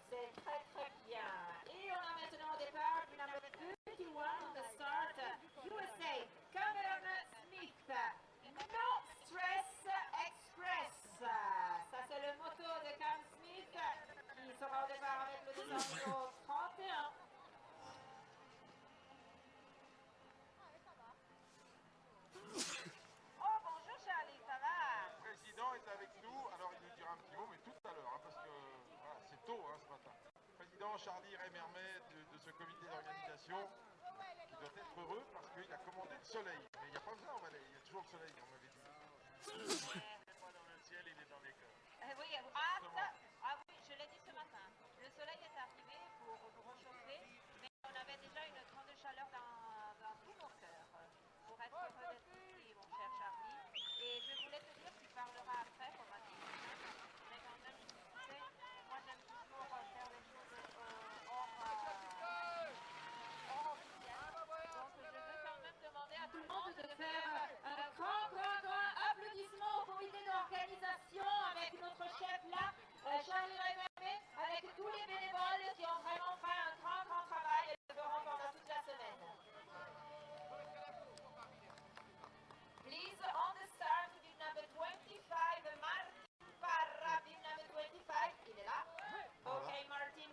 c'est très très bien. Et on a maintenant au départ du number 31 on the start, USA, Cameron Smith, No Stress Express. Ça c'est le motto de Cam Smith qui sera au départ avec le départ numéro 31. Oh bonjour Charlie, ça va? Le président est avec nous, alors il nous dira un petit mot, mais tout à l'heure, hein, parce que voilà, c'est tôt ce matin. Le président Charlie Rémermet de ce comité d'organisation, il doit être heureux parce qu'il a commandé le soleil. Mais il n'y a pas besoin en Valais, il y a toujours le soleil, on m'avait dit. Il n'est pas dans le ciel, il est dans les cœurs. Oui, je l'ai dit ce matin. Le soleil est arrivé pour nous réchauffer, mais on avait déjà une grande chaleur dans tous nos cœurs. Pour être heureux d'être ici, mon cher Charlie. Et je voulais te dire, tu parleras après, comme a dit, mais quand même, tu sais, moi j'aime toujours faire les choses hors officiel. Donc je veux quand même demander à tout le monde De faire un grand applaudissement au comité d'organisation avec notre chef là, Charlie Rémermet, avec tous les bénévoles qui ont vraiment fait un grand travail et le feront pendant toute la semaine. Please, on the start, with number 25, Martin Parra, with number 25, il est là. Ok, Martin.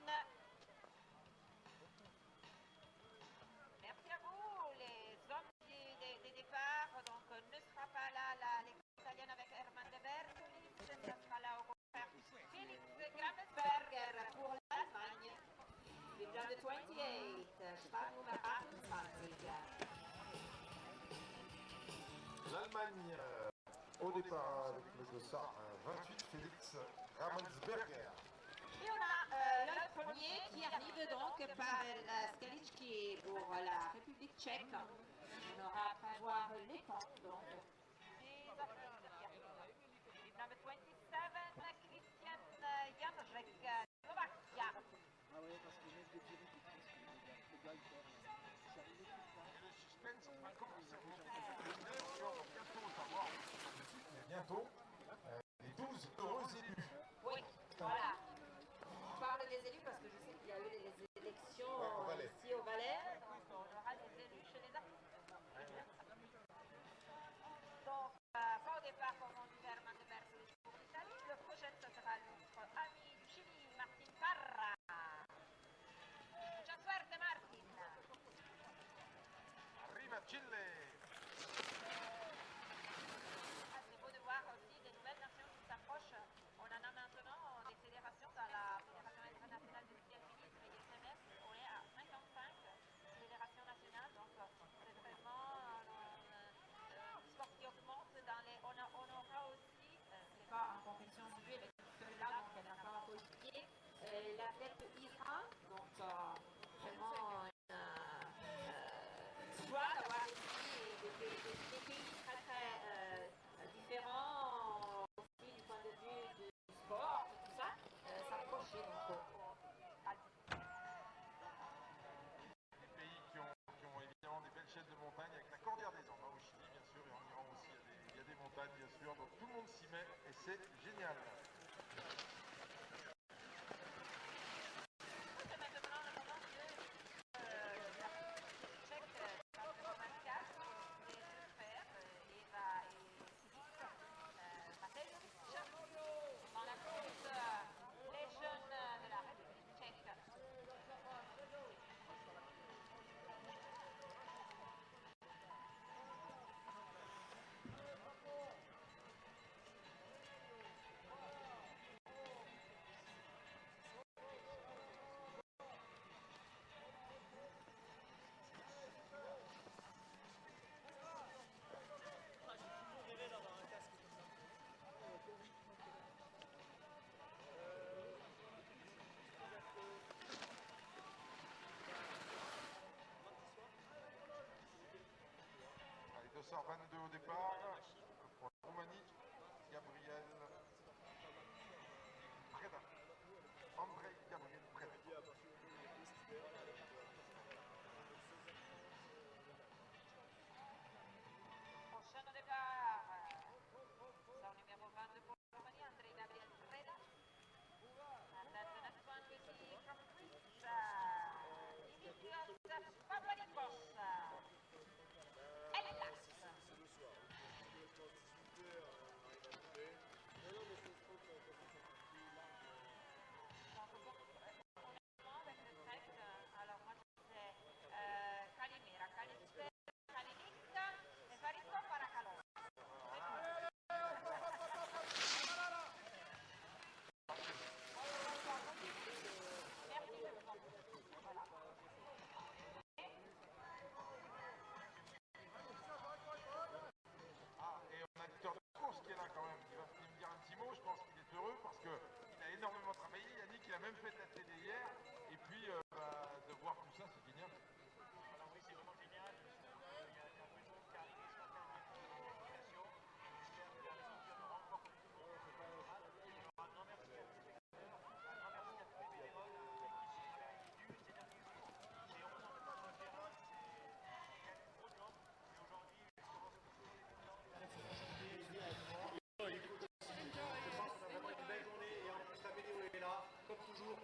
merci à vous, les hommes des départs. Donc ne sera pas là l'équipe italienne avec Herman de Bertoli, ce sera là au contraire Félix Gramsberger pour l'Allemagne. With number 28, Startnummer 28. L'Allemagne au départ avec le dossard 28, Félix Ramensberger. Et on a le premier qui arrive donc par Skaliczki pour la République tchèque. On aura à voir les temps donc. Number 27, Christian Janrek, Slovaquia. Ah ouais, parce que même des dirigeants, le gars il perd. Et le suspense va commencer à monter. Attention, on va bientôt savoir. Bientôt, les 12 heureux élus. Oui, voilà. On parle des élus parce que je sais qu'il y a eu les élections ici au Valais. Donc on aura des élus chez les artistes. Donc pas au départ pour mon Herman de Bertoli pour l'Italie. Le prochain ce sera notre ami du Chili, Martin Parra. Mucha suerte Martin. Arriva Chile. C'est beau de voir aussi des nouvelles nations qui s'approchent. On en a maintenant des fédérations dans la Fédération internationale de ski alpinisme et ISMF. On est à 55 fédérations nationales. Donc c'est vraiment un sport qui augmente dans les. On aura aussi. C'est pas en compétition individuelle, elle est seule là, donc elle n'a pas un coéquipier. L'athlète Ira, donc vraiment une joie d'avoir ici des pays très différents aussi du point de vue du sport, tout ça, s'approcher donc. Des pays qui ont évidemment des belles chaînes de montagne avec la cordillère des Andes, au Chili bien sûr, et en Iran aussi il y a des montagnes bien sûr, donc tout le monde s'y met et c'est génial. Dossard 22 au départ, pour la Roumanie, Gabriel Preda. André Gabriel Preda. Prochain départ. Son numéro 22 pour la Roumanie, André Gabriel Preda. And then the next one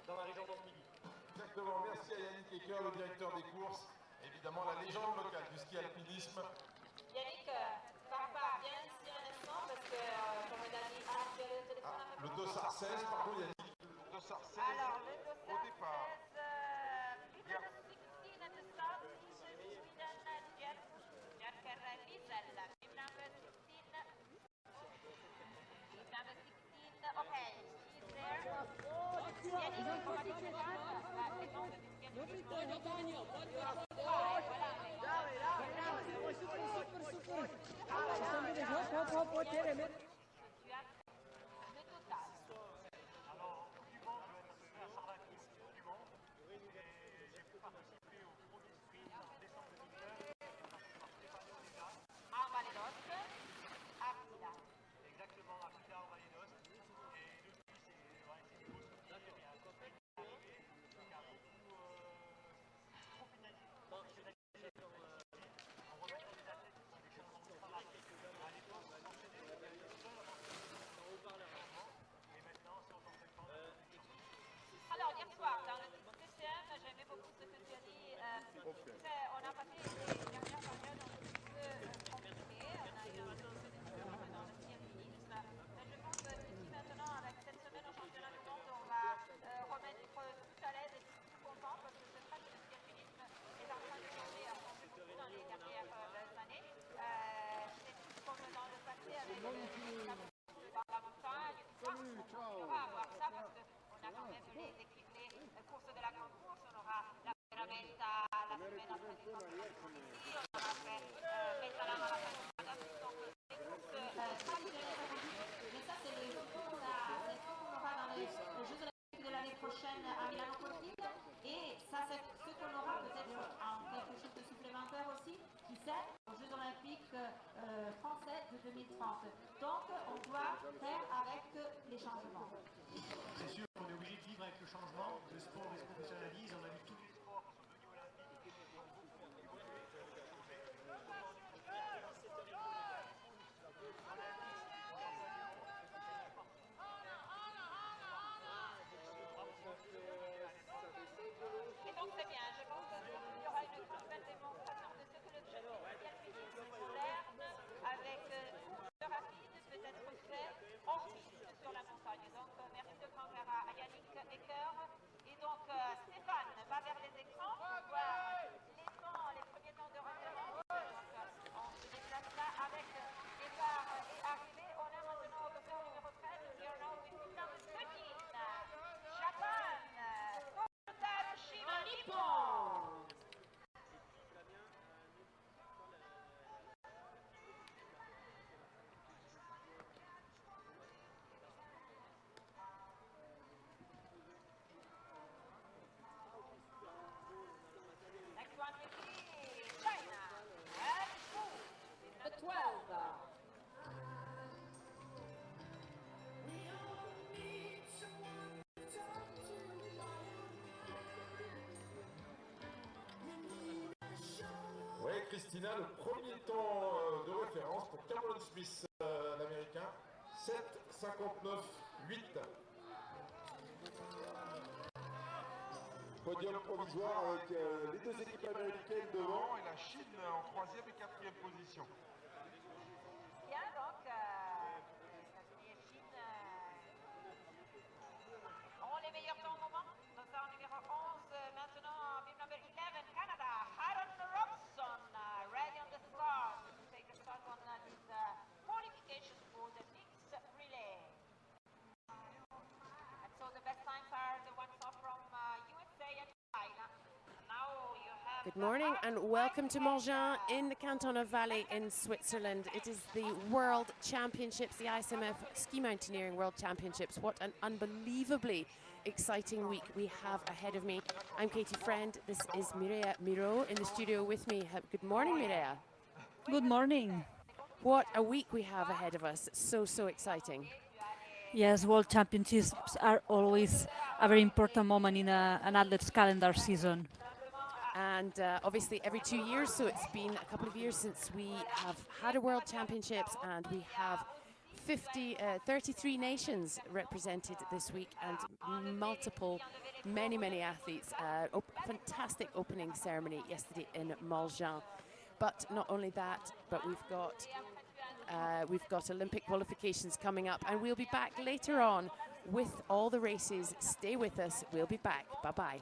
dans la région Nord-Midi. Exactement, merci à Yannick Ecker, le directeur des courses, évidemment la légende locale du ski alpinisme. Yannick, papa, viens ici un instant parce que, comme on a dit, tu as le téléphone à Le dossard 16, pardon Yannick. Le dossard 16 Alors, le dossard au départ. 16, Peter 16 at the start, he's Sweden, Jeff Liesel, team number 16, okay, he's there. Yannick, comment tu fais ça? Les membres du ski alpinisme. Alors, du monde, je vais être à 128 du monde. Et j'ai pu participer au Podium sprint en décembre 2015. Ah, Valle d'Ost, Arvida. Exactement, à Pida au Valle d'Ost. Et depuis, c'est une grosse fierté. Il y a un sprint qui est arrivé, qui a beaucoup professionnalisé. On remettra des athlètes qui font des changements de travail. À l'époque, on s'enchaînait les athlètes tout seuls avant de changement. Et maintenant, c'est autant de temps. Alors, hier soir, dans le CCM, j'aimais beaucoup ce que tu as dit. On a passé les dernières périodes un petit peu compliquées. On a eu un peu de difficultés dans le ski alpinisme. Mais je pense qu'ici, maintenant, avec cette semaine au championnat du monde, on va remettre tout à l'aise et tout content parce que c'est vrai que le ski alpinisme est en train de changer, a changé beaucoup dans les dernières années. C'est plus comme dans le passé avec les dans la montagne, tout ça. On continuera à avoir ça parce qu'on a quand même les courses de la grande course, on aura la Ferramenta la semaine après les grandes courses ici, on aura après Metala à la fin de Podium, donc des courses traditionnelles, mais ça c'est les photos qu'on aura dans les Jeux Olympiques de l'année prochaine à Milano Cortina, et ça c'est ce qu'on aura peut-être en quelque chose de supplémentaire aussi, qui sert aux Jeux Olympiques français de 2030. Donc on doit faire avec les changements. C'est sûr qu'on est obligé de vivre avec le changement. Le sport se professionnalise. On a vu tous les sports qui sont devenus olympiques qui ont beaucoup évolué, qui ont changé. Et donc c'est bien, je pense qu'il y aura une grande belle démonstration de ce que le ski alpinisme moderne, avec course rapide, peut être fait hors piste sur la montagne. Donc merci de grand cœur à Yannick Ecker. Et donc Stéphane va vers les écrans pour voir les premiers temps de référence. Donc on se déplace là avec départ et arrivée. On est maintenant au dossard numéro 13. We are now with number 13. Japan. Next one will be China. And the 12. Oui, Christina, le premier temps de référence pour Cameron Smith, l'américain, 7,59,8. Podium provisoire avec les deux équipes américaines devant et la Chine en 3e et 4e position. Bien, donc, États-Unis et Chine ont les meilleurs temps au moment. Dossard numéro 11, maintenant, bib number 11, Canada, Aaron Robson, ready on the start to take a start on this qualification for the mixed relay. And so the best times are the ones off from USA and China. Now you have Good morning and welcome to Morgins in the Canton of Valais in Switzerland. It is the World Championships, the ISMF Ski Mountaineering World Championships. What an unbelievably exciting week we have ahead of me. I'm Katie Friend. This is Mireia Miro in the studio with me. Good morning, Mireia. Good morning. What a week we have ahead of us. So exciting. Yes, World Championships are always a very important moment in an athlete's calendar season. And obviously every 2 years, so it's been a couple of years since we have had a World Championships, and we have 33 nations represented this week and many athletes. Fantastic opening ceremony yesterday in Morgins. But not only that, but we've got Olympic qualifications coming up, and we'll be back later on with all the races. Stay with us. We'll be back. Bye-bye.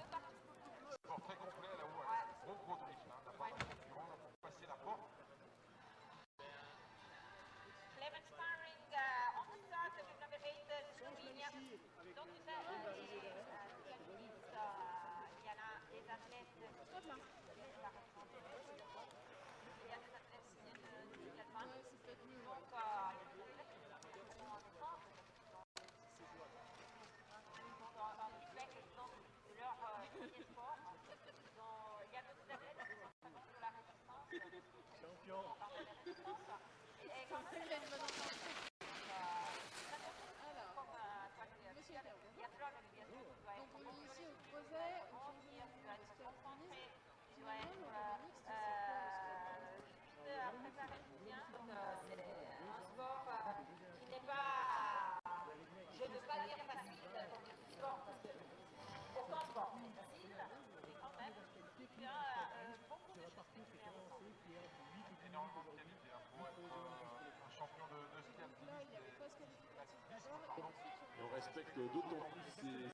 Et on respecte d'autant plus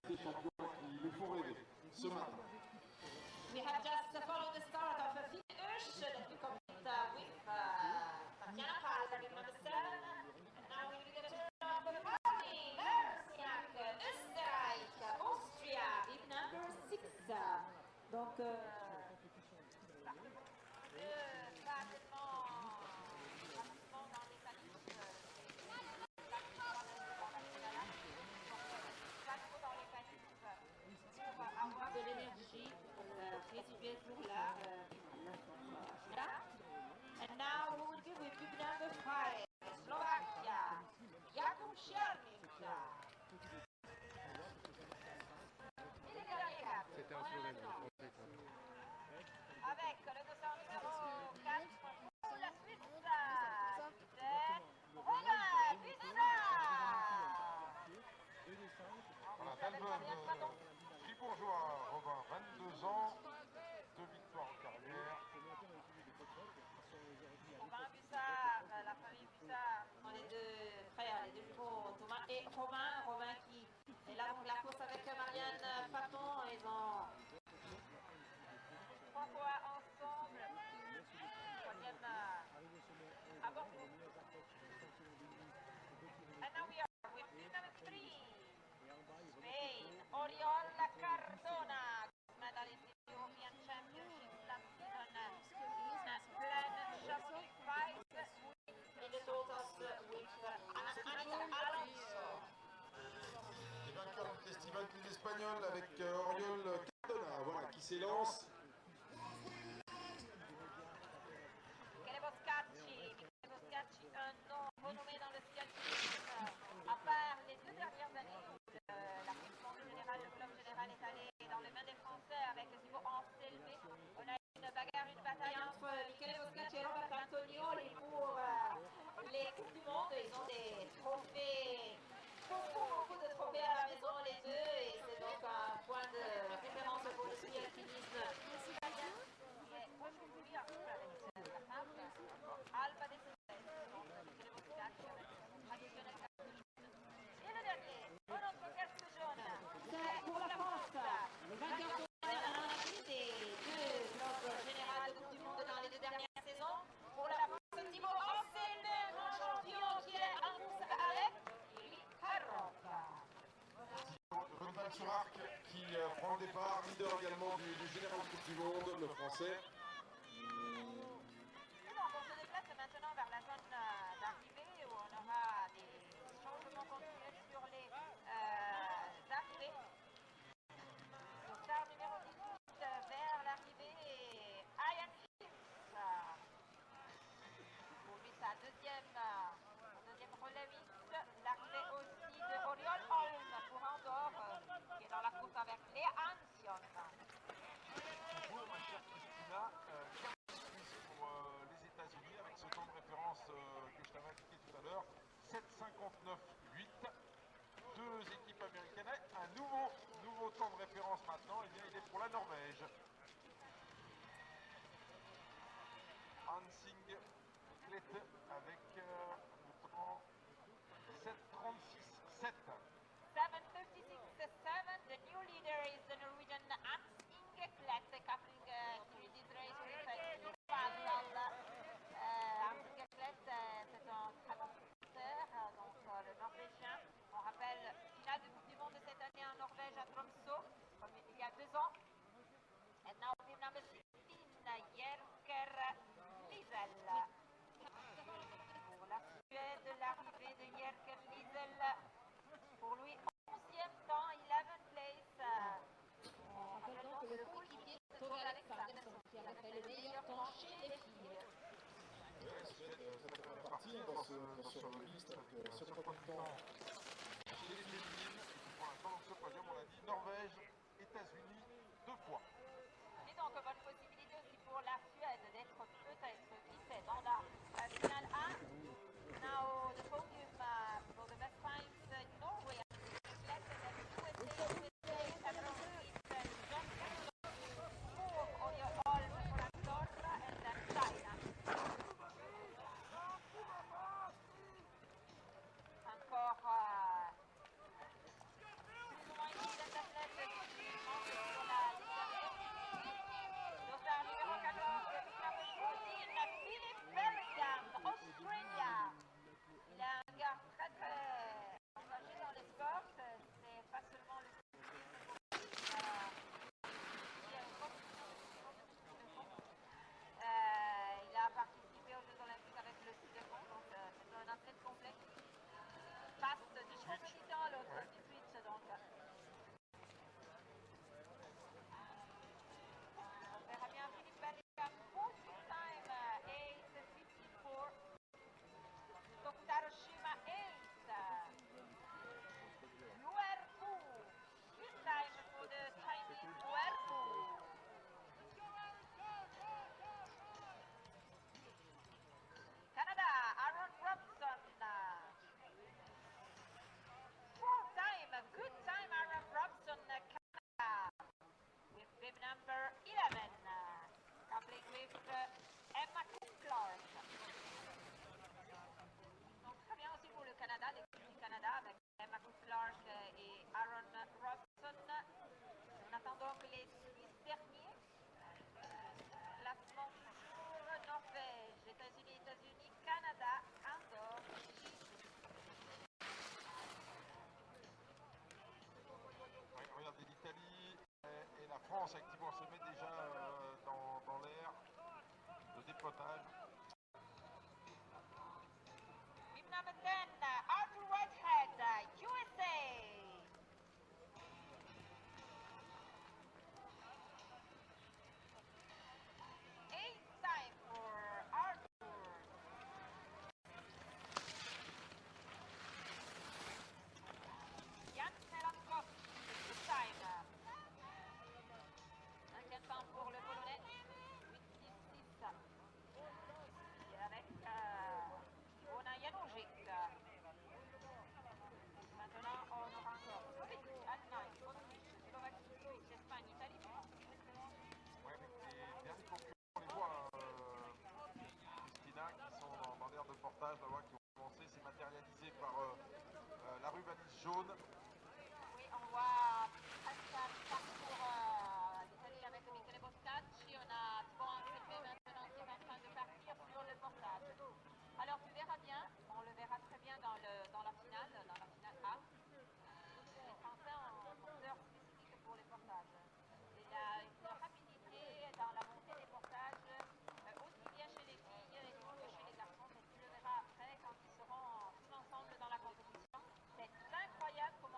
ces champions qui nous font rêver ce matin. We have just followed the start of a finish that we complete with Tatiana Palmer in number 7. And now we will get a turn of the podium. Österreich, Austria in number 6. Donc, de l'énergie résiduelle pour la And now we will give with group number 5, Slovakia, Jakub Siernik. Avec le dossard numéro 4 pour la Suisse, c'est Robin Buissard. Voilà, fribourgeois Robin, 22 ans, 2 victoires en carrière. Robin Buissard, la famille Buissard. On est deux frères, les deux jumeaux, Thomas et Robin qui est là pour la course avec Marianne Faton. Ils ont 3 fois ensemble. Troisième à Bordeaux. And now we are with team number 3. Spain, Oriol Cardona, medalist in the European Championship last season in Plan Chamonix 5. in the totals with Anita Alonso. Les vainqueurs du festival des Espagnols avec Oriol Cardona, voilà, qui s'élance. Michele Boscacci, un nom renommé dans le ski alpinisme. À part les 2 dernières années où la position générale, le club général est allé dans les mains des Français avec le niveau enseigné, on a une bagarre, une bataille Entre Michele Boscacci et Robert Antonioli pour les Coupes du Monde. Ils ont des trophées, beaucoup de trophées à la maison les deux, et c'est donc un point de référence pour le ski alpinisme. Alba de Michele Boscacci avec traditionnel catholicisme. Et le dernier, un autre casque jaune. C'est pour la France. Le vainqueur des 2 globes générales de Coupe du Monde dans les 2 dernières saisons. Pour la France, Thibaut Anselme, grand champion qui est en course avec Louis Harrop. Ronald sur arc qui prend le départ, leader également du général de Coupe du Monde, le français. On se déplace maintenant vers la zone d'arrivée où on aura des changements continuels sur les arrivées. Star numéro 18 vers l'arrivée, Ian Phillips. Pour lui, sa deuxième relèviste. L'arrivée aussi de Oriol Holm pour Andorre, qui est dans la course avec Léa Hansion. Bonjour ma chère Christina, pour les États-Unis avec ce temps de référence que je t'avais indiqué tout à l'heure, 7,59,8. Deux équipes américaines. Un nouveau temps de référence maintenant. Et bien, il est pour la Norvège. Hansing Klette avec le temps 7,36,7. 7:56.7. The new leader is the Norwegian Hans-Inge Klette, coupling through this race with Pavel. Hans-Inge Klette, c'est un très bon sprinter, donc le Norvégien. On rappelle, finale de Coupe du Monde de cette année en Norvège à Tromsø, comme il y a 2 ans. And now team number 16, Jerker Liesel. Pour la Suède, l'arrivée de Jerker Liesel. Pour lui, 11e temps, 11th place. Rappelle donc que le coéquipier de Tore Alexander qui avait fait le meilleur temps chez les filles. Ça fait partie dans ce registre avec 7 fois de temps chez les féminines. Et qui pour l'instant, dans ce podium, on l'a dit, Norvège, États-Unis, 2 fois. Et donc, bonne possibilité aussi pour la Suède d'être peut-être, qui sait, dans la finale A. Now, the podium for the best times in Norway. France activement se met déjà dans l'air de dépotage. Team number 10, Arthur Whitehead, USA. Eighth time for Arthur. Jan Selankov, good time. Pour le Polonais, 8-6-6. Et avec Ona Janoujic. Maintenant, on aura encore Allemagne, Autriche, Slovaquie, Suisse, Espagne, Italie. Ouais, avec les derniers concurrents, on les voit, Christina, qui sont dans l'air de portage, là, qui ont commencé, c'est matérialisé par la rubalise jaune. Oui, on voit presque un parcours l'Italie avec Michele Boscacci. On a Thibaut Anselmet maintenant qui est en train de partir sur le portage. Alors tu verras bien, on le verra très bien dans la finale A. Les Français ont un moteur spécifique pour les portages. Il y a une rapidité dans la montée des portages, aussi bien chez les filles que chez les garçons, mais tu le verras après quand ils seront tous ensemble dans la compétition. C'est incroyable comment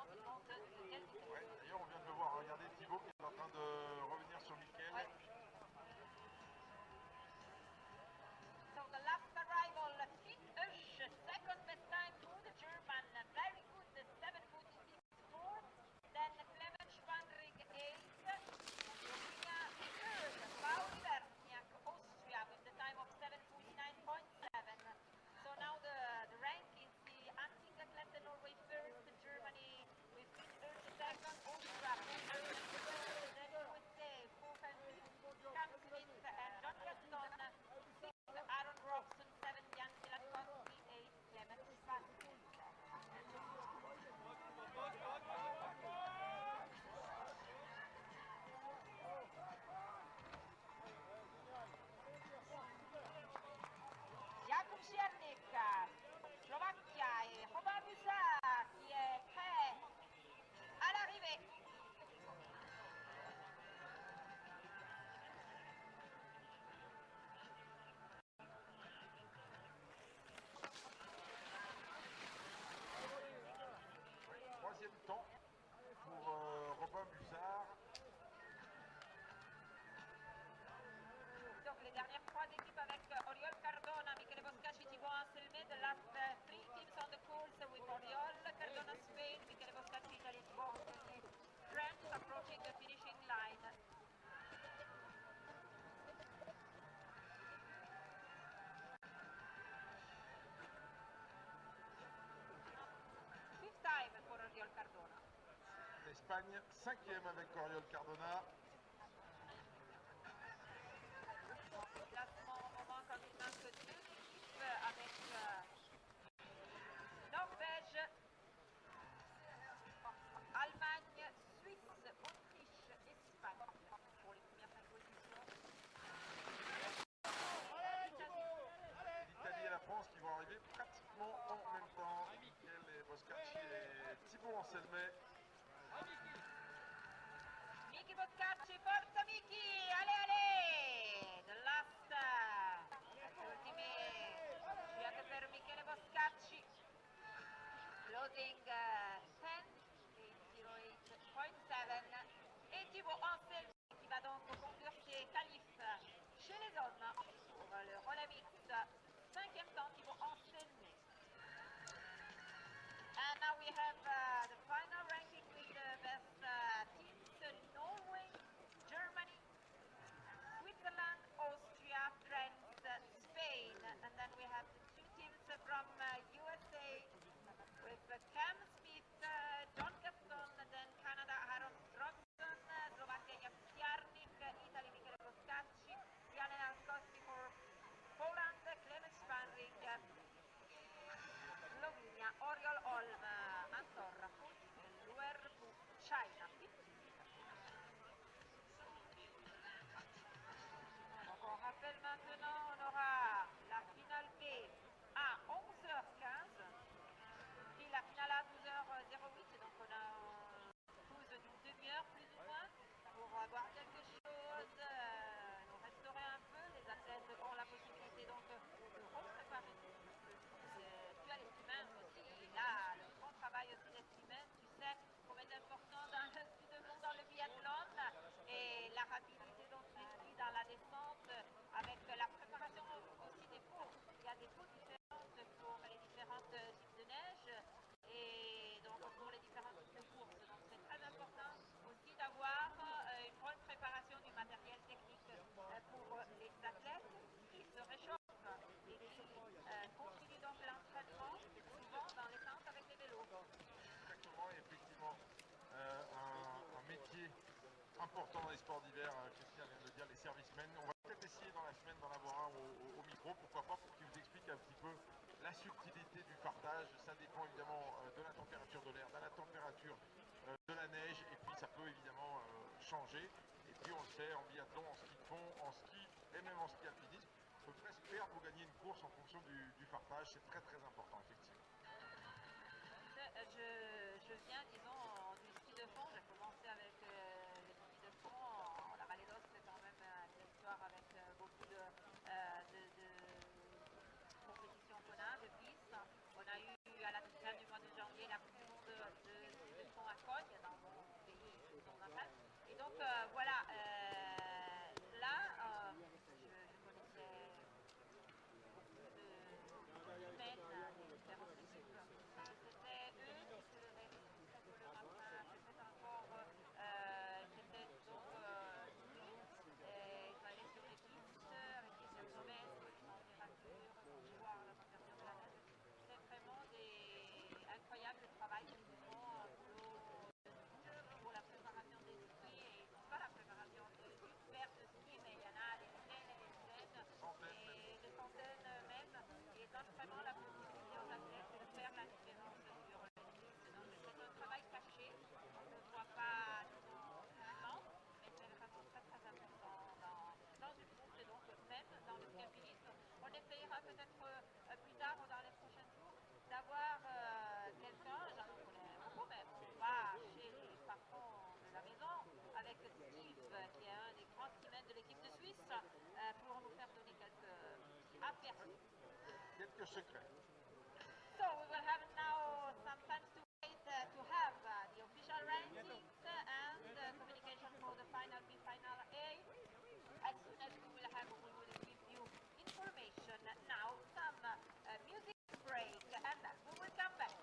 l'Espagne, 5e avec Oriol Cardona. Classement au moment quand il manque 2 équipes avec Norvège, Allemagne, Suisse, Autriche, Espagne pour les premières 5 positions. L'Italie et la France qui vont arriver pratiquement en même temps. Michel et Boscacci et Thibaut Anselmet. Miki Boscacci, forza Miki, allez, allez! The last, ultime sciate per Michele Boscacci. Closing 10:08.7. Et Thibaut Anselmet qui va donc conclure ses qualifs chez les hommes pour le relais mixte. 5e temps, Thibaut Anselmet. And now we have the final ranking with the best teams: Norway, Germany, Switzerland, Austria, France, Spain, and then we have the 2 teams from USA with Cam Smith, John Gaston, and then Canada, Aaron Strobson, Slovakia, Jarnik, Italy, Michele Boscacci, Jan Narskowski for Poland, Clemens Spanring, Slovenia, Oriol Holm, Andorra, Luerbu, China. Donc on rappelle maintenant, on aura la finale B à 11h15, puis la finale A à 12h08, donc on a une pause d'une demi-heure plus ou moins pour boire quelque chose, nous restaurer un peu. Les athlètes ont la possibilité donc de repréparer tu as l'être humain aussi, là, le grand travail aussi d'être humain, tu sais combien c'est important dans le ski de fond, dans le biathlon, et la rapidité dont tu es dans la descente, avec la préparation aussi des pots. Il y a des pots différentes pour les différentes types de neige, et donc pour les différents types de courses. Donc c'est très important aussi d'avoir une bonne préparation du matériel technique pour les athlètes qui se réchauffent et qui continuent donc l'entraînement, souvent dans les tentes avec les vélos. Exactement, et effectivement, un métier important dans les sports d'hiver, Christian vient de le dire, les servicemen. On va peut-être essayer dans la semaine d'en avoir un au micro, pourquoi pas, pour qu'il vous explique un petit peu la subtilité du fartage. Ça dépend évidemment de la température de l'air, de la température de la neige, et puis ça peut évidemment changer. Et puis on le sait, en biathlon, en ski de fond, en ski et même en ski alpinisme, on peut presque perdre ou gagner une course en fonction du fartage. C'est très très important, effectivement. Je viens, disons, du ski de fond. J'ai commencé avec le ski de fond. La vallée d'Aoste, c'est quand même une histoire avec beaucoup de compétitions qu'on a, de pistes. On a eu à la fin du mois de janvier la Coupe du Monde de ski de fond à Cogne, dans mon pays, mon natal. Et donc, voilà, là, je connaissais beaucoup de semaines des différentes équipes. C'était eux qui se levaient très tôt le matin, c'était encore, c'était donc nuit, ils allaient sur les pistes avec les thermomètres, les températures, pour voir la température de la neige. C'est vraiment incroyable le travail qu'ils font pour la préparation des skis, et pas la préparation d'une paire de skis, mais il y en a des dizaines et des dizaines, et des centaines même, et donnent vraiment la possibilité aux athlètes de faire la différence sur les pistes. Donc c'est un travail caché, on ne le voit pas, disons, souvent, mais c'est vraiment très très important dans une course, et donc même dans le ski alpinisme. On essayera peut-être plus tard ou dans les prochains jours d'avoir quelqu'un, j'en connais beaucoup, mais on va chez les patrons de la maison avec Steve, qui est un des grands skimen de l'équipe de Suisse, pour nous faire donner quelques aperçus. Quelques secrets. So we will have now some time to wait to have the official rankings and communication for the final B, final A. As soon as we will have, we will give you information. Now some music break, and then we will come back.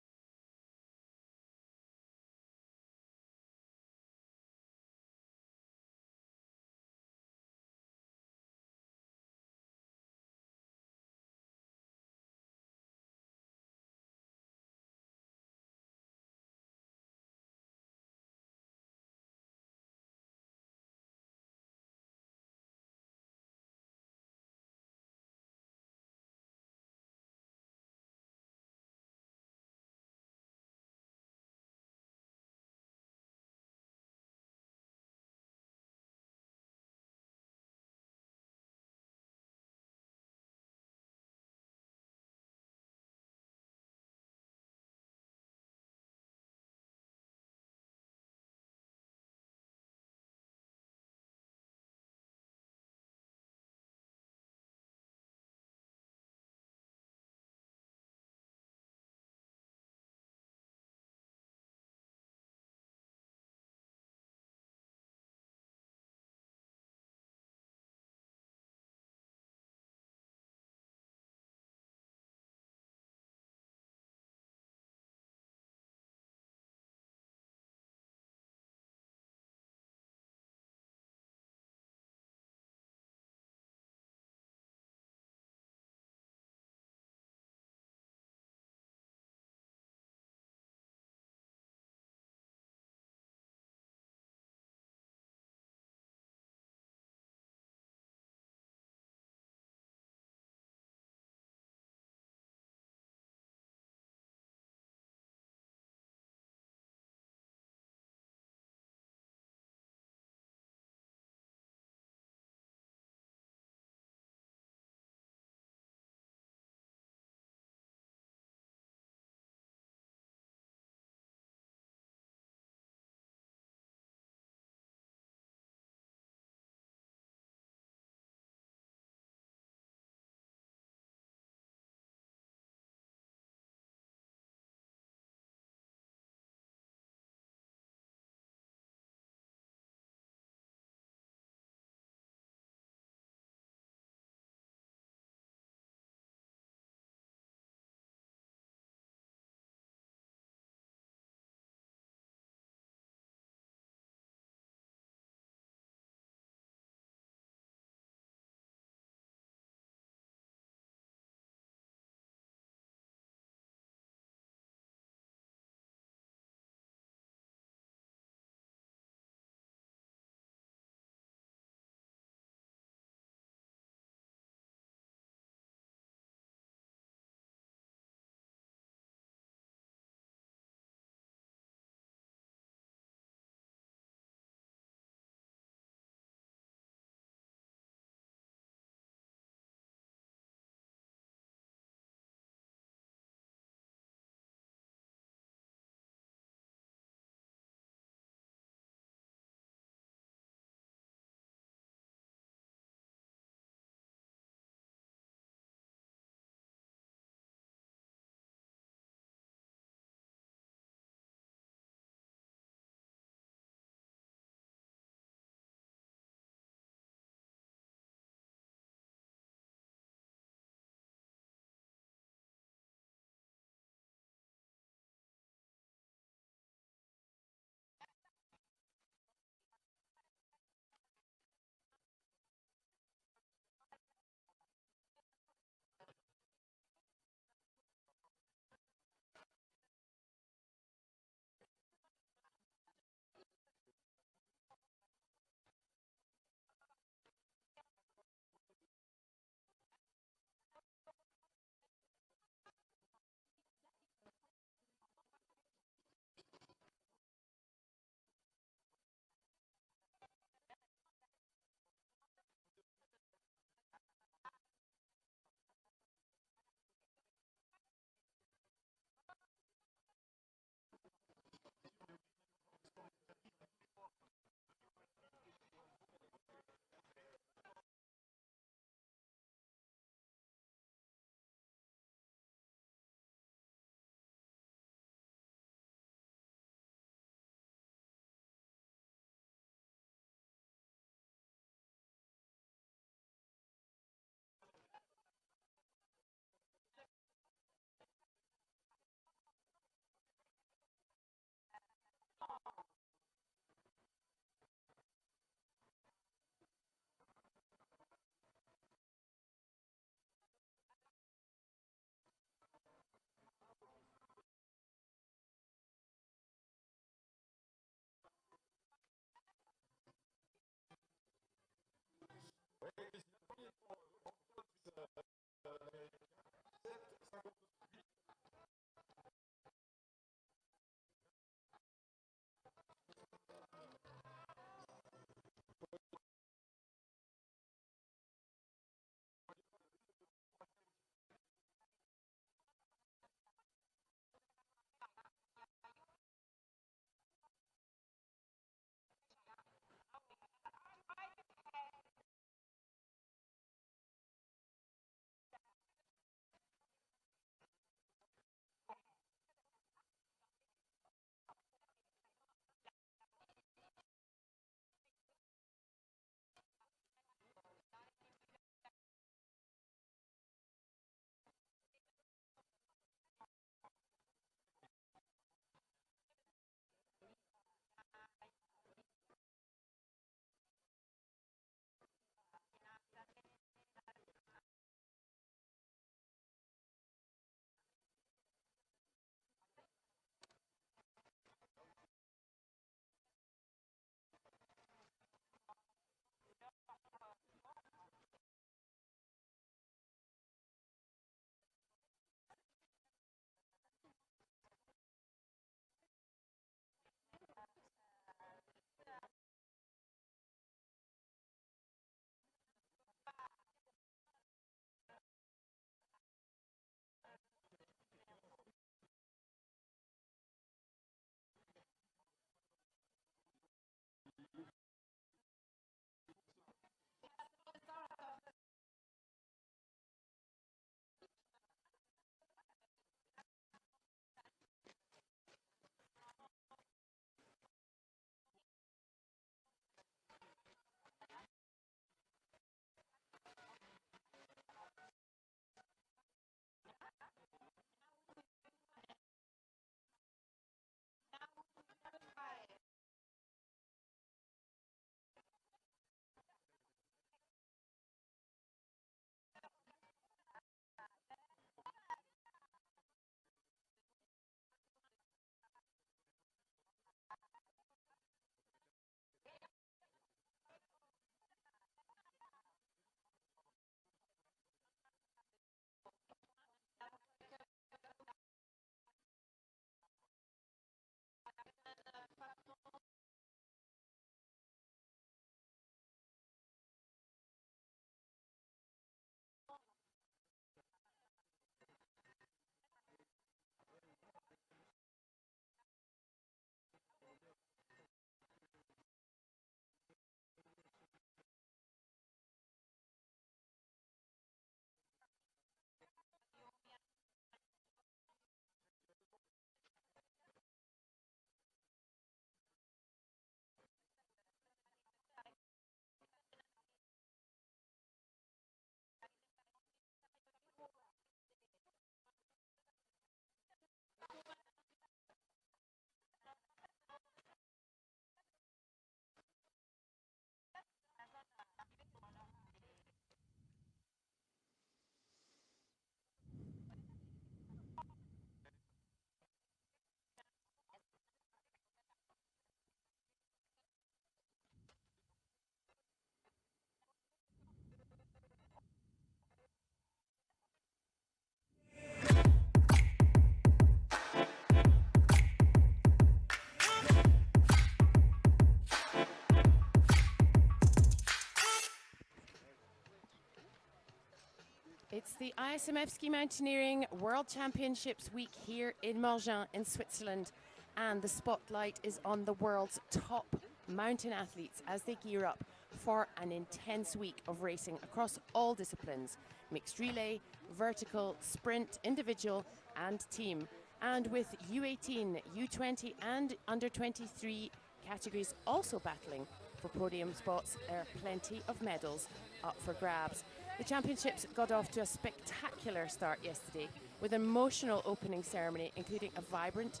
the ISMF Ski Mountaineering World Championships week here in Morgins in Switzerland, and the spotlight is on the world's top mountain athletes as they gear up for an intense week of racing across all disciplines: mixed relay, vertical, sprint, individual and team. And with U18, U20 and under 23 categories also battling for podium spots, there are plenty of medals up for grabs. The championships got off to a spectacular start yesterday with an emotional opening ceremony, including a vibrant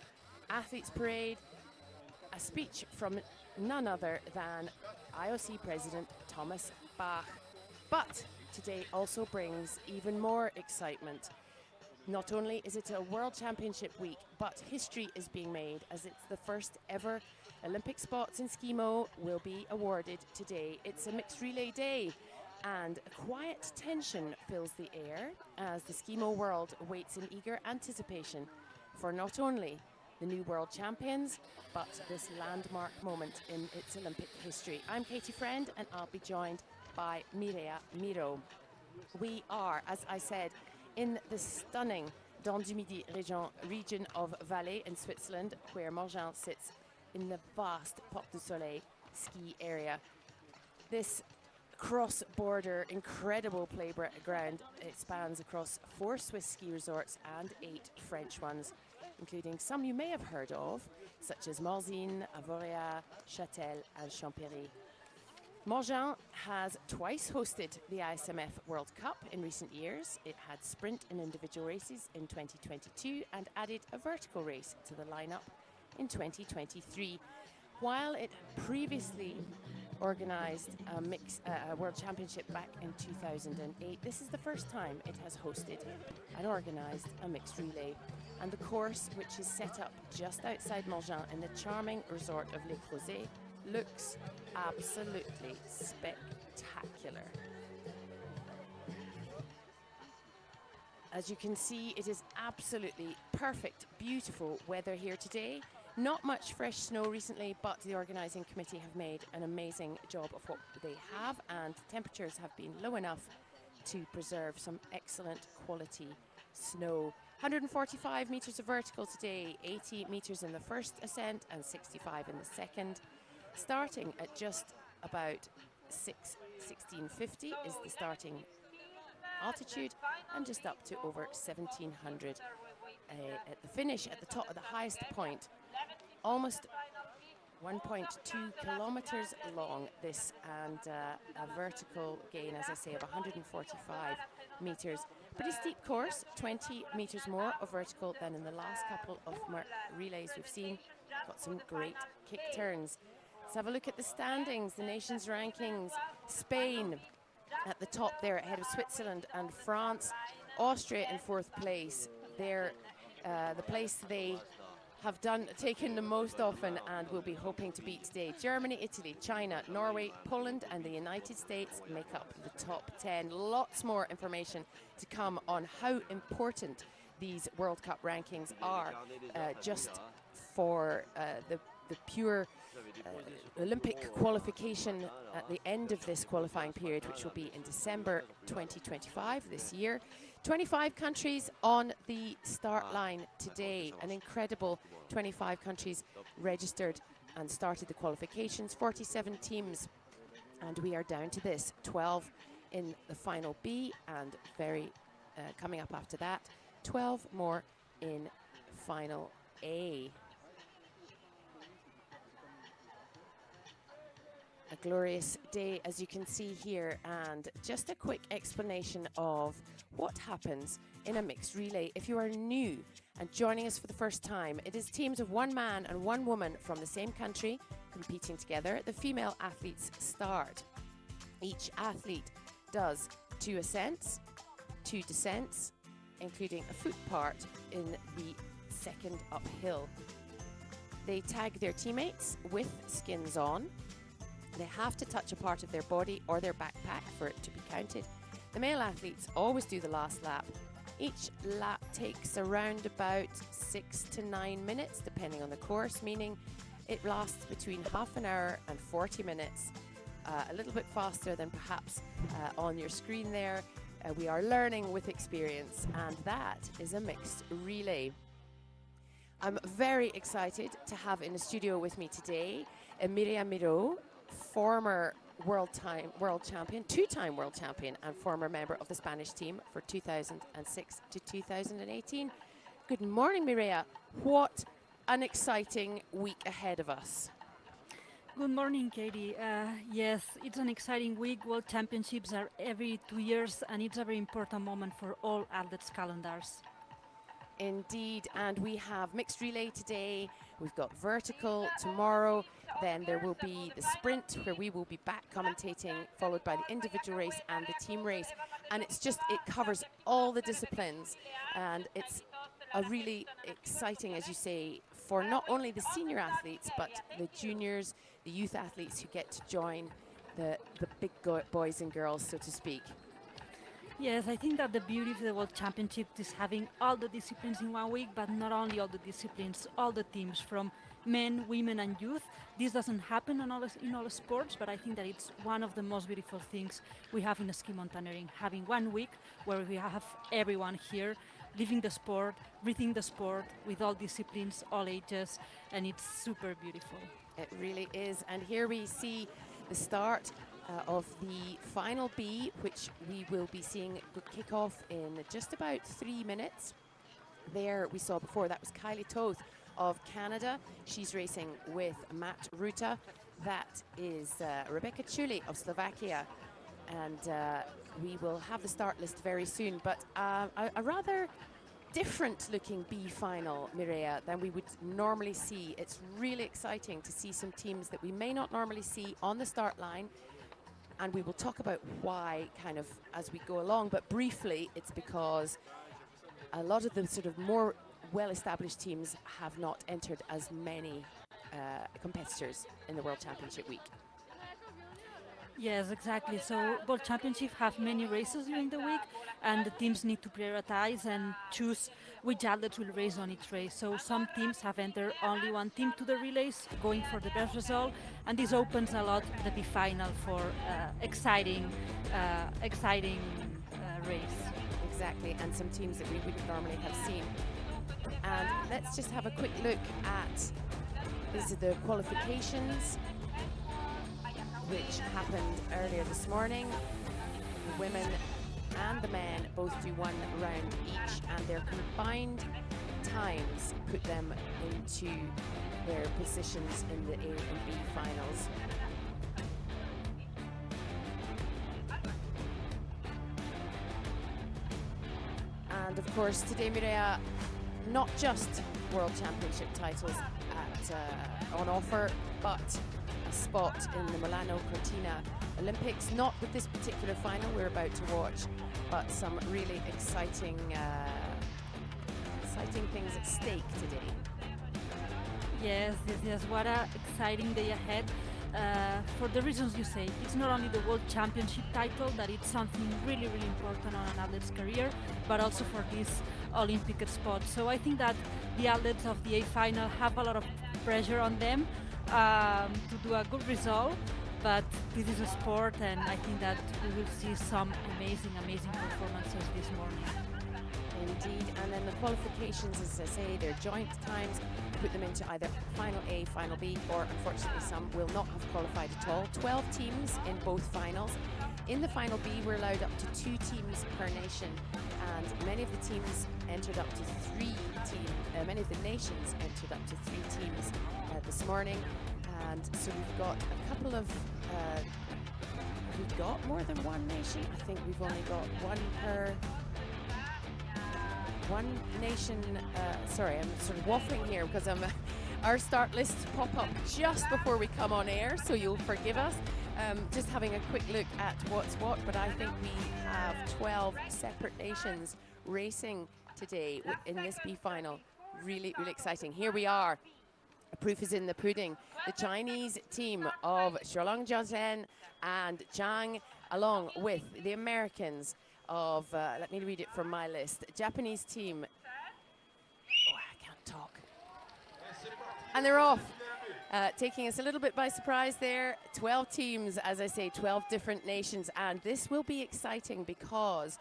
athletes parade, a speech from none other than IOC President Thomas Bach. But today also brings even more excitement. Not only is it a World Championship week, but history is being made as it's the first ever Olympic spots in SkiMo will be awarded today. It's a mixed relay day, and a quiet tension fills the air as the SkiMo world waits in eager anticipation for not only the new world champions, but this landmark moment in its Olympic history. I'm Katie Friend, and I'll be joined by Mireia Miro. We are, as I said, in the stunning Dent du Midi region of Valais in Switzerland, where Morgins sits in the vast Porte du Soleil ski area. This cross-border, incredible playground, it spans across 4 Swiss ski resorts and 8 French ones, including some you may have heard of, such as Morzine, Avoria, Châtel and Champéry. Morgins has twice hosted the ISMF World Cup in recent years. It had sprint and individual races in 2022 and added a vertical race to the lineup in 2023. While it previously organised a World Championship back in 2008, this is the first time it has hosted and organised a mixed relay. And the course, which is set up just outside Morgins in the charming resort of Les Crozets, looks absolutely spectacular. As you can see, it is absolutely perfect, beautiful weather here today. Not much fresh snow recently, but the organising committee have made an amazing job of what they have, and temperatures have been low enough to preserve some excellent quality snow. 145 metres of vertical today, 80 metres in the first ascent and 65 in the second. Starting at just about 1650 is the starting altitude, and just up to over 1700 at the finish, at the top of the highest point. Almost 1.2 kilometers long, this, and a vertical gain, as I say, of 145 meters. Pretty steep course, 20 meters more of vertical than in the last couple of relays we've seen. Got some great kick turns. Let's have a look at the standings, the nation's rankings. Spain at the top there, ahead of Switzerland and France. Austria in 4th place. They're the place they have taken the most often and will be hoping to beat today. Germany, Italy, China, Norway, Poland and the United States make up the top 10. Lots more information to come on how important these World Cup rankings are just for the pure Olympic qualification at the end of this qualifying period, which will be in December 2025 this year. 25 countries on the start line today. An incredible 25 countries registered and started the qualifications. 47 teams, and we are down to this 12 in the final B, and coming up after that 12 more in final A. A glorious day, as you can see here, and just a quick explanation of what happens in a mixed relay. If you are new and joining us for the first time, it is teams of 1 man and 1 woman from the same country competing together. The female athletes start. Each athlete does 2 ascents, 2 descents, including a foot part in the second uphill. They tag their teammates with skins on. They have to touch a part of their body or their backpack for it to be counted. The male athletes always do the last lap. Each lap takes around about 6 to 9 minutes, depending on the course, meaning it lasts between half an hour and 40 minutes. A little bit faster than perhaps on your screen there. We are learning with experience, and that is a mixed relay. I'm very excited to have in the studio with me today Mireia Miró, former world champion, two-time world champion, and former member of the Spanish team for 2006 to 2018. Good morning, Mireia. What an exciting week ahead of us. Good morning, Katie. Yes, it's an exciting week. World Championships are every 2 years, and it's a very important moment for all athletes' calendars. Indeed, and we have mixed relay today. We've got vertical tomorrow. Then there will be the sprint, where we will be back commentating, followed by the individual race and the team race. And it covers all the disciplines, and it's a really exciting, as you say, for not only the senior athletes, but the juniors, the youth athletes who get to join the big boys and girls, so to speak. Yes, I think that the beauty of the World Championship is having all the disciplines in 1 week, but not only all the disciplines, all the teams from men, women and youth. This doesn't happen in all sports, but I think that it's one of the most beautiful things we have in ski mountaineering, having 1 week where we have everyone here living the sport, breathing the sport with all disciplines, all ages, and it's super beautiful. It really is. And here we see the start of the final B, which we will be seeing kick off in just about 3 minutes. There we saw before, that was Kylie Toth of Canada. She's racing with Matt Ruta. That is Rebecca Chuli of Slovakia. And we will have the start list very soon. But a rather different looking B final, Mireia, than we would normally see. It's really exciting to see some teams that we may not normally see on the start line. And we will talk about why kind of as we go along, but briefly it's because a lot of the sort of more well-established teams have not entered as many competitors in the World Championship week. Yes, exactly. So World Championship have many races during the week, and the teams need to prioritize and choose which athletes will race on each race. So some teams have entered only one team to the relays, going for the best result, and this opens a lot the B final for exciting race. Exactly, and some teams that we wouldn't normally have seen. And let's just have a quick look at the qualifications, which happened earlier this morning. The women and the men both do 1 round each, and their combined times put them into their positions in the A and B finals. And of course today, Mireia, not just World Championship titles on offer, but a spot in the Milano Cortina Olympics, not with this particular final we're about to watch, but some really exciting things at stake today. Yes, what an exciting day ahead. For the reasons you say, it's not only the World Championship title, that it's something really, really important on an athlete's career, but also for this Olympic spot. So I think that the athletes of the A final have a lot of pressure on them to do a good result, but this is a sport, and I think that we will see some amazing performances this morning. Indeed, and then the qualifications, as I say, they're joint times, put them into either final A, final B, or unfortunately some will not have qualified at all. 12 teams in both finals. In the final B, we're allowed up to 2 teams per nation, and many of the teams entered up to 3 teams. Many of the nations entered up to 3 teams this morning, and so we've got a couple of. We've got more than one nation. I think we've only got one per. One nation, sorry, I'm sort of waffling here because our start lists pop up just before we come on air, so you'll forgive us. Just having a quick look at what's what, but I think we have 12 separate nations racing today in this B final. Really, really exciting. Here we are. The proof is in the pudding. The Chinese team of Shuolong Jiazhen and Zhang, along with the Americans of, let me read it from my list, Japanese team, I can't talk, and they're off, taking us a little bit by surprise there. 12 teams, as I say, 12 different nations, and this will be exciting because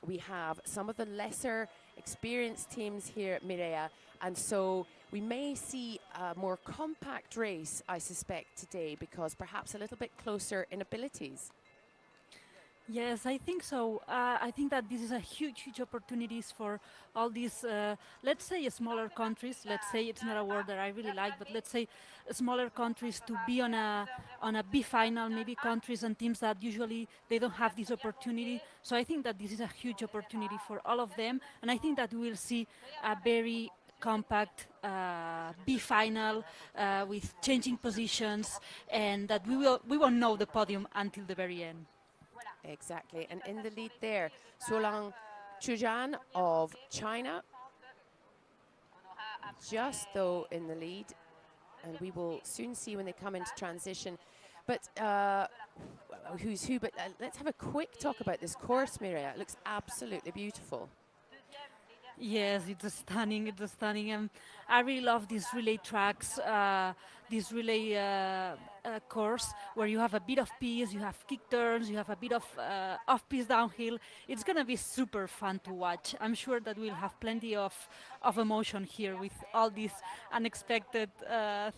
we have some of the lesser experienced teams here, Mireia, and so we may see a more compact race, I suspect, today, because perhaps a little bit closer in abilities. Yes, I think so. I think that this is a huge, huge opportunities for all these, let's say, smaller countries. Let's say it's not a word that I really like, but let's say smaller countries to be on a B final. Maybe countries and teams that usually they don't have this opportunity. So I think that this is a huge opportunity for all of them, and I think that we will see a very compact B final with changing positions, and that we won't know the podium until the very end. Exactly, and in the lead there, Solang Chujan of China, just though in the lead, and we will soon see when they come into transition. But who's who? But let's have a quick talk about this course, Mireia. It looks absolutely beautiful. Yes, it's stunning. It's stunning, and I really love these relay tracks, this relay course where you have a bit of piste, you have kick turns, you have a bit of off-piste downhill. It's gonna be super fun to watch. I'm sure that we'll have plenty of emotion here with all these unexpected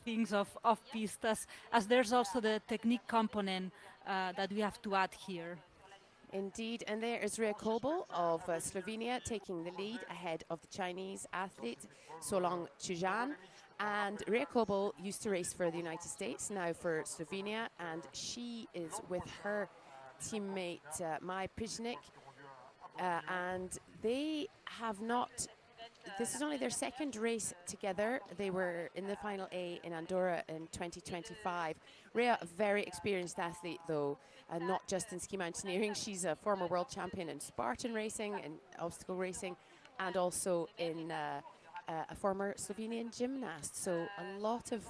things of off-piste, as there's also the technique component that we have to add here. Indeed, and there is Ria Kobel of Slovenia taking the lead ahead of the Chinese athlete Solang Chujan. And Ria Kobel used to race for the United States, now for Slovenia, and she is with her teammate Mai Pijnik, and they have not. This is only their second race together. They were in the Final A in Andorra in 2025. Rhea, a very experienced athlete, though, and not just in ski mountaineering. She's a former world champion in Spartan racing and obstacle racing, and also in a former Slovenian gymnast. So a lot of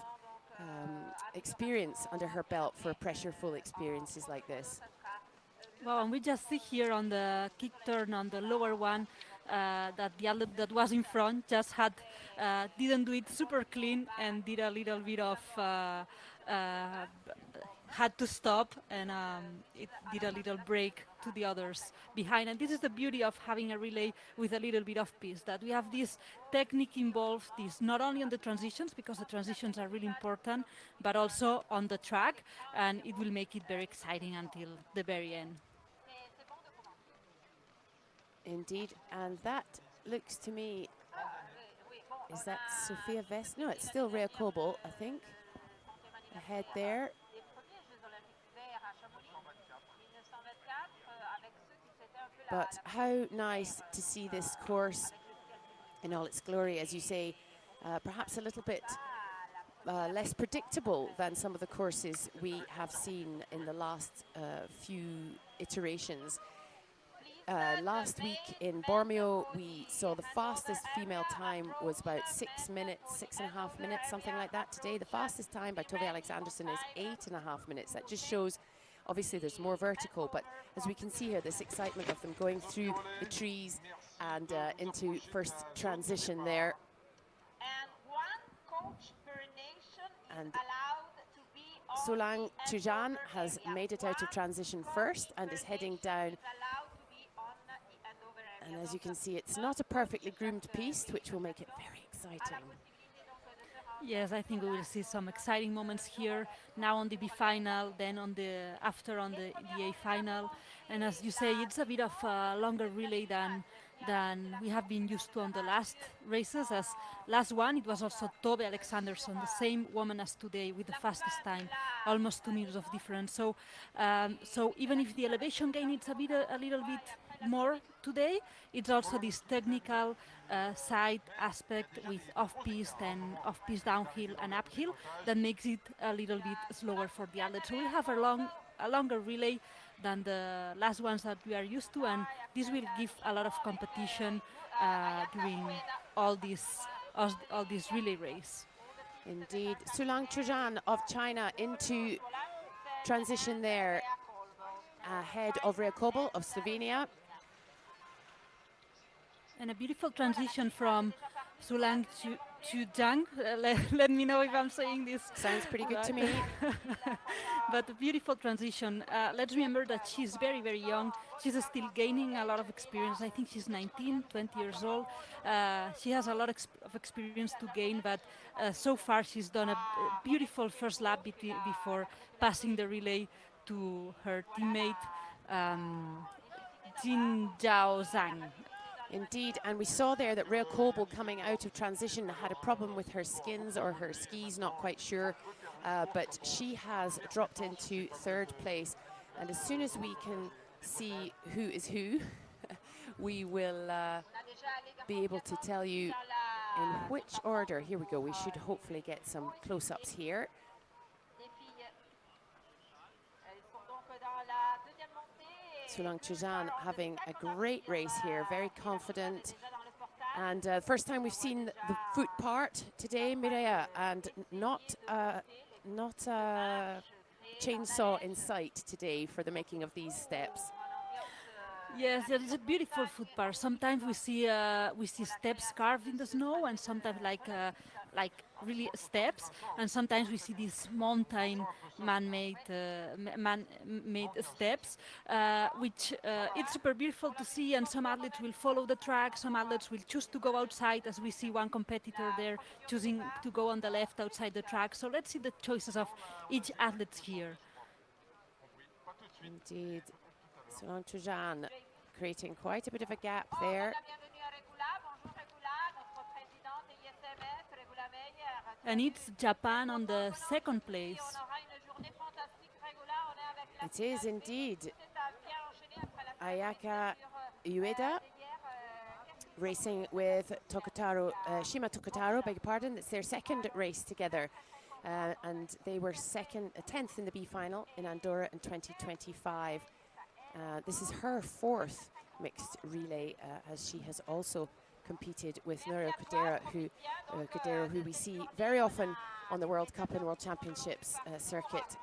experience under her belt for pressureful experiences like this. Well, and we just see here on the kick turn on the lower one that the athlete that was in front just didn't do it super clean and did a little bit of had to stop, and it did a little break to the others behind. And this is the beauty of having a relay with a little bit of piste, that we have this technique involved, this not only on the transitions, because the transitions are really important, but also on the track, and it will make it very exciting until the very end. Indeed, and that looks to me, is that Sophia Vest? No, it's still Rhea Kobel, I think, ahead there. But how nice to see this course in all its glory, as you say, perhaps a little bit less predictable than some of the courses we have seen in the last few iterations. Last week in Bormio, we saw the fastest female time was about 6 minutes, 6.5 minutes, something like that. Today, the fastest time by Tove Alexanderson is 8.5 minutes. That just shows, obviously, there's more vertical, but as we can see here, this excitement of them going through the trees and into first transition there. And one coach per nation And is allowed to be on Solang the Chujan handover has area. made it out of transition first and is heading down. Is allowed to be on the handover area. And as you can see, it's not a perfectly groomed piste, which will make it very exciting. Yes, I think we will see some exciting moments here. Now on the B final, then on the A final, and as you say, it's a bit of a longer relay than we have been used to on the last races. As last one, it was also Tove Alexanderson, the same woman as today, with the fastest time, almost 2 meters of difference. So, so even if the elevation gain is a little bit more today, it's also this technical side aspect with off-piste and off-piste downhill and uphill that makes it a little bit slower for the athletes. So we'll have a longer relay than the last ones that we are used to, and this will give a lot of competition during all this relay race. Indeed. Solang Chujan of China into transition there ahead of Rhea Kobel of Slovenia. And a beautiful transition from Sulang Chujang. Let me know if I'm saying this. Sounds pretty good to right. me. But a beautiful transition. Let's remember that she's very, very young. She's still gaining a lot of experience. I think she's 19, 20 years old. She has a lot of experience to gain, but so far she's done a beautiful first lap before passing the relay to her teammate, Jin Zhao Zhang. Indeed, and we saw there that Rhea Coble coming out of transition had a problem with her skins or her skis, not quite sure, but she has dropped into third place. And as soon as we can see who is who, we will be able to tell you in which order. Here we go. We should hopefully get some close-ups here. Sulang Chuzhan having a great race here, very confident. And first time we've seen the foot part today, Mireia, and not a chainsaw in sight today for the making of these steps. Yes, there is a beautiful foot part. Sometimes we see steps carved in the snow, and sometimes like really steps, and sometimes we see these mountain man-made steps, which it's super beautiful to see. And some athletes will follow the track, some athletes will choose to go outside, as we see one competitor there choosing to go on the left outside the track. So let's see the choices of each athlete here. Indeed. Sulang Chuzhan creating quite a bit of a gap there. And it's Japan on the second place. It is indeed. Ayaka Ueda racing with Shima Tokotaro, beg your pardon. It's their second race together. And they were 10th in the B final in Andorra in 2025. This is her fourth mixed relay, as she has also competed with Nuria Kodero, who we see very often on the World Cup and World Championships circuit.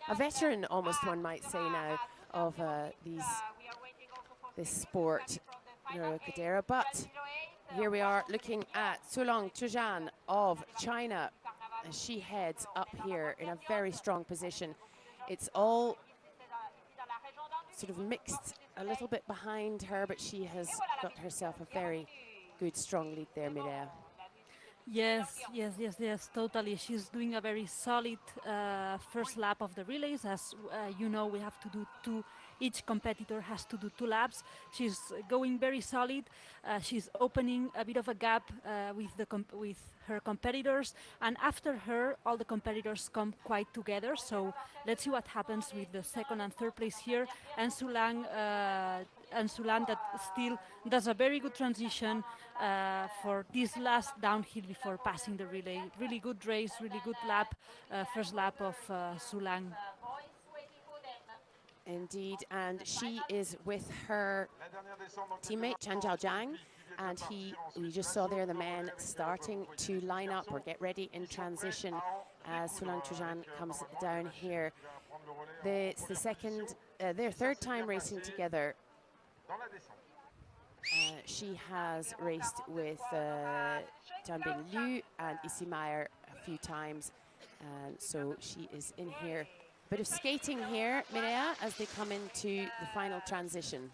A veteran, almost one might say now, of this sport, Nuria Kodero. But here we are looking at Sulang Chuzhan of China, as she heads up here in a very strong position. It's all sort of mixed a little bit behind her, but she has got herself a very good, strong lead there, Mireia. Yes, totally. She's doing a very solid first lap of the relays. As you know, we have to do each competitor has to do 2 laps. She's going very solid. She's opening a bit of a gap with her competitors, and after her, all the competitors come quite together. So let's see what happens with the second and third place here, and Sulang that still does a very good transition for this last downhill before passing the relay. Really good race, really good lap, first lap of Sulang. Indeed, and she is with her teammate Chan Zhao Jiang, and we just saw there the men starting to line up or get ready in transition as Sulang Chuzhan comes down here. It's their third time racing together. She has raced with Jianbing Liu and Issy Meyer a few times, so she is in here. Bit of skating here, Mireia, as they come into the final transition.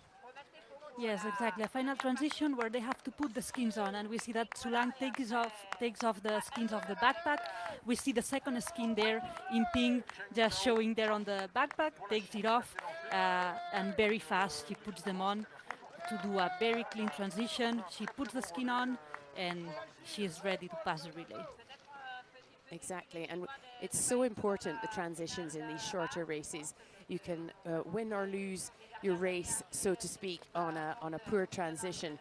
Yes, exactly. A final transition where they have to put the skins on, and we see that Sulang takes off the skins of the backpack. We see the second skin there in pink, just showing there on the backpack, takes it off, and very fast she puts them on to do a very clean transition. She puts the skin on, and she is ready to pass the relay. Exactly, and it's so important, the transitions in these shorter races. You can win or lose your race, so to speak, on a poor transition,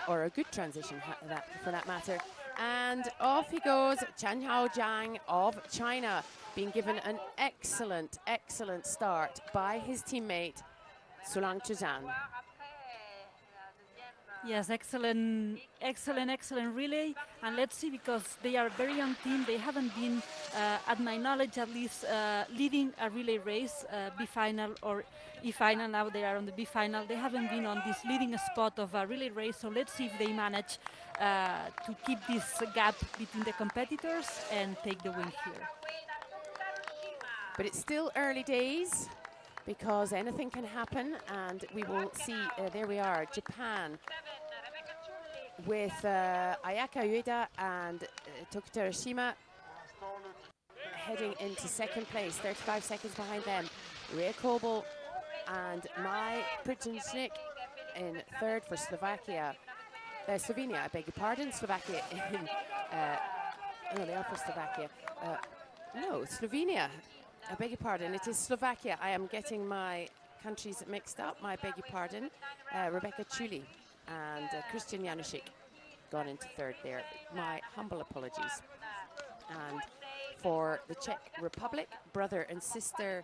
or a good transition for that matter. And off he goes, Chan Zhao Jiang of China, being given an excellent start by his teammate, Sulang Chuzhan. Yes, excellent, excellent, excellent relay. And let's see, because they are a very young team, they haven't been, at my knowledge at least, leading a relay race, B-final or E-final. Now they are on the B-final. They haven't been on this leading spot of a relay race, so let's see if they manage to keep this gap between the competitors and take the win here. But it's still early days, because anything can happen, and we will see, there we are, Japan with Ayaka Ueda and Tokito Hiroshima heading into second place, 35 seconds behind them. Rhea Kobel and Mai Pričinčnik in third for Slovakia. Slovenia, I beg your pardon, Slovakia in, no, they are for Slovakia. No, Slovenia, I beg your pardon, it is Slovakia. I am getting my countries mixed up, I beg your pardon. Rebecca Chuli and Christian Janušik gone into third there. My humble apologies. And for the Czech Republic, brother and sister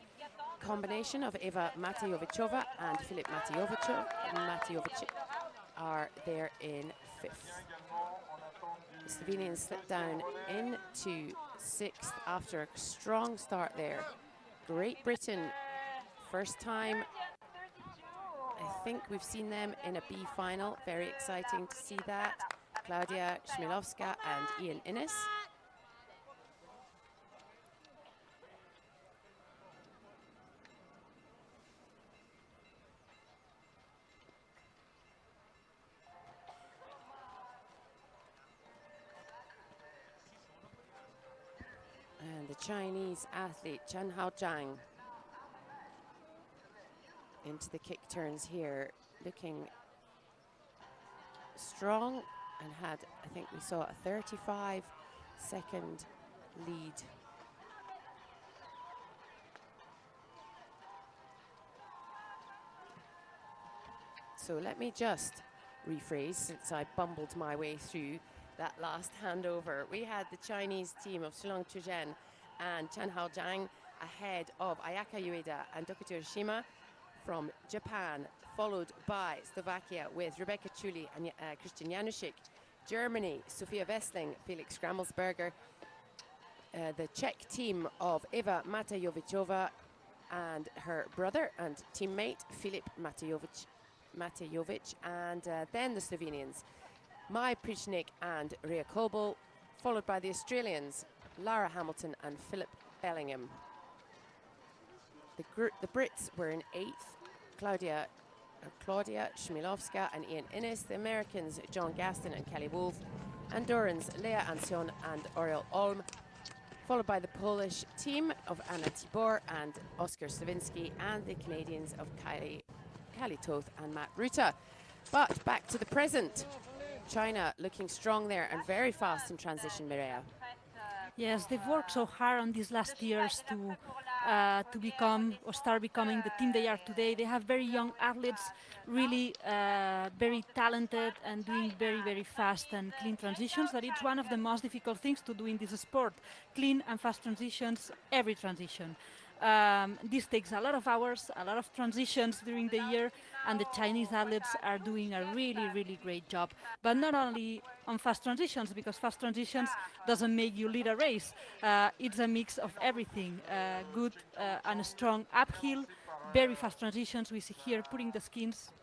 combination of Eva Matejovičová and Filip Matejovič are there in fifth. The Slovenians slipped down into sixth after a strong start there. Great Britain, first time I think we've seen them in a B final. Very exciting to see that. Klaudia Chmielowska and Ian Innes. And the Chinese athlete Chen Haojiang into the kick turns here, looking strong, and had, I think we saw a 35-second lead. So let me just rephrase, since I bumbled my way through that last handover. We had the Chinese team of Shilong Chuzhen and Chen Haojiang ahead of Ayaka Ueda and Tokito Hiroshima from Japan, followed by Slovakia with Rebecca Chuli and Christian Janušik. Germany, Sophia Wessling, Felix Grammelsberger. The Czech team of Eva Matejovičová and her brother and teammate Filip Matejovič, and then the Slovenians, Mai Pričinčnik and Rhea Kobel, followed by the Australians, Lara Hamilton and Philip Bellingham. The Brits were in eighth, Claudia Chmielowska and Ian Innes. The Americans, John Gaston and Kelly Wolf. Andorrans, Lea Ancion and Oriel Olm, followed by the Polish team of Anna Tibor and Oskar Slavinsky, and the Canadians of Kylie Toth and Matt Ruta. But back to the present. China looking strong there and very fast in transition, Mireia. Yes, they've worked so hard on these last years to become or start becoming the team they are today. They have very young athletes, really very talented and doing very, very fast and clean transitions. That it's one of the most difficult things to do in this sport. Clean and fast transitions, every transition. This takes a lot of hours, a lot of transitions during the year, and the Chinese athletes are doing a really, really great job. But not only on fast transitions, because fast transitions doesn't make you lead a race. It's a mix of everything. Good and strong uphill, very fast transitions. We see here putting the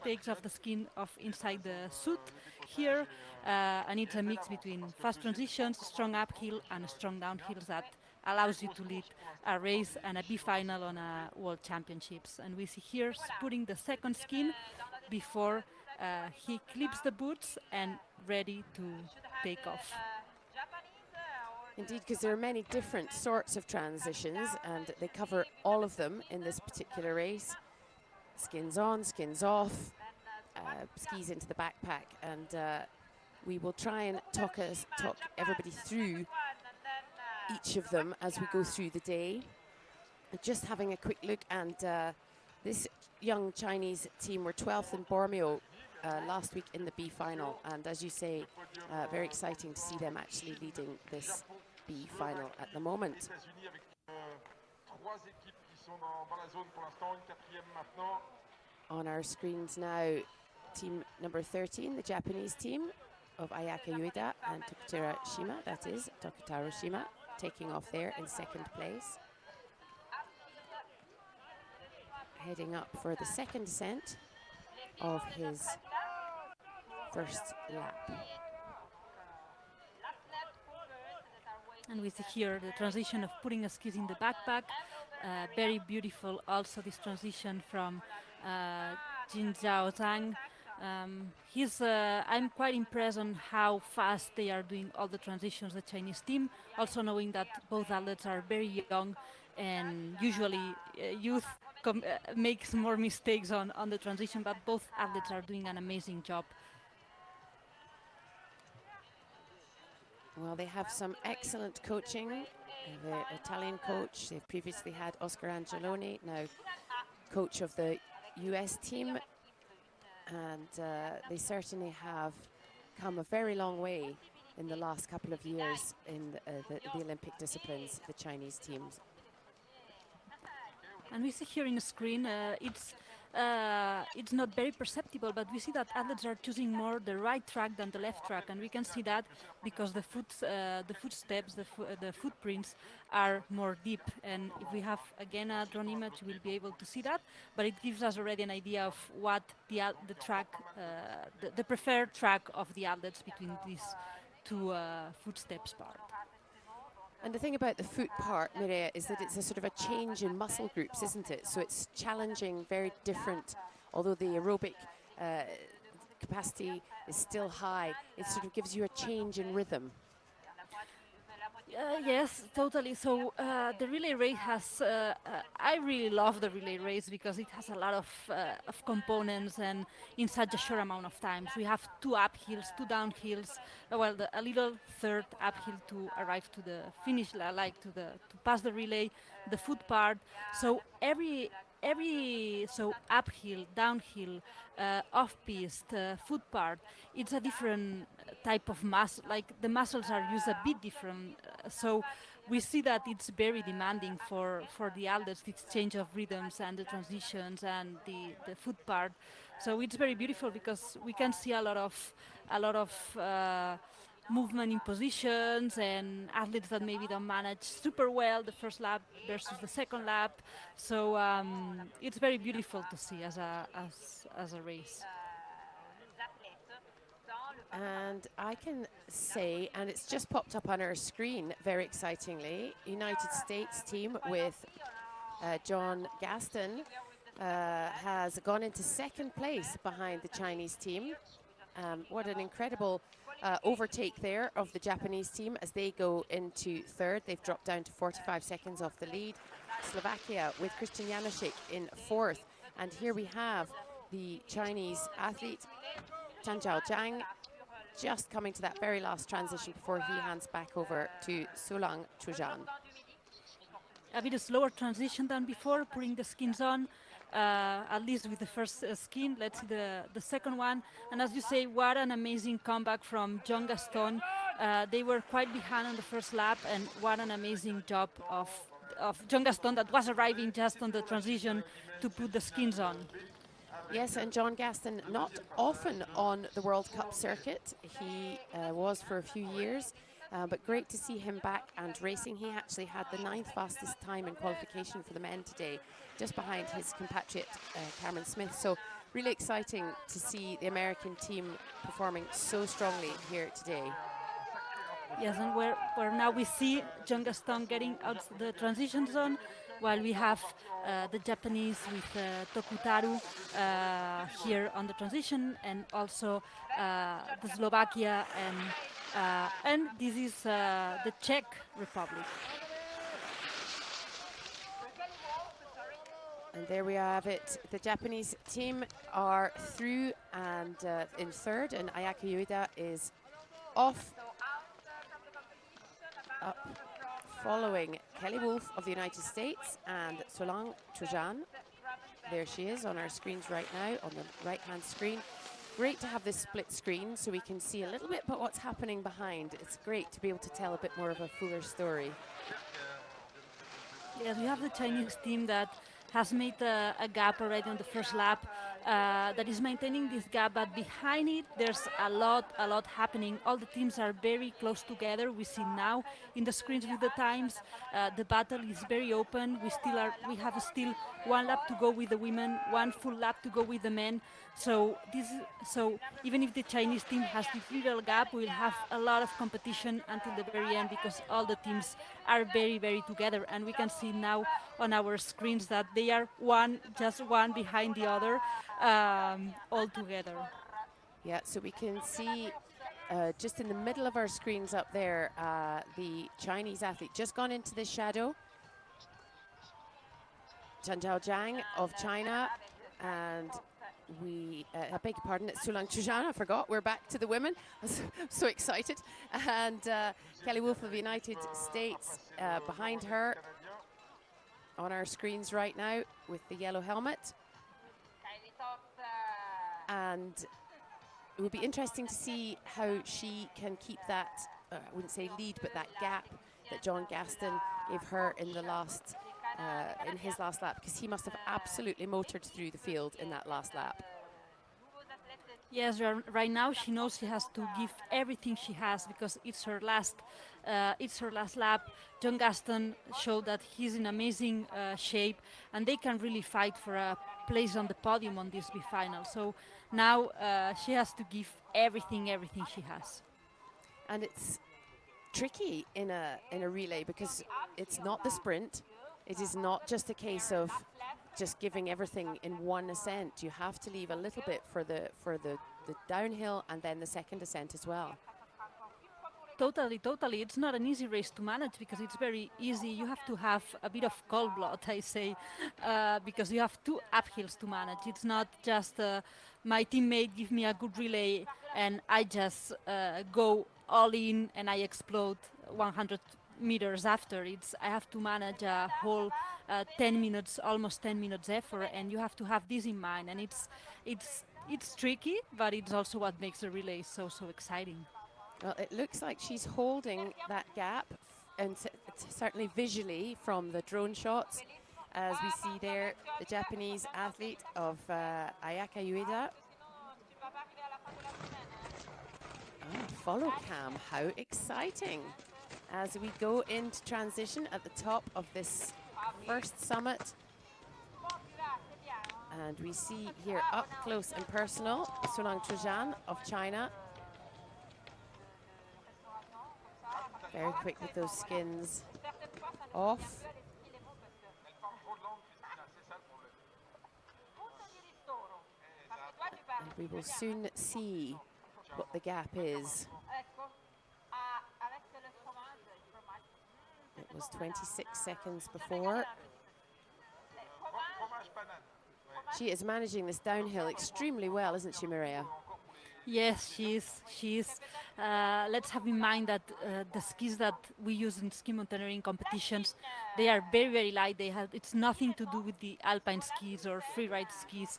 takes off the skin of inside the suit here, and it's a mix between fast transitions, strong uphill, and strong downhills that allows you to lead a race and a B final on a World Championships. And we see here putting the second skin before he clips the boots and ready to take off. Indeed, because there are many different sorts of transitions and they cover all of them in this particular race. Skins on, skins off, skis into the backpack, and we will try and talk everybody through each of them as we go through the day. Just having a quick look, and this young Chinese team were 12th in Bormio last week in the B final, and as you say, very exciting to see them actually leading this B final at the moment. On our screens now, team number 13, the Japanese team of Ayaka Ueda and Tokutaro Shima, that is, Tokutaro Shima, taking off there in second place. Heading up for the second descent of his first lap. And we see here the transition of putting the skis in the backpack. Very beautiful also this transition from Jin Zhao Zhang. I'm quite impressed on how fast they are doing all the transitions, the Chinese team, also knowing that both athletes are very young and usually youth makes more mistakes on the transition, but both athletes are doing an amazing job. Well, they have some excellent coaching. The Italian coach, they've previously had Oscar Angeloni, now coach of the US team. And they certainly have come a very long way in the last couple of years in the Olympic disciplines, the Chinese teams. And we see here in the screen, it's not very perceptible, but we see that athletes are choosing more the right track than the left track, and we can see that because the footsteps, the footprints are more deep. And if we have again a drone image, we'll be able to see that. But it gives us already an idea of what the track, the preferred track of the athletes between these two footsteps part. And the thing about the foot part, Mireia, is that it's a sort of a change in muscle groups, isn't it? So it's challenging, very different, although the aerobic capacity is still high, it sort of gives you a change in rhythm. Yes, totally. So the relay race has, I really love the relay race because it has a lot of components and in such a short amount of time. So we have 2 uphills, 2 downhills, a little third uphill to arrive to the finish, to pass the relay, the foot part. So every uphill, downhill, off-piste, foot part, it's a different type of muscle. Like the muscles are used a bit different. So we see that it's very demanding for the athletes, this change of rhythms and the transitions and the foot part. So it's very beautiful because we can see a lot of movement in positions and athletes that maybe don't manage super well the first lap versus the second lap. So it's very beautiful to see as a race. And I can say, and it's just popped up on our screen very excitingly, United States team with John Gaston has gone into second place behind the Chinese team. What an incredible overtake there of the Japanese team as they go into third. They've dropped down to 45 seconds off the lead. Slovakia with Christian Januszek in fourth. And here we have the Chinese athlete, Chanjiao Zhang, just coming to that very last transition before he hands back over to Solang Chujan. A bit slower transition than before, putting the skins on, at least with the first skin. Let's see the second one. And as you say, what an amazing comeback from John Gaston. They were quite behind on the first lap, and what an amazing job of John Gaston that was arriving just on the transition to put the skins on. Yes, and John Gaston not often on the World Cup circuit. He was for a few years, but great to see him back and racing. He actually had the 9th fastest time in qualification for the men today, just behind his compatriot Cameron Smith. So really exciting to see the American team performing so strongly here today. Yes, and where now we see John Gaston getting out the transition zone, while we have the Japanese with Tokutaro here on the transition, and also the Slovakia, and this is the Czech Republic. And there we have it. The Japanese team are through and in third, and Ayaka Ueda is off. Up following Kelly Wolf of the United States and Solang Chujan. There she is on our screens right now, on the right-hand screen. Great to have this split screen so we can see a little bit about what's happening behind. It's great to be able to tell a bit more of a fuller story. Yes, we have the Chinese team that has made a gap already on the first lap. that is maintaining this gap, but behind it there's a lot happening. All the teams are very close together. We see now in the screens with the times, the battle is very open. We have still one lap to go with the women, one full lap to go with the men. So even if the Chinese team has this little gap, we'll have a lot of competition until the very end because all the teams are very together, and we can see now on our screens that they are just one behind the other, all together. Yeah, so we can see just in the middle of our screens up there, the Chinese athlete just gone into the shadow. Zhang Jiang of China, and I beg your pardon, it's Sulang Chujan, I forgot, we're back to the women. I'm so excited. And Kelly Wolf of the United States behind her on our screens right now with the yellow helmet. And it will be interesting to see how she can keep that, I wouldn't say lead, but that gap that John Gaston gave her in the last in his last lap, because he must have absolutely motored through the field in that last lap. Yes, right now she knows she has to give everything she has because it's her last lap. John Gaston showed that he's in amazing shape, and they can really fight for a place on the podium on this B-final. So now she has to give everything she has. And it's tricky in a relay because it's not the sprint. It is not just a case of just giving everything in one ascent. You have to leave a little bit for the downhill and then the second ascent as well. Totally. It's not an easy race to manage because it's very easy. You have to have a bit of cold blood, I say, because you have two uphills to manage. It's not just my teammate give me a good relay and I just go all in and I explode 100 meters after. I have to manage a whole 10 minutes, almost 10 minutes effort, and you have to have this in mind. And it's tricky, but it's also what makes the relay so exciting. Well, it looks like she's holding that gap, and certainly visually from the drone shots, as we see there, the Japanese athlete of Ayaka Ueda. Oh, follow cam, how exciting. As we go into transition at the top of this first summit. And we see here up close and personal, Sulang Chujan of China. Very quick with those skins off. And we will soon see what the gap is. It was 26 seconds before. She is managing this downhill extremely well, isn't she, Maria? Yes, she is. Let's have in mind that the skis that we use in ski mountaineering competitions, they are very light. It's nothing to do with the alpine skis or freeride skis.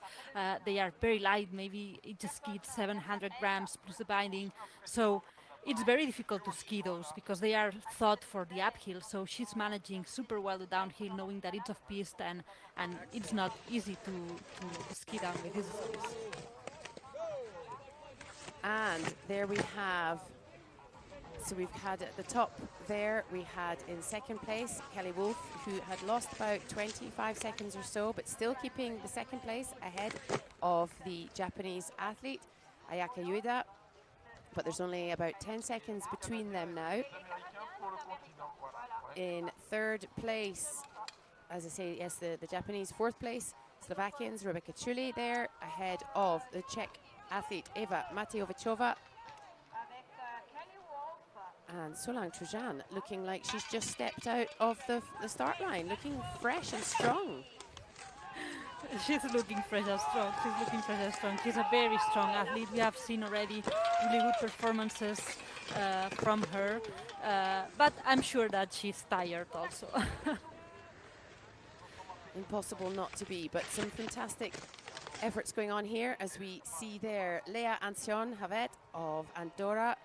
They are very light. Maybe each ski is 700 grams plus the binding. So it's very difficult to ski those because they are thought for the uphill. So she's managing super well the downhill, knowing that it's off piste and it's not easy to ski down with these skis. And there we have, so we've had at the top there, we had in second place Kelly Wolf, who had lost about 25 seconds or so, but still keeping the second place ahead of the Japanese athlete, Ayaka Ueda. But there's only about 10 seconds between them now. In third place, as I say, yes, the Japanese. Fourth place, Slovakians, Rebecca Chuli there, ahead of the Czech athlete Eva Matejovichova. And Sulang Chujan looking like she's just stepped out of the start line, looking fresh and strong. She's looking fresh and strong. She's a very strong athlete. We have seen already really good performances from her, but I'm sure that she's tired also. Impossible not to be, but some fantastic efforts going on here as we see there Lea Ancion Havet of Andorra,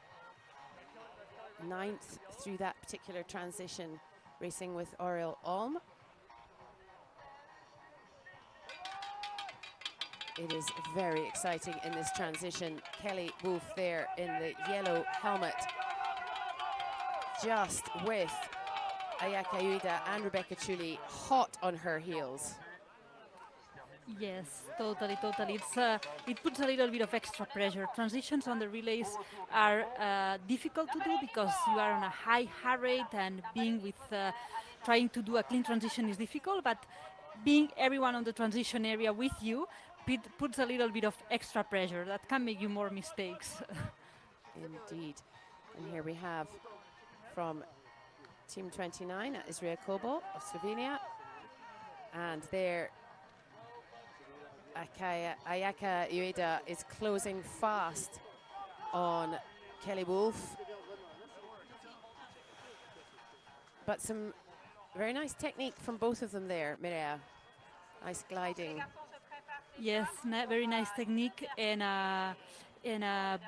9th through that particular transition, racing with Oriel Olm. it is very exciting in this transition. Kelly Wolf there in the yellow helmet, just with Ayaka Ueda and Rebecca Chuli hot on her heels. Yes, totally, totally. It puts a little bit of extra pressure. Transitions on the relays are difficult to do because you are on a high heart rate, and trying to do a clean transition is difficult, but being everyone on the transition area with you puts a little bit of extra pressure that can make you more mistakes. Indeed. And here we have from Team 29, Israel Kobo of Slovenia. And there, Ayaka Ueda is closing fast on Kelly Wolf. But some very nice technique from both of them there, Mireia. Nice gliding. Yes, very nice technique, and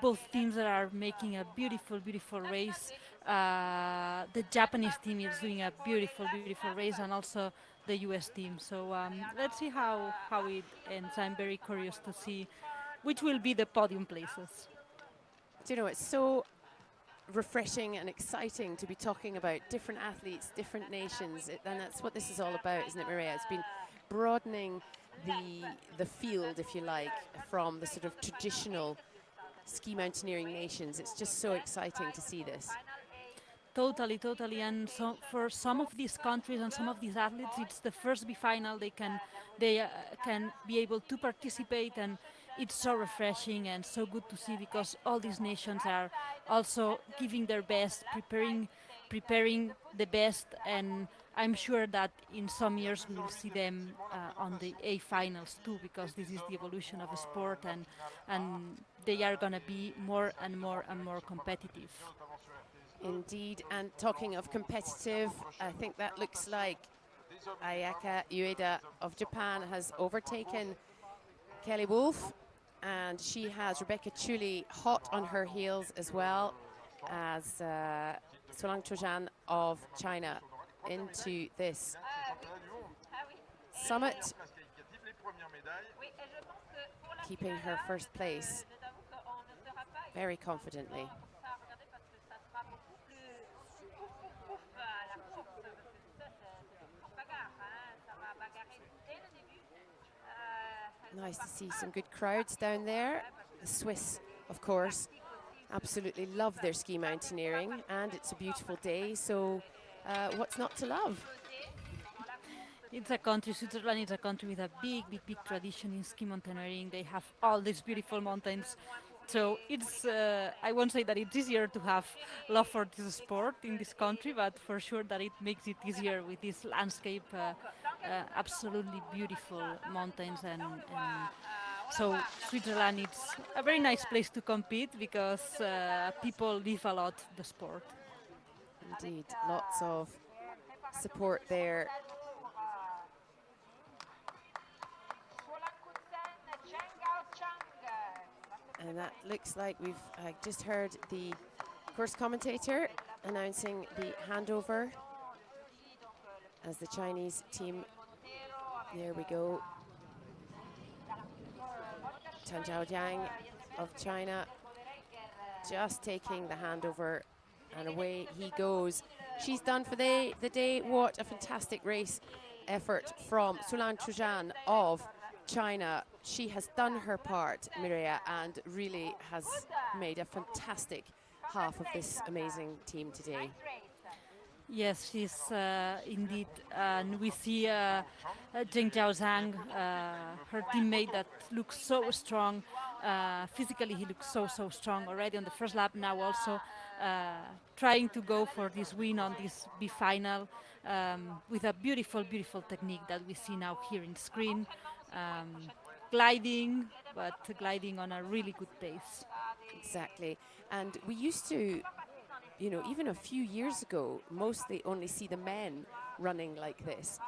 both teams are making a beautiful, beautiful race. The Japanese team is doing a beautiful, beautiful race, and also the US team. So let's see how it ends. I'm very curious to see which will be the podium places. Do you know, it's so refreshing and exciting to be talking about different athletes, different nations, and that's what this is all about, isn't it, Mireia? It's been broadening the field, if you like, from the sort of traditional ski mountaineering nations. It's just so exciting to see this. Totally, totally. And so for some of these countries and some of these athletes, it's the first B-final they can be able to participate, and it's so refreshing and so good to see because all these nations are also giving their best, preparing the best, and I'm sure that in some years we'll see them on the A finals too, because this is the evolution of a sport, and they are going to be more and more and more competitive. Indeed, and talking of competitive, I think that looks like Ayaka Ueda of Japan has overtaken Kelly Wolf, and she has Rebecca Chuli hot on her heels as well as Solang Chojan of China into this summit, keeping her first place very confidently. Nice to see some good crowds down there. The Swiss, of course, absolutely love their ski mountaineering, and it's a beautiful day, so what's not to love? It's a country, Switzerland is a country with a big, big, big tradition in ski mountaineering. They have all these beautiful mountains. So it's, I won't say that it's easier to have love for this sport in this country, but for sure that it makes it easier with this landscape, absolutely beautiful mountains. And so Switzerland is a very nice place to compete because people live a lot the sport. Indeed, lots of support there. And that looks like we've just heard the course commentator announcing the handover as the Chinese team, there we go, Tan Zhaojiang of China just taking the handover, and away he goes. She's done for the day. What a fantastic race effort from Solang Chojan of China. She has done her part, Mireia, and really has made a fantastic half of this amazing team today. Yes, she's indeed, and we see Zheng Zhaozhang, her teammate, that looks so strong. Physically, he looks so strong already on the first lap. Now also trying to go for this win on this B final with a beautiful, beautiful technique that we see now here in screen. Gliding, but gliding on a really good pace. Exactly, and we used to, you know, even a few years ago, mostly only see the men running like this.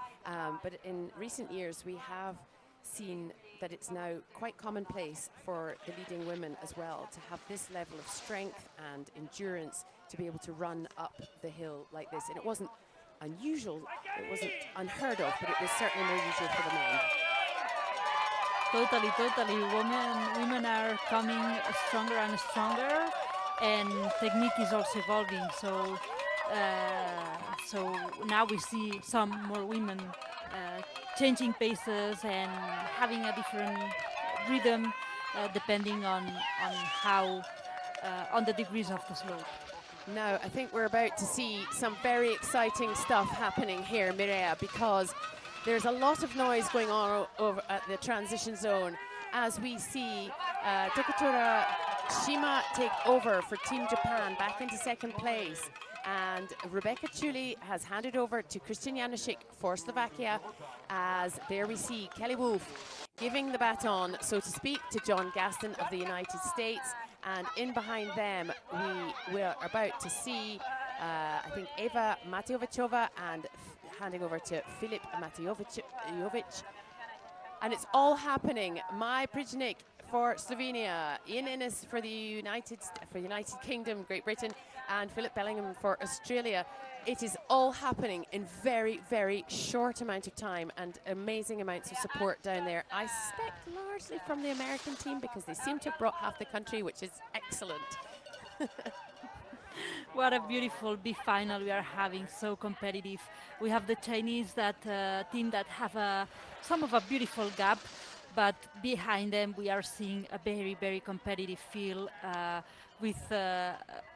But in recent years, we have seen that it's now quite commonplace for the leading women as well to have this level of strength and endurance to be able to run up the hill like this. And it wasn't unusual, it wasn't unheard of, but it was certainly more usual for the men. Totally, totally. Women are coming stronger and stronger, and technique is also evolving. So now we see some more women changing paces and having a different rhythm depending on how on the degrees of the slope. Now, I think we're about to see some very exciting stuff happening here, Mireia, because there's a lot of noise going on over at the transition zone as we see Tokutora Shima take over for Team Japan back into second place. And Rebecca Chuli has handed over to Christian Janusik for Slovakia, as there we see Kelly Wolf giving the baton, so to speak, to John Gaston of the United States. And in behind them, we are about to see, I think, Eva Matejovicova and handing over to Filip Matejovic. And it's all happening. Maj Prižnik for Slovenia, Ian Innes for the United Kingdom, Great Britain, and Philip Bellingham for Australia. It is all happening in very, very short amount of time, and amazing amounts of support down there. I suspect largely from the American team, because they seem to have brought half the country, which is excellent. What a beautiful big final we are having, so competitive. We have the Chinese team that have some of a beautiful gap, but behind them we are seeing a very, very competitive field with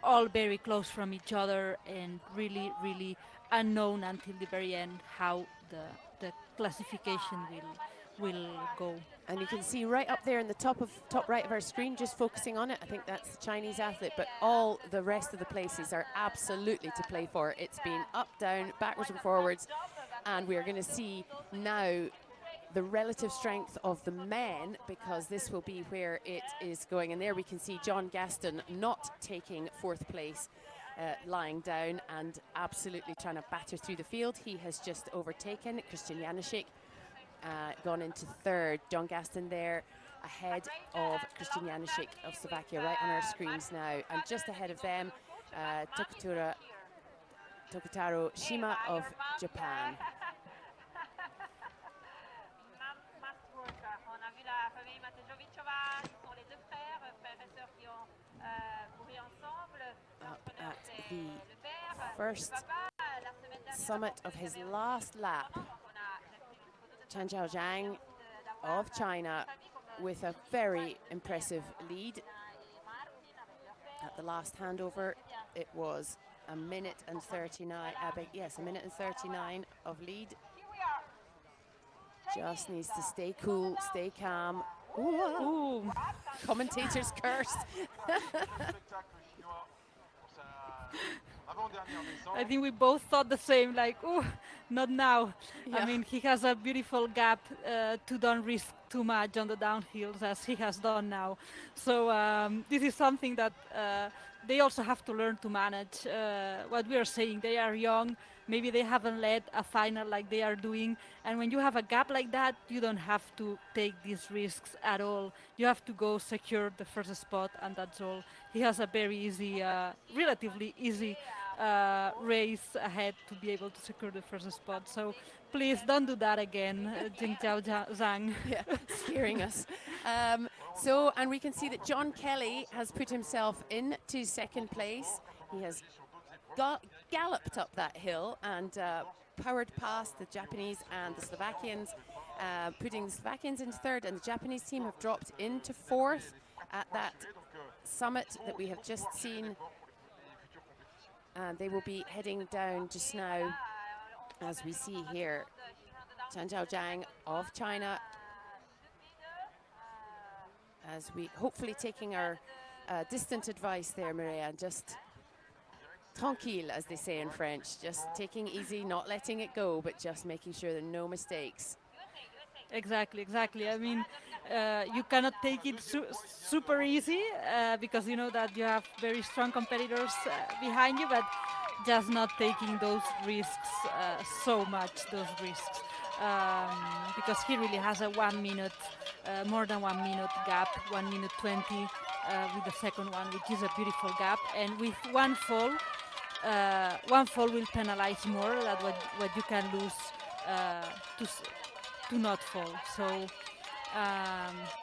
all very close from each other, and really, really unknown until the very end how the classification will go. And you can see right up there in the top right of our screen, just focusing on it, I think that's the Chinese athlete, but all the rest of the places are absolutely to play for. It's been up, down, backwards and forwards, and we are going to see now the relative strength of the men, because this will be where it is going. And there we can see John Gaston not taking fourth place, lying down and absolutely trying to batter through the field. He has just overtaken Christian Janusik, gone into third. John Gaston there ahead of Christian Janusik of Slovakia, right on our screens now. And just ahead of them, Tokutaro Shima of Japan. On a vu la famille Matejovicova, ce sont les deux frères et sœurs qui ont couru ensemble. Up at the first summit of his last lap, Chan Chao Zhang of China with a very impressive lead. At the last handover, it was a minute and 39, a minute and 39 of lead. Just needs to stay cool, stay calm. Ooh. Commentators curse. I think we both thought the same, like, oh, not now. Yeah. I mean, he has a beautiful gap to don't risk too much on the downhills as he has done now. So this is something that they also have to learn to manage. What we are saying, they are young, maybe they haven't led a final like they are doing, and when you have a gap like that, you don't have to take these risks at all. You have to go secure the first spot, and that's all. He has a very easy, relatively easy race ahead to be able to secure the first spot. So please don't do that again, Jing Jiao Zhang. Yeah, scaring us. And we can see that John Kelly has put himself into second place. He has galloped up that hill and powered past the Japanese and the Slovakians, putting the Slovakians into third, and the Japanese team have dropped into fourth at that summit that we have just seen. And they will be heading down just now, as we see here, Chan Chao Zhang of China, as we hopefully taking our distant advice there, Mireia, just tranquille, as they say in French, just taking easy, not letting it go, but just making sure there are no mistakes. Exactly. I mean, you cannot take it super easy because you know that you have very strong competitors behind you, but just not taking those risks so much, because he really has a 1 minute, more than 1 minute gap, 1 minute 20 with the second one, which is a beautiful gap, and with one fall will penalize more than what you can lose to not fall. So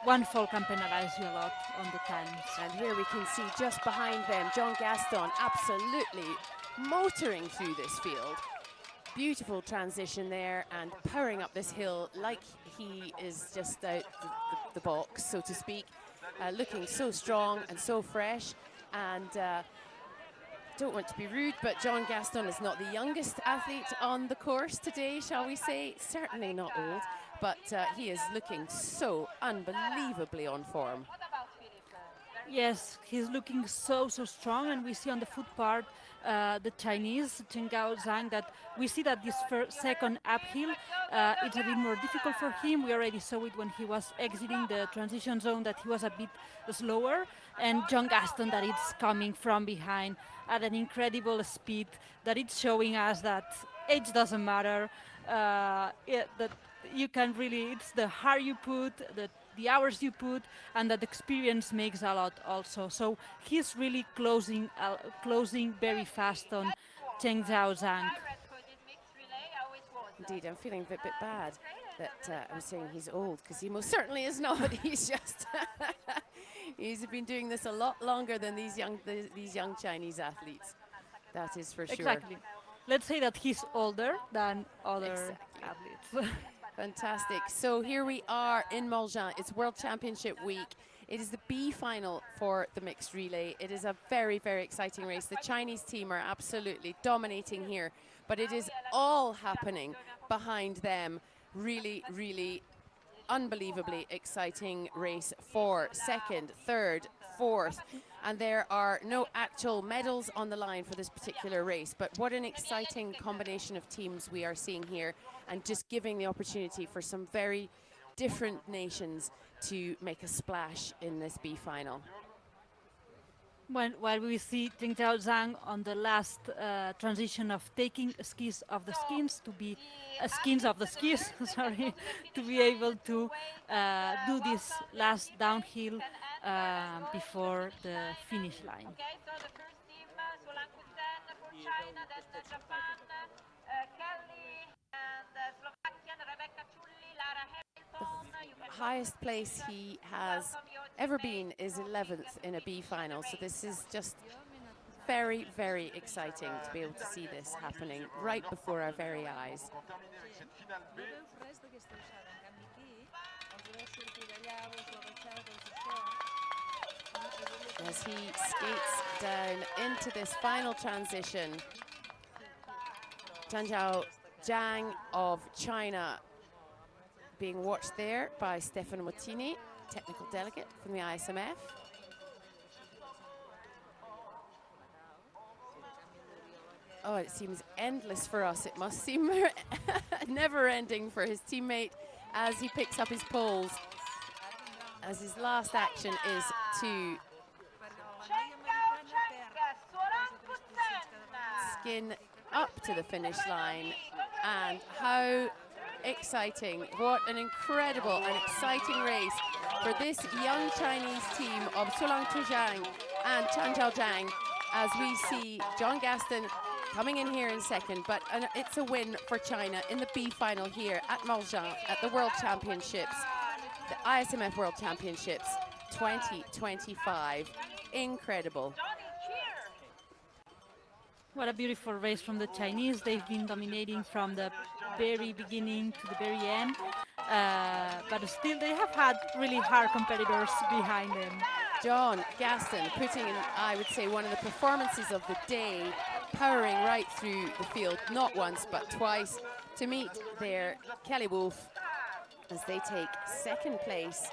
one fall can penalize you a lot on the times. And here we can see just behind them, John Gaston absolutely motoring through this field. Beautiful transition there and powering up this hill like he is just out the box, so to speak. Looking so strong and so fresh. And don't want to be rude, but John Gaston is not the youngest athlete on the course today, shall we say. Certainly not old, but he is looking so unbelievably on form. Yes, he's looking so strong, and we see on the foot part the Chinese Chen Zhang, that we see that this second uphill it's a bit more difficult for him. We already saw it when he was exiting the transition zone, that he was a bit slower, and John Gaston that it's coming from behind at an incredible speed, that it's showing us that age doesn't matter, that you can really, it's the heart you put, the hours you put, and that experience makes a lot also. So he's really closing very fast on Chen Zhang. Indeed, I'm feeling a bit bad that I'm saying he's old, because he most certainly is not. He's just he's been doing this a lot longer than these young Chinese athletes. That is for sure. Exactly. Let's say that he's older than other athletes. Fantastic. So here we are in Morgins. It's World Championship week. It is the B final for the mixed relay. It is a very, very exciting race. The Chinese team are absolutely dominating here, but it is all happening behind them. Really, really unbelievably exciting race for second, third, fourth, and there are no actual medals on the line for this particular race, but what an exciting combination of teams we are seeing here, and just giving the opportunity for some very different nations to make a splash in this B final. While we see Chen Zhang on the last transition of taking skis of the skins to be skins of the skis, sorry, to be able to do this last downhill before the finish line. Okay, so the first team, Solan Kutsen for China, then Japan, Kelly, and Slovakian, Rebecca Chulli, Lara Hamilton. The highest place he has ever been is 11th in a B final, so this is just very, very exciting to be able to see this happening right before our very eyes. As he skates down into this final transition, Zhang of China being watched there by Stefano Mottini, technical delegate from the ISMF. Oh, it seems endless for us. It must seem never-ending for his teammate as he picks up his poles, as his last action is to skin up to the finish line. And how exciting, what an incredible and exciting race for this young Chinese team of Solan Kutsen and Chen Zhang, as we see John Gaston coming in here in second, but it's a win for China in the B final here at Morgins at the World Championships, the ISMF World Championships 2025. Incredible. What a beautiful race from the Chinese. They've been dominating from the very beginning to the very end, but still they have had really hard competitors behind them. John Gaston putting in, I would say, one of the performances of the day, powering right through the field, not once but twice, to meet their Kelly Wolf as they take second place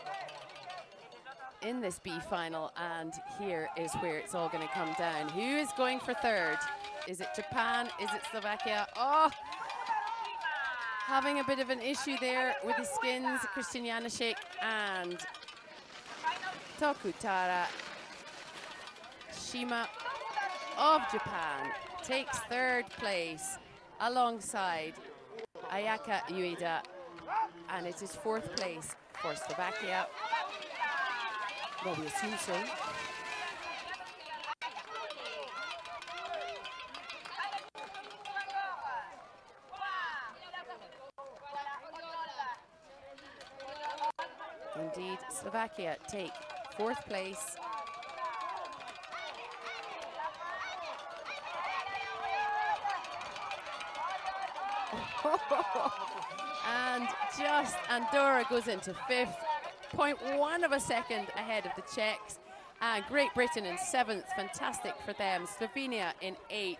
in this B final. And here is where it's all going to come down. Who is going for third? Is it Japan? Is it Slovakia? Oh, having a bit of an issue there with the skins. Christian Janaszek and Tokutara Shima of Japan takes third place alongside Ayaka Ueda, and it is fourth place for Slovakia. Well, we assume so. Indeed, Slovakia take 4th place. And just Andorra goes into 5th, 0.1 of a second ahead of the Czechs. And Great Britain in 7th, fantastic for them. Slovenia in 8th.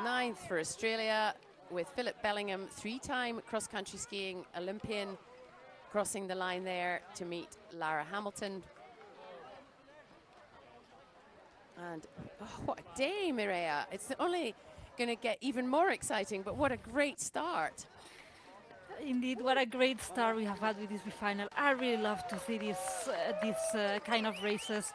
Ninth for Australia, with Philip Bellingham, 3-time cross-country skiing Olympian, crossing the line there to meet Lara Hamilton. And oh, what a day, Mireia. It's only going to get even more exciting, but what a great start. Indeed, what a great start we have had with this final. I really love to see this kind of races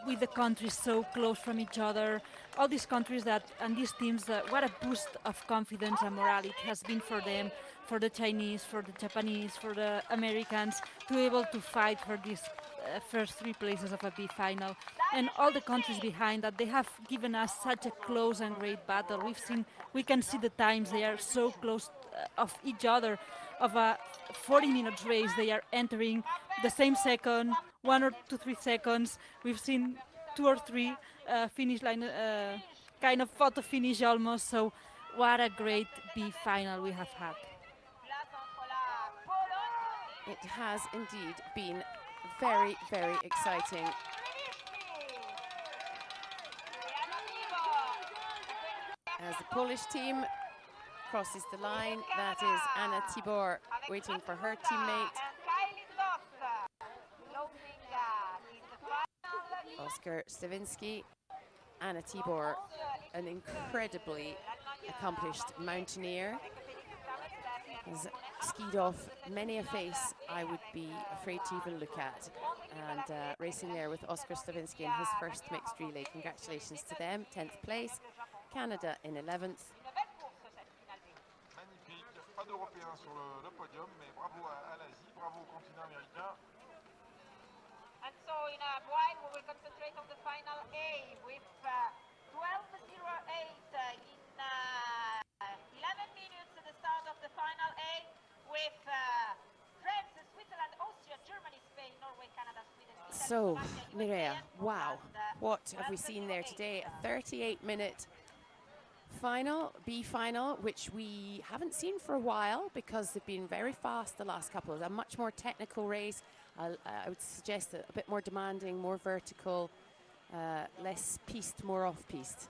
with the countries so close from each other. All these countries and these teams, what a boost of confidence and morale it has been for them, for the Chinese, for the Japanese, for the Americans, to be able to fight for these first 3 places of a big final. And all the countries behind that, they have given us such a close and great battle. We can see the times, they are so close of each other. Of a 40-minute race, they are entering the same second, 1 or 2, 3 seconds. We've seen 2 or 3 finish line, kind of photo finish almost. So what a great B final we have had. It has indeed been very, very exciting. As the Polish team crosses the line, that is Anna Tibor waiting for her teammate. Oskar Stawiński, Anna Tibor, an incredibly accomplished mountaineer, has skied off many a face I would be afraid to even look at. And racing there with Oskar Stawiński in his first mixed relay. Congratulations to them, 10th place. Canada in 11th. Magnifique, pas d'Européens sur le podium, mais bravo à l'Asie, bravo au continent américain. And so in a while we will concentrate on the final A with 12:08 in 11 minutes at the start of the final A with France, Switzerland, Austria, Germany, Spain, Norway, Canada, Sweden. So, Mireia, wow, what have we seen there today? A 38-minute final, B final, which we haven't seen for a while because they've been very fast the last couple. A much more technical race. I would suggest a bit more demanding, more vertical, less piste, more off-piste.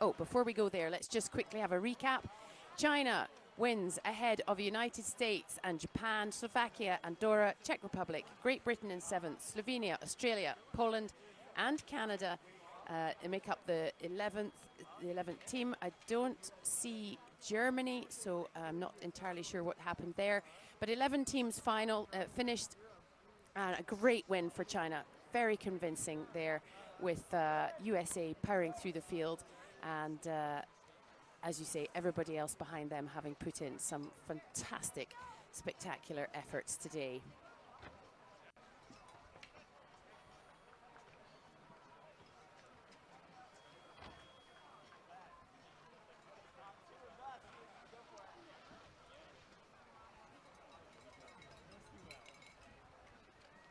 Oh, before we go there, let's just quickly have a recap. China wins ahead of the United States and Japan, Slovakia, Andorra, Czech Republic, Great Britain in 7th, Slovenia, Australia, Poland and Canada make up the 11th team. I don't see Germany, so I'm not entirely sure what happened there. But 11 teams final finished, and a great win for China. Very convincing there with USA powering through the field, and as you say, everybody else behind them having put in some fantastic, spectacular efforts today.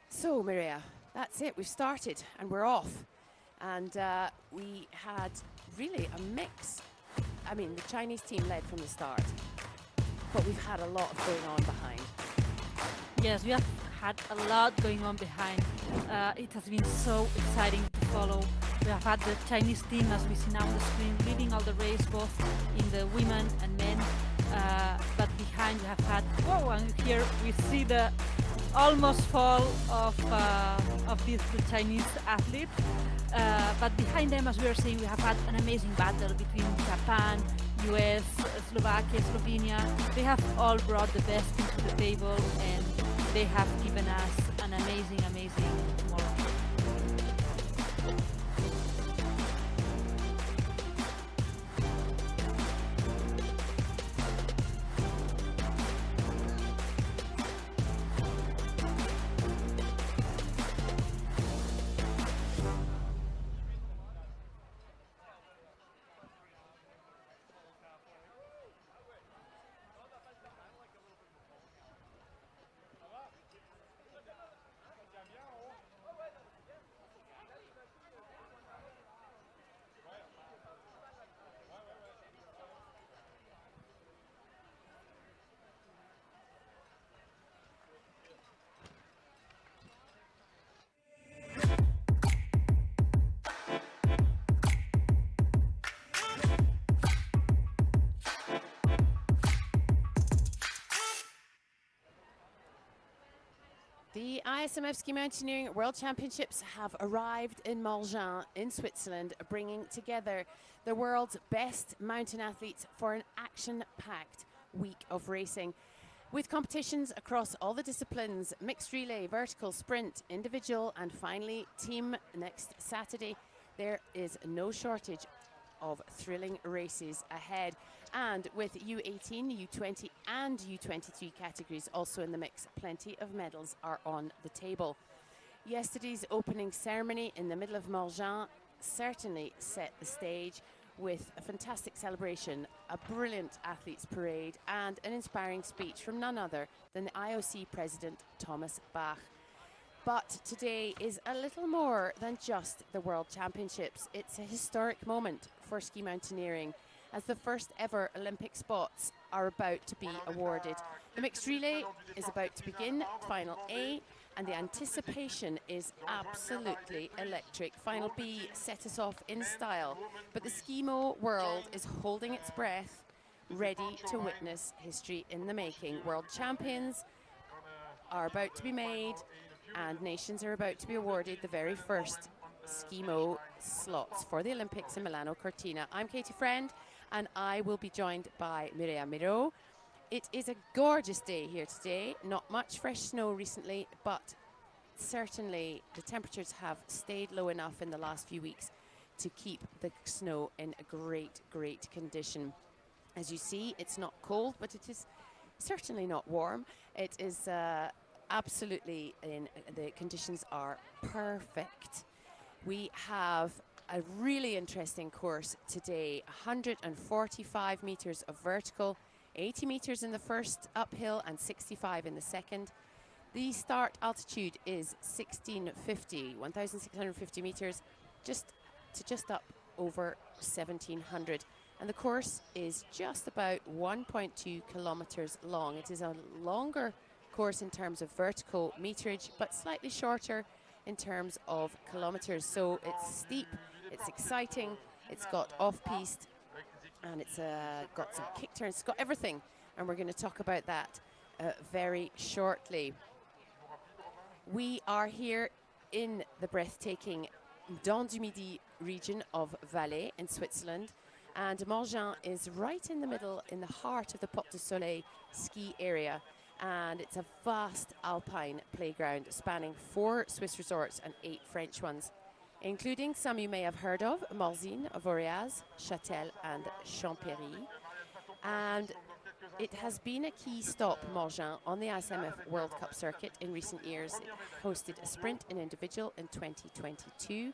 So, Mireia, that's it. We've started and we're off. And we had really a mix. I mean, the Chinese team led from the start, but we've had a lot going on behind. Yes, we have had a lot going on behind. It has been so exciting to follow. We have had the Chinese team, as we see now on the screen, leading all the race, both in the women and men. But behind we have had, whoa, and here we see the almost fall of the Chinese athlete. But behind them, as we were saying, we have had an amazing battle between Japan, US, Slovakia, Slovenia. They have all brought the best into the table, and they have given us an amazing, amazing tomorrow. ISMF Ski Mountaineering World Championships have arrived in Morgins in Switzerland, bringing together the world's best mountain athletes for an action-packed week of racing. With competitions across all the disciplines, mixed relay, vertical, sprint, individual and finally team next Saturday, there is no shortage of thrilling races ahead. And with U18, U20 and U23 categories also in the mix, plenty of medals are on the table. Yesterday's opening ceremony in the middle of Morgins certainly set the stage with a fantastic celebration, a brilliant athletes parade and an inspiring speech from none other than the IOC president Thomas Bach. But today is a little more than just the World Championships. It's a historic moment for ski mountaineering as the first ever Olympic spots are about to be awarded. The mixed relay is about to begin, Final A, and the anticipation is absolutely electric. Final B set us off in style, but the SkiMo world is holding its breath, ready to witness history in the making. World champions are about to be made, and nations are about to be awarded the very first SkiMo slots for the Olympics in Milano Cortina. I'm Katie Friend, and I will be joined by Mireia Miro. It is a gorgeous day here today. Not much fresh snow recently, but certainly the temperatures have stayed low enough in the last few weeks to keep the snow in a great condition. As you see, it's not cold, but it is certainly not warm. It is absolutely the conditions are perfect. We have a really interesting course today, 145 meters of vertical, 80 meters in the first uphill and 65 in the second. The start altitude is 1,650 meters, just up over 1,700. And the course is just about 1.2 kilometers long. It is a longer course in terms of vertical meterage, but slightly shorter in terms of kilometers. So it's steep, it's exciting, it's got off-piste, and it's got some kick turns, it's got everything. And we're going to talk about that very shortly. We are here in the breathtaking Dents du Midi region of Valais in Switzerland. And Morgins is right in the middle, in the heart of the Porte du Soleil ski area. And it's a vast alpine playground spanning 4 Swiss resorts and 8 French ones, including some you may have heard of: Morgins, Vauréaz, Châtel and Champéry. And it has been a key stop, Morgins, on the ISMF World Cup circuit in recent years. It hosted a sprint and individual in 2022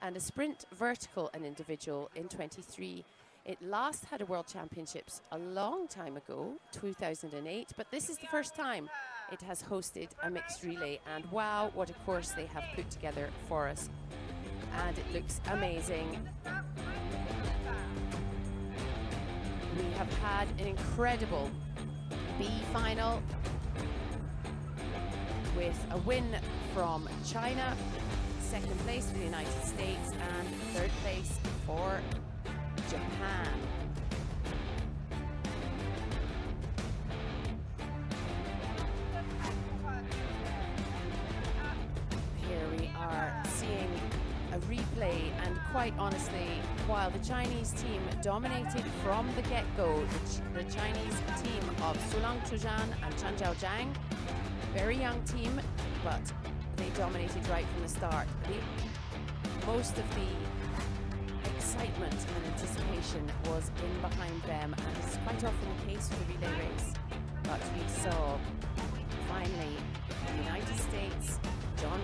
and a sprint vertical and individual in 23. It last had a World Championships a long time ago, 2008, but this is the first time it has hosted a mixed relay, and wow, what a course they have put together for us. And it looks amazing. We have had an incredible B final with a win from China, second place for the United States, and third place for Japan. Here we are seeing a replay, and quite honestly, while the Chinese team dominated from the get-go, the Chinese team of Sulang Chujan and Chan Zhaojiang, very young team, but they dominated right from the start. Most of the excitement and anticipation was in behind them, and it's quite often the case for the relay race. But we saw finally the United States, John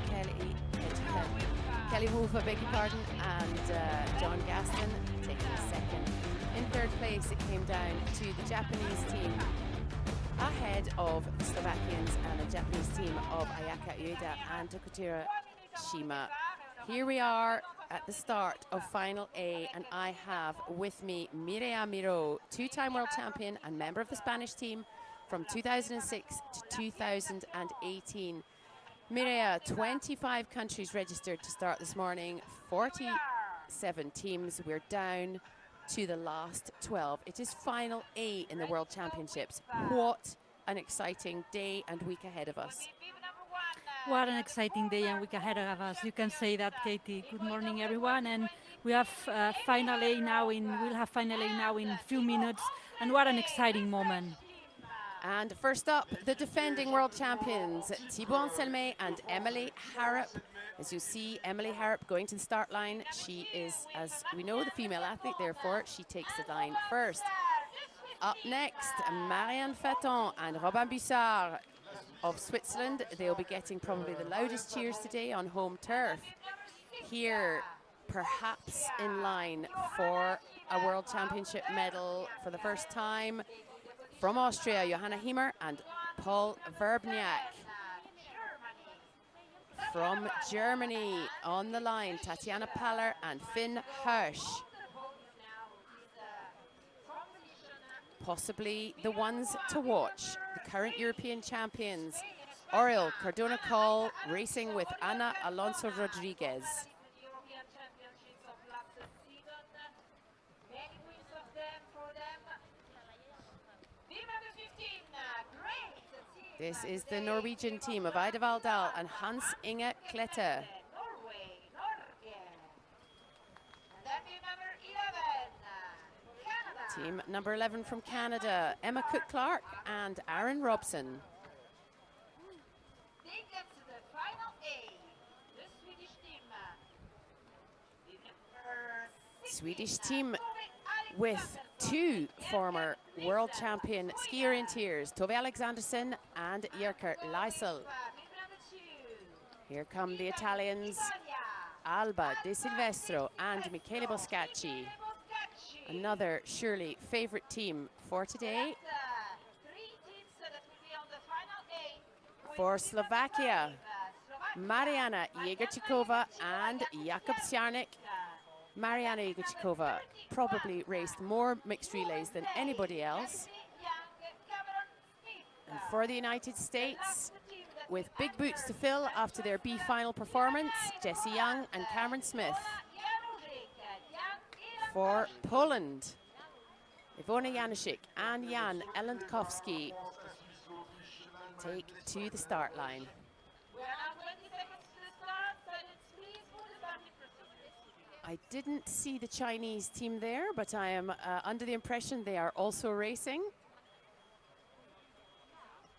Kelly Hoover, beg your pardon, and John Gaston taking second. In third place, it came down to the Japanese team, ahead of the Slovakians and the Japanese team of Ayaka Ueda and Tokutira Shima. Here we are at the start of Final A, and I have with me Mireia Miro, 2-time world champion and member of the Spanish team from 2006 to 2018. Mireia, 25 countries registered to start this morning, 47 teams. We're down to the last 12. It is Final A in the World Championships. What an exciting day and week ahead of us. What an exciting day and week ahead of us. You can say that, Katie. Good morning, everyone. And we have final A now we'll have final A now in a few minutes. And what an exciting moment. And first up, the defending world champions, Thibaut Anselme and Emily Harrop. As you see, Emily Harrop going to the start line. She is, as we know, the female athlete, therefore she takes the line first. Up next, Marianne Faton and Robin Bussard of Switzerland. They'll be getting probably the loudest cheers today on home turf. Here, perhaps in line for a World Championship medal for the first time. From Austria, Johanna Hiemer and Paul Verbniak. From Germany, on the line, Tatjana Paller and Finn Hirsch. Possibly the ones to watch, the current European champions. Oriol Cardona-Call racing with Ana Alonso Rodriguez. This is the Norwegian team of Ida Valdal and Hans Inge Klette. Team number 11 from Canada, Emma Cook-Clark and Aaron Robson. Swedish team with two former world champion ski orienteers, Tove Alexandersen and Jerker Leisel. Here come the Italians, Alba De Silvestro and Michele Boscacci. Another surely favorite team for today. For Slovakia, Mariana Jegerčíková and Jakub Sjarnik. Mariana Jegerčíková probably raced more mixed relays than anybody else. And for the United States, with big boots to fill after their B final performance, Jessie Young and Cameron Smith. For Poland, Iwona Janusik and Jan Elendkowski take to the start line. I didn't see the Chinese team there, but I am under the impression they are also racing.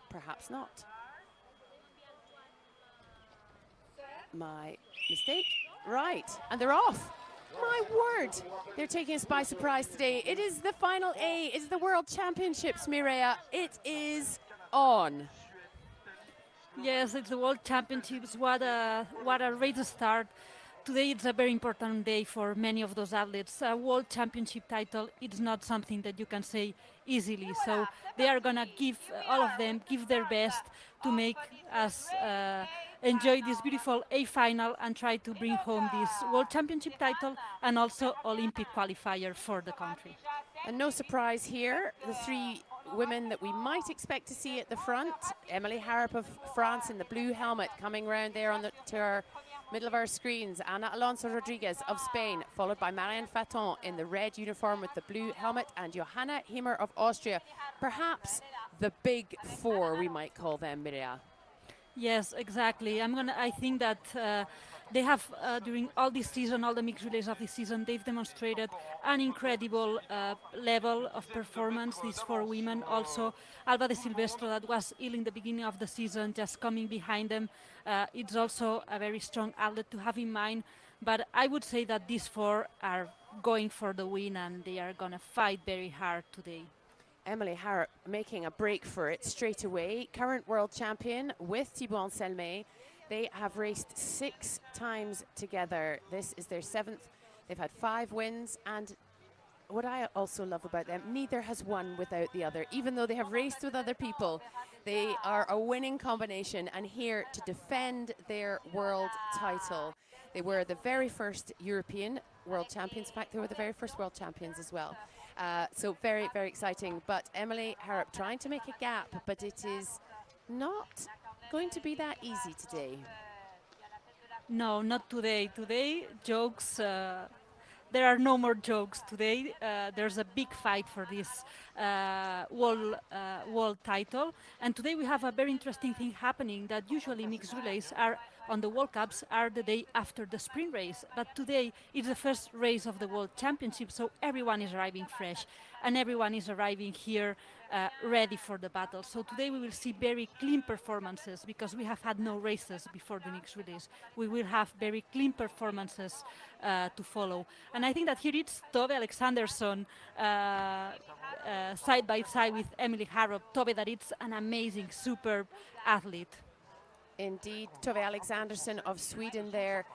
Perhaps not. My mistake. Right, and they're off. My word, they're taking us by surprise today. It is the final A, it is the World Championships, Mireia. It is on. Yes, it's the World Championships. What a race to start. Today it's a very important day for many of those athletes. A World Championship title, it's not something that you can say easily. So they are gonna give, all of them, give their best to make us enjoy this beautiful A final and try to bring home this World Championship title and also Olympic qualifier for the country. And no surprise here, the three women that we might expect to see at the front. Emily Harrop of France in the blue helmet coming round there on to our middle of our screens. Ana Alonso Rodriguez of Spain, followed by Marianne Faton in the red uniform with the blue helmet, and Johanna Hiemer of Austria. Perhaps the big four, we might call them, Mireia. Yes, exactly. I think that they have, during all this season, all the mixed relays of this season, they've demonstrated an incredible level of performance, these four women. Also, Alba De Silvestro, that was ill in the beginning of the season, just coming behind them. It's also a very strong athlete to have in mind. But I would say that these four are going for the win, and they are going to fight very hard today. Emily Harrop making a break for it straight away. Current world champion with Thibaut Anselme. They have raced 6 times together. This is their 7th. They've had 5 wins, and what I also love about them, neither has won without the other. Even though they have raced with other people, they are a winning combination and here to defend their world title. They were the very first European world champions. In fact, they were the very first world champions as well. So very, very exciting. But Emily Harrop trying to make a gap, but it is not going to be that easy today. No, not today. Today, jokes there are no more jokes today. There's a big fight for this world title, and today we have a very interesting thing happening. That usually mixed relays are on the World Cups are the day after the sprint race, but today is the first race of the World Championship, so everyone is arriving fresh, and everyone is arriving here ready for the battle. So today we will see very clean performances because we have had no races before the mixed relays. We will have very clean performances to follow. And I think that here it's Tove Alexandersson side by side with Emily Harrop. Tove, that it's an amazing, superb athlete. Indeed, Tove Alexandersson of Sweden there,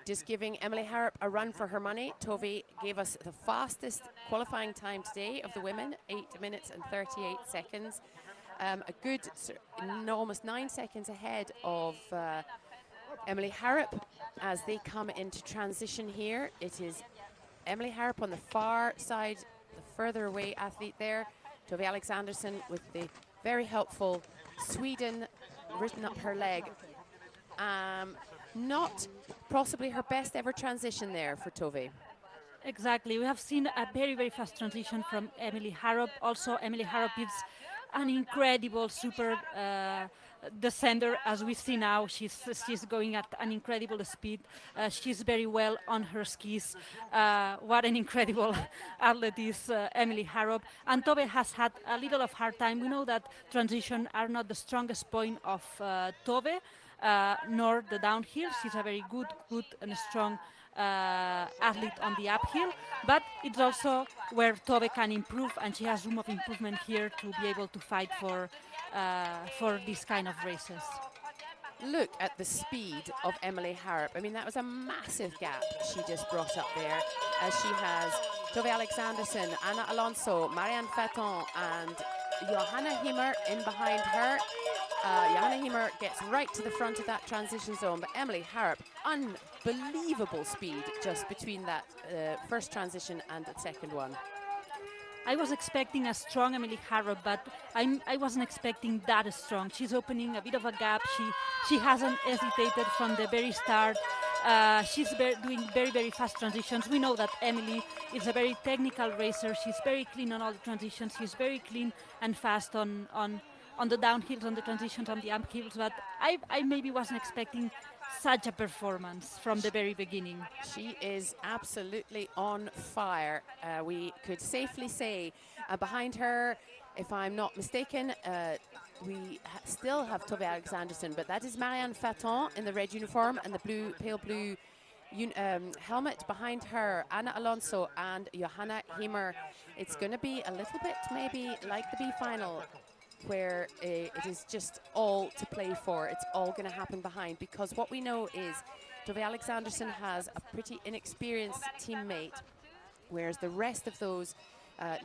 just giving Emily Harrop a run for her money. Tove gave us the fastest qualifying time today of the women, 8 minutes and 38 seconds. A good, almost 9 seconds ahead of Emily Harrop as they come into transition here. It is Emily Harrop on the far side, the further away athlete there. Tove Alexandersson with the very helpful Sweden written up her leg. Not possibly her best ever transition there for Tove. Exactly. We have seen a very, very fast transition from Emily Harrop. Also, Emily Harrop is an incredible, super descender. As we see now, she's going at an incredible speed. She's very well on her skis. What an incredible athlete is Emily Harrop. And Tove has had a little of hard time. We know that transition are not the strongest point of Tove, nor the downhill. She's a very good and strong athlete on the uphill, but it's also where Tove can improve, and she has room of improvement here to be able to fight for these kind of races. Look at the speed of Emily Harrop. I mean, that was a massive gap she just brought up there, as she has Tove Alexandersson, Anna Alonso, Marianne Faton, and Johanna Himmer in behind her. Johanna Himmer gets right to the front of that transition zone, but Emily Harrop, unbelievable speed just between that first transition and the second one. I was expecting a strong Emily Harrop, but I wasn't expecting that strong. She's opening a bit of a gap. She hasn't hesitated from the very start. She's doing very, very fast transitions. We know that Emily is a very technical racer. She's very clean on all the transitions. She's very clean and fast on the downhills, on the transitions, on the uphills, but I maybe wasn't expecting such a performance from the very beginning. She is absolutely on fire. We could safely say behind her, if I'm not mistaken, we still have Tove Alexandersson, but that is Marianne Faton in the red uniform and the pale blue helmet. Behind her, Anna Alonso and Johanna Himmer. It's going to be a little bit maybe like the B final, where it is just all to play for. It's all going to happen behind, because what we know is Tove Alexandersson has a pretty inexperienced teammate, whereas the rest of those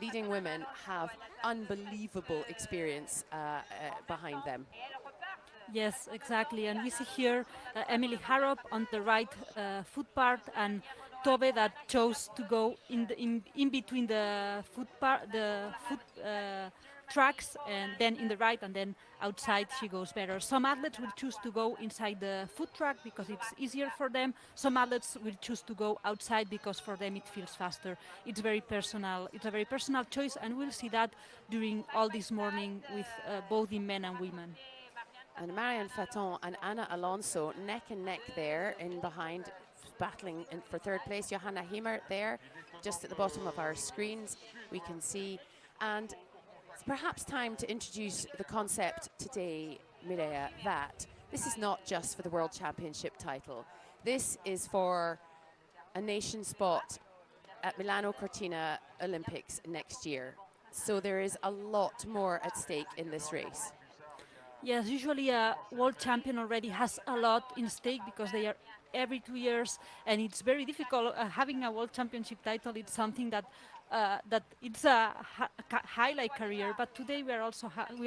leading women have unbelievable experience behind them. Yes, exactly. And we see here Emily Harrop on the right foot part, and Tove that chose to go in between the foot tracks, and then in the right, and then outside she goes better. Some athletes will choose to go inside the foot track because it's easier for them. Some athletes will choose to go outside because for them it feels faster. It's very personal. It's a very personal choice, and we'll see that during all this morning with both in men and women. And Marianne Faton and Anna Alonso neck and neck there in behind, battling for third place. Johanna Himmer there, just at the bottom of our screens, we can see. And it's perhaps time to introduce the concept today, Mireia, that this is not just for the World Championship title. This is for a nation spot at Milano Cortina Olympics next year. So there is a lot more at stake in this race. Yes, usually a world champion already has a lot in stake because they are every 2 years, and it's very difficult. Having a world championship title, it's something that it's a highlight career. But today we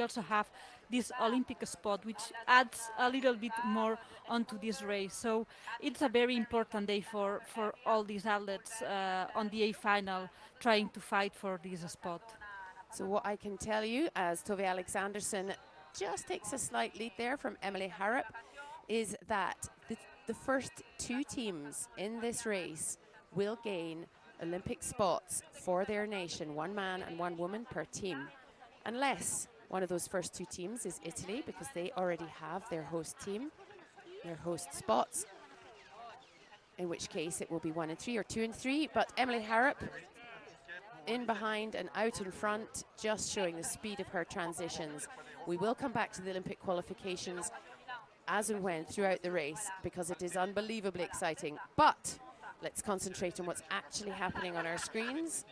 also have this Olympic spot, which adds a little bit more onto this race. So it's a very important day for all these athletes on the A final, trying to fight for this spot. So what I can tell you, as Tove Alexandersson just takes a slight lead there from Emily Harrop, is that the first two teams in this race will gain Olympic spots for their nation, 1 man and 1 woman per team, unless one of those first 2 teams is Italy, because they already have their host team, their host spots, in which case it will be 1 and 3 or 2 and 3. But Emily Harrop in behind and out in front, just showing the speed of her transitions. We will come back to the Olympic qualifications as and when throughout the race, because it is unbelievably exciting. But let's concentrate on what's actually happening on our screens,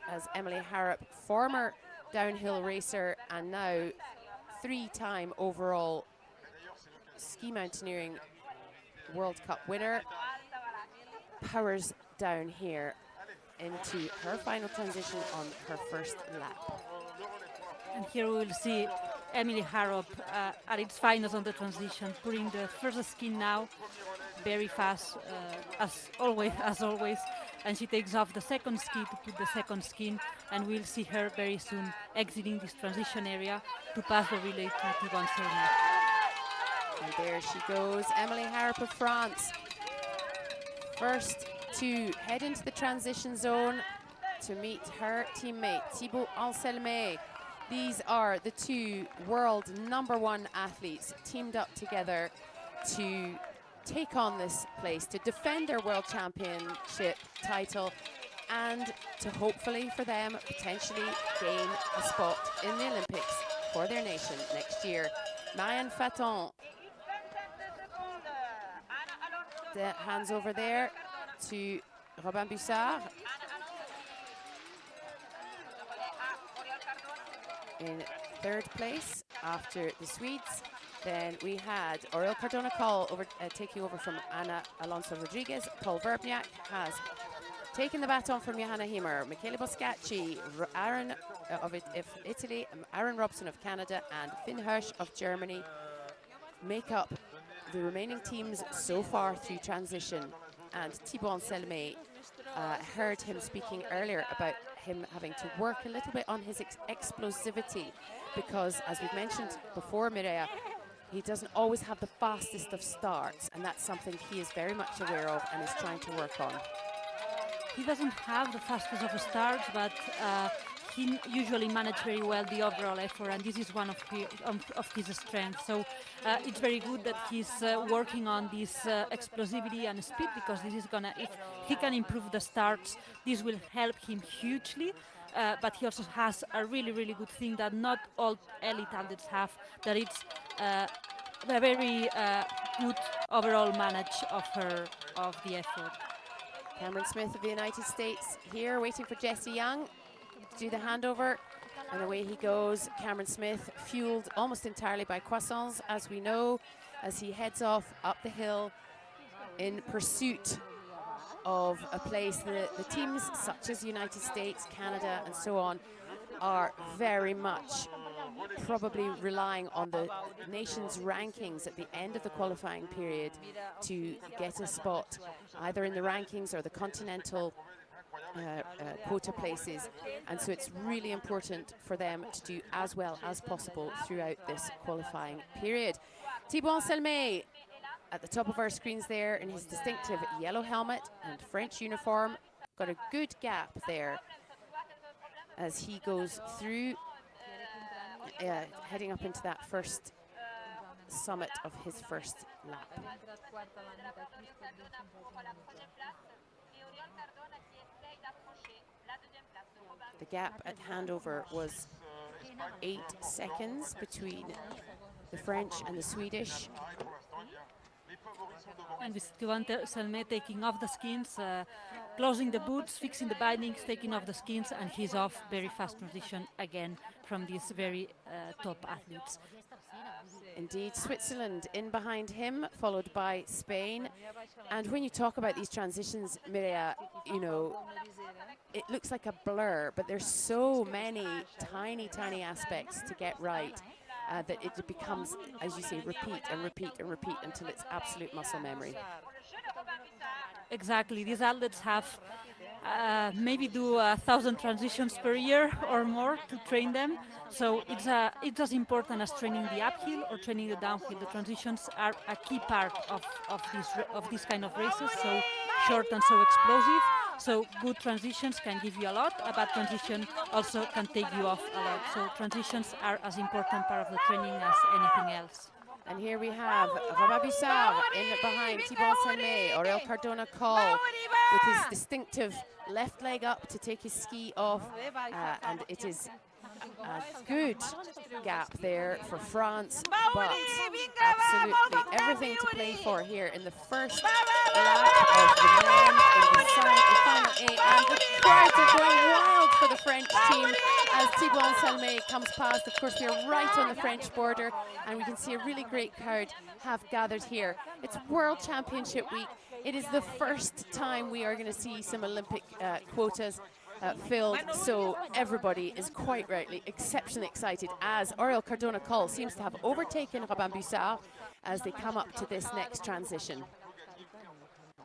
as Emily Harrop, former downhill racer and now 3-time overall ski mountaineering World Cup winner, powers down here into her final transition on her first lap. And here we will see Emily Harrop at its finest on the transition, putting the first skin now, very fast, as always. And she takes off the second ski to put the second skin, and we'll see her very soon exiting this transition area to pass the relay to Thibaut Selma. And there she goes, Emily Harrop of France. First to head into the transition zone to meet her teammate, Thibaut Anselmet. These are the 2 world #1 athletes teamed up together to take on this place, to defend their world championship title, and to hopefully for them potentially gain a spot in the Olympics for their nation next year. Marianne Faton, the hands over there to Robin Bussard. In 3rd place after the Swedes. Then we had Oriol Cardona taking over from Ana Alonso Rodriguez. Paul Verbniak has taken the baton from Johanna Himmer. Michele Boscacci, Aaron of Italy, Aaron Robson of Canada, and Finn Hirsch of Germany make up the remaining teams so far through transition. And Thibaut Anselmet, heard him speaking earlier about him having to work a little bit on his explosivity, because as we've mentioned before, Mireia, he doesn't always have the fastest of starts, and that's something he is very much aware of and is trying to work on. He doesn't have the fastest of starts, but he usually manages very well the overall effort, and this is one of his strengths. So it's very good that he's working on this explosivity and speed, because this is gonna, if he can improve the starts, this will help him hugely. But he also has a really good thing that not all elite athletes have, that it's a very good overall manage of the effort. Cameron Smith of the United States here, waiting for Jesse Young to do the handover. And away he goes, Cameron Smith, fueled almost entirely by croissants, as we know, as he heads off up the hill in pursuit of a place that the teams such as the United States, Canada, and so on are very much probably relying on the nation's rankings at the end of the qualifying period to get a spot either in the rankings or the continental quota places. And so it's really important for them to do as well as possible throughout this qualifying period. Thibaut Anselmet at the top of our screens there in his distinctive yellow helmet and French uniform. Got a good gap there as he goes through, heading up into that first summit of his first lap. The gap at handover was 8 seconds between the French and the Swedish. And with Thibaut Anselmet taking off the skins, closing the boots, fixing the bindings, taking off the skins, and he's off very fast transition again from these very top athletes. Indeed, Switzerland in behind him, followed by Spain. And when you talk about these transitions, Mireia, you know, it looks like a blur, but there's so many tiny aspects to get right. That it becomes, as you say, repeat and repeat and repeat until it's absolute muscle memory. Exactly. These athletes have maybe do 1,000 transitions per year or more to train them. So it's as important as training the uphill or training the downhill. The transitions are a key part of this kind of races, so short and so explosive. So good transitions can give you a lot. A bad transition also can take you off a lot. So transitions are as important part of the training as anything else. And here we have Robin Bussard in behind Thibaut Selmé, Oriol Cardona-Coll with his distinctive left leg up to take his ski off, and it is a good gap there for France, but absolutely everything to play for here in the first lap of the men in the final A, and the crowds are going wild for the French team as Thibaut Selmé comes past. Of course, we are right on the French border, and we can see a really great crowd have gathered here. It's World Championship week. It is the first time we are going to see some Olympic quotas filled, so everybody is quite rightly exceptionally excited as Oriol Cardona-Coll seems to have overtaken Robin Bussard as they come up to this next transition.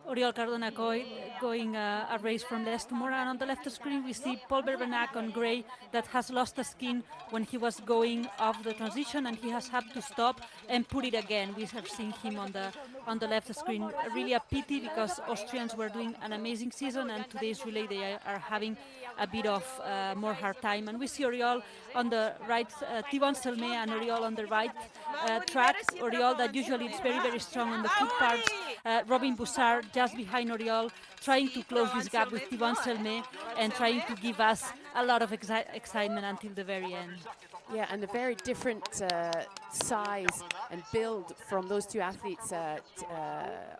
Oriol Cardona-Coll going a race from left to more, and on the left screen we see Paul Verbenac on grey that has lost a skin when he was going off the transition, and he has had to stop and put it again. We have seen him on the left screen. Really a pity, because Austrians were doing an amazing season, and today's relay they are having a bit of more hard time. And we see Oriol on the right, Thibaut Selmé and Oriol on the right track. Oriol that usually is very, very strong on the foot parts. Robin Bussard just behind Oriol, trying to close this gap with Thibaut Selmé and trying to give us a lot of excitement until the very end. Yeah, and a very different size and build from those two athletes.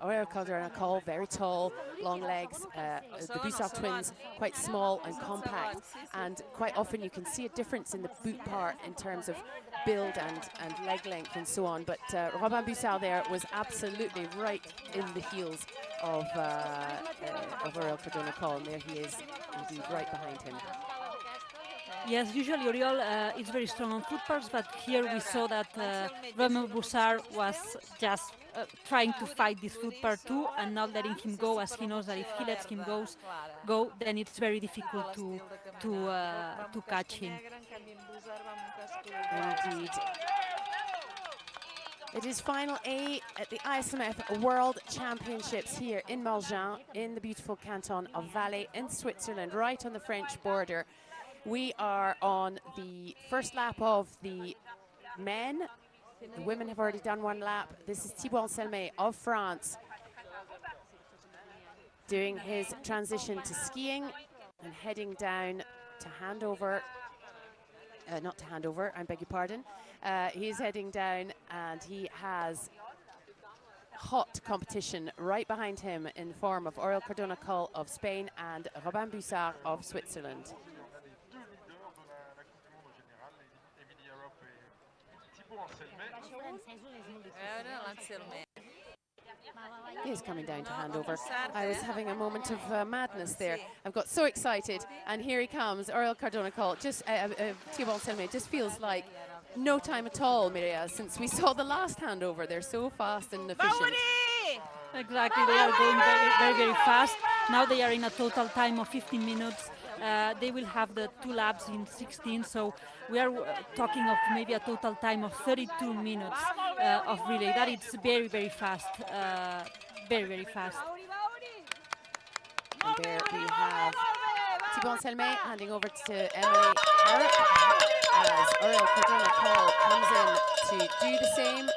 Oriol Cardona-Coll, very tall, long legs. The Bussard twins, quite small and compact. And quite often you can see a difference in the boot part in terms of build and leg length and so on. But Robin Bussard there was absolutely right in the heels of Oriol Cardona-Coll. And there he is, indeed, right behind him. Yes, usually Oriol is very strong on foot parts, but here we saw that Robin Bussard was just trying to fight this foot part too and not letting him go, as he knows that if he lets him go, then it's very difficult to catch him. Indeed. It is final A at the ISMF World Championships here in Morgins, in the beautiful canton of Valais in Switzerland, right on the French border. We are on the first lap of the men. The women have already done one lap. This is Thibaut Selmé of France doing his transition to skiing and heading down to hand over. Not to hand over, I beg your pardon. He's heading down, and he has hot competition right behind him in the form of Oriol Cardona-Coll of Spain and Robin Bussard of Switzerland. He is coming down to hand over. I was having a moment of madness there. I've got so excited, and here he comes, Oriol Cardona-Coll. Just Thibaut Selmé. Just feels like no time at all, Mireia, since we saw the last handover. They're so fast and efficient. Exactly, they are going very, very, very fast. Now they are in a total time of 15 minutes. They will have the 2 laps in 16, so we are talking of maybe a total time of 32 minutes of relay. That is very, very fast, very, very fast. And there we have Thibaut Selmé handing over to Emily Harrop as Oriol Cardona-Coll comes in to do the same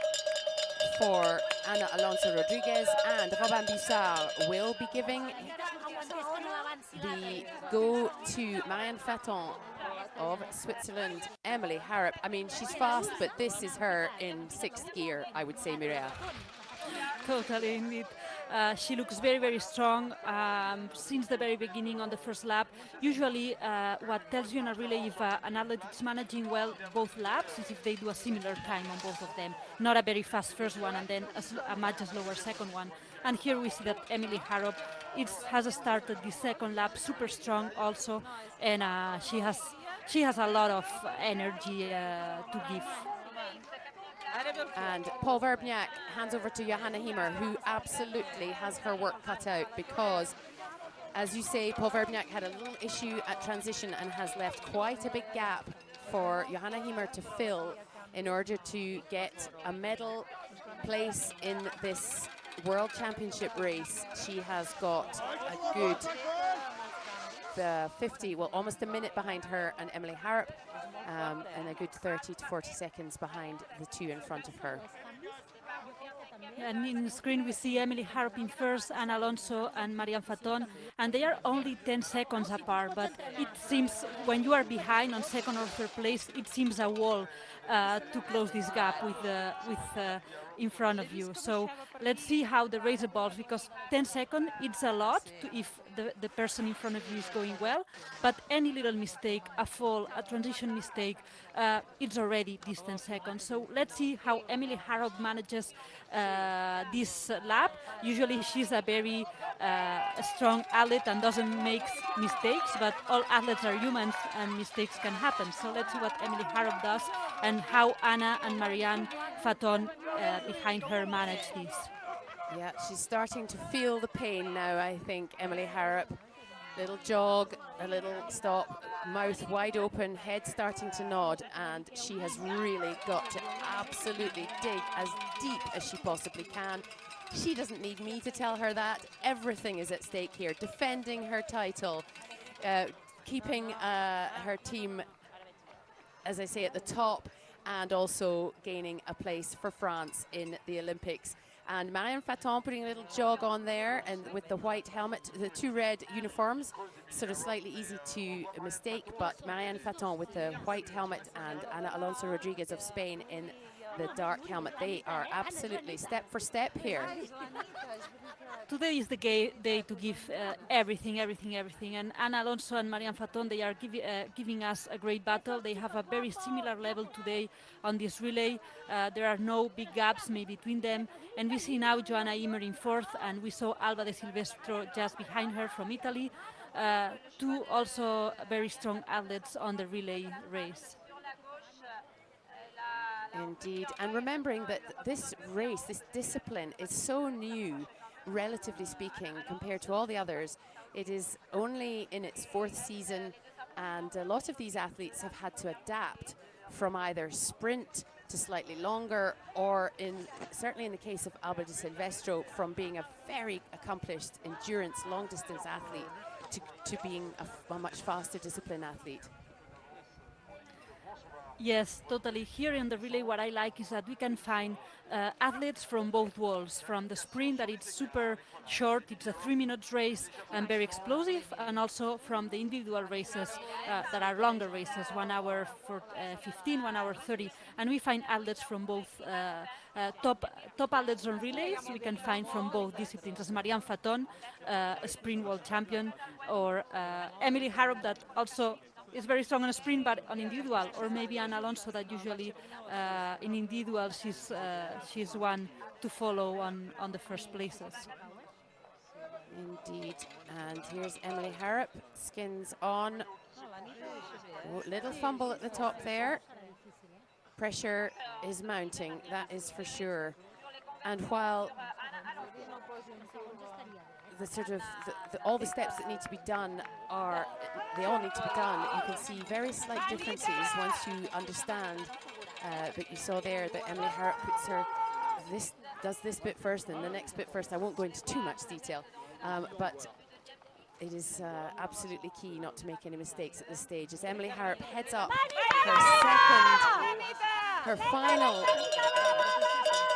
for Ana Alonso Rodriguez, and Robin Bussard will be giving the go to Marianne Faton of Switzerland. Emily Harrop, I mean, she's fast, but this is her in 6th gear, I would say, Mireia. Totally, indeed. She looks very, very strong since the very beginning on the first lap. Usually, what tells you in a relay if an athlete is managing well both laps is if they do a similar time on both of them. Not a very fast first one and then a much slower second one. And here we see that Emily Harrop has started the second lap super strong also, and she has a lot of energy to give. And Paul Verbenac hands over to Johanna Hiemer, who absolutely has her work cut out, because, as you say, Paul Verbenac had a little issue at transition and has left quite a big gap for Johanna Hiemer to fill in order to get a medal place in this World Championship race, she has got a good 50, well, almost a minute behind her and Emily Harrop, and a good 30 to 40 seconds behind the two in front of her. And in the screen we see Emily Harrop in first, and Alonso and Marianne Faton, and they are only 10 seconds apart, but it seems when you are behind on second or third place, it seems a wall to close this gap with in front of you. So let's see how the race evolves, because 10 seconds, it's a lot if the person in front of you is going well, but any little mistake, a fall, a transition mistake, it's already this 10 seconds. So let's see how Emily Harrop manages this lap. Usually she's a very strong athlete and doesn't make mistakes, but all athletes are humans and mistakes can happen. So let's see what Emily Harrop does and how Anna and Marianne Faton behind her manage this. Yeah, she's starting to feel the pain now, I think, Emily Harrop. Little jog, a little stop, mouth wide open, head starting to nod, and she has really got to absolutely dig as deep as she possibly can. She doesn't need me to tell her that. Everything is at stake here. Defending her title, keeping her team, as I say, at the top, and also gaining a place for France in the Olympics. And Marianne Faton putting a little jog on there, and with the white helmet, the two red uniforms, sort of slightly easy to mistake, but Marianne Faton with the white helmet and Ana Alonso Rodriguez of Spain in the dark helmet. They are absolutely step for step here. Today is the day to give everything. And Ana Alonso and Marianne Faton, they are giving us a great battle. They have a very similar level today on this relay. There are no big gaps made between them. And we see now Joanna Ymer in fourth, and we saw Alba De Silvestro just behind her from Italy. Two also very strong athletes on the relay race. Indeed, and remembering that this race, this discipline is so new, relatively speaking, compared to all the others. It is only in its fourth season, and a lot of these athletes have had to adapt from either sprint to slightly longer, or certainly in the case of Alba De Silvestro, from being a very accomplished endurance long distance athlete to being a much faster discipline athlete. Yes, totally. Here in the relay, what I like is that we can find athletes from both worlds. From the sprint, that it's super short, it's a 3-minute race and very explosive, and also from the individual races that are longer races, 1 hour 15, 1 hour 30. And we find athletes from both top athletes on relays. We can find from both disciplines, as Marianne Faton, a sprint world champion, or Emily Harrop, that also is very strong on a sprint, but on individual, or maybe Anna Alonso, that usually in individual she's one to follow on the first places. Indeed, and here's Emily Harrop, skins on. Oh, little fumble at the top there. Pressure is mounting, that is for sure. And while the sort of all the steps that need to be done they all need to be done, you can see very slight differences once you understand. But you saw there that Emily Harrop does this bit first and the next bit first. I won't go into too much detail, but it is absolutely key not to make any mistakes at this stage as Emily Harrop heads up her final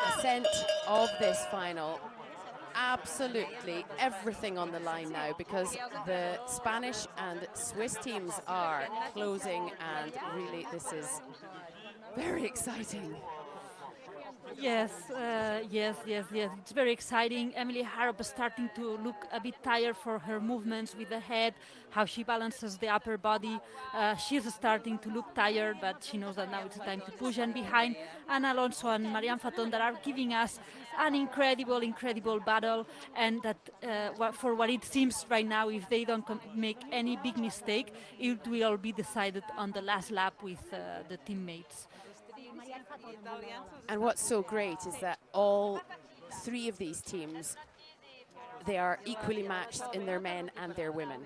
ascent of this final. Absolutely everything on the line now, because the Spanish and Swiss teams are closing, and really this is very exciting. Yes. It's very exciting. Emily Harrop is starting to look a bit tired for her movements with the head, how she balances the upper body. She's starting to look tired, but she knows that now it's time to push. And behind, Ana Alonso and Marianne Faton, that are giving us an incredible battle. And that for what it seems right now, if they don't make any big mistake, it will all be decided on the last lap with the teammates. And what's so great is that all three of these teams, they are equally matched in their men and their women.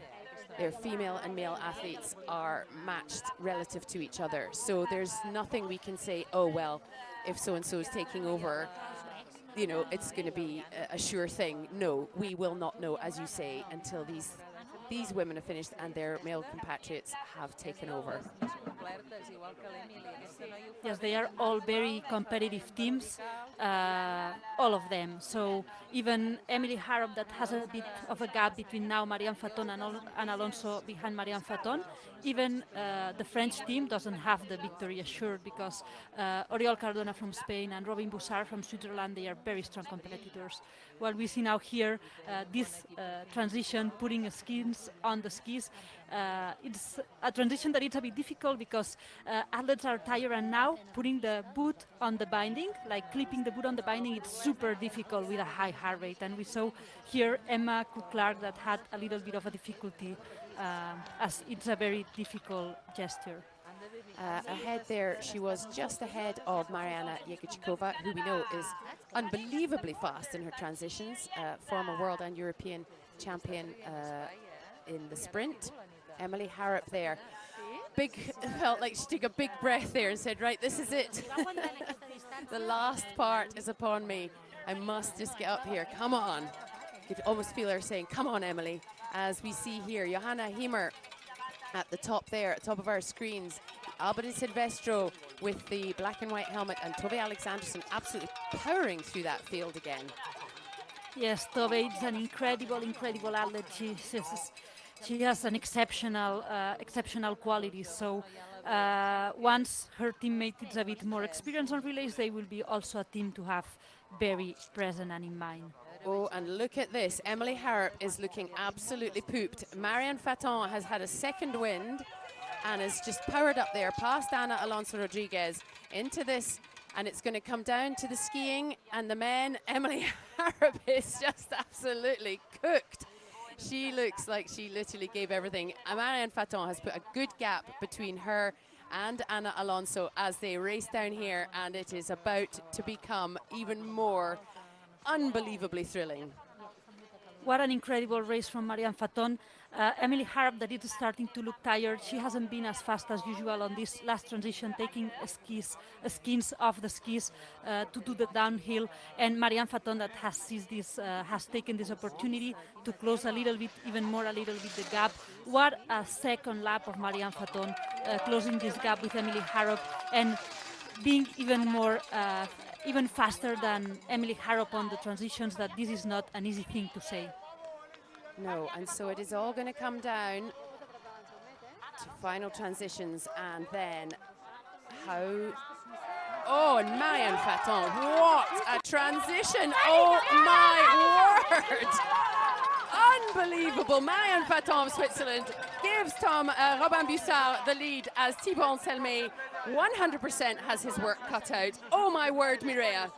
Their female and male athletes are matched relative to each other. So there's nothing we can say, oh, well, if so-and-so is taking over. you know, it's going to be a sure thing. No, we will not know, as you say, until these women have finished and their male compatriots have taken over. Yes, they are all very competitive teams, all of them. So even Emily Harrop, that has a bit of a gap between now Marianne Faton and Alonso behind Marianne Faton. Even the French team doesn't have the victory assured because Oriol Cardona from Spain and Robin Boussard from Switzerland, they are very strong competitors. What we see now here, this transition, putting skins on the skis, it's a transition that it's a bit difficult because athletes are tired, and now putting the boot on the binding, like clipping the boot on the binding, it's super difficult with a high heart rate. And we saw here Emma Cook-Clark that had a little bit of a difficulty as it's a very difficult gesture. Ahead there, she was just ahead of Mariana Jegorčíková, who we know is unbelievably fast in her transitions, former world and European champion in the sprint. Emily Harrop there. Felt like she took a big breath there and said, right, this is it. The last part is upon me. I must just get up here. Come on. You could almost feel her saying, come on, Emily. As we see here, Johanna Hiemer at the top there, at the top of our screens. Albert Silvestro with the black and white helmet, and Tove Alexandersson absolutely powering through that field again. Yes, Tove is an incredible athlete. She has an exceptional quality. So once her teammate is a bit more experienced on relays, they will be also a team to have very present and in mind. Oh, and look at this. Emily Harrop is looking absolutely pooped. Marianne Faton has had a second wind and is just powered up there past Ana Alonso Rodriguez into this, and it's going to come down to the skiing and the men. Emily Harrop is just absolutely cooked. She looks like she literally gave everything. Marianne Faton has put a good gap between her and Ana Alonso as they race down here, and it is about to become even more unbelievably thrilling. What an incredible race from Marianne Faton. Emily Harrop, that is starting to look tired. She hasn't been as fast as usual on this last transition, taking skins off the skis to do the downhill. And Marianne Faton, that has seized this, has taken this opportunity to close a little bit the gap. What a second lap of Marianne Faton, closing this gap with Emily Harrop and being even faster than Emily Harrop on the transitions. That this is not an easy thing to say. No, and so it is all going to come down to final transitions, and then how... Oh, and Marianne Faton, what a transition! Oh my word! Unbelievable. Marianne Faton of Switzerland gives Robin Bussard the lead as Thibaut Anselmet 100% has his work cut out. Oh my word, Mireia.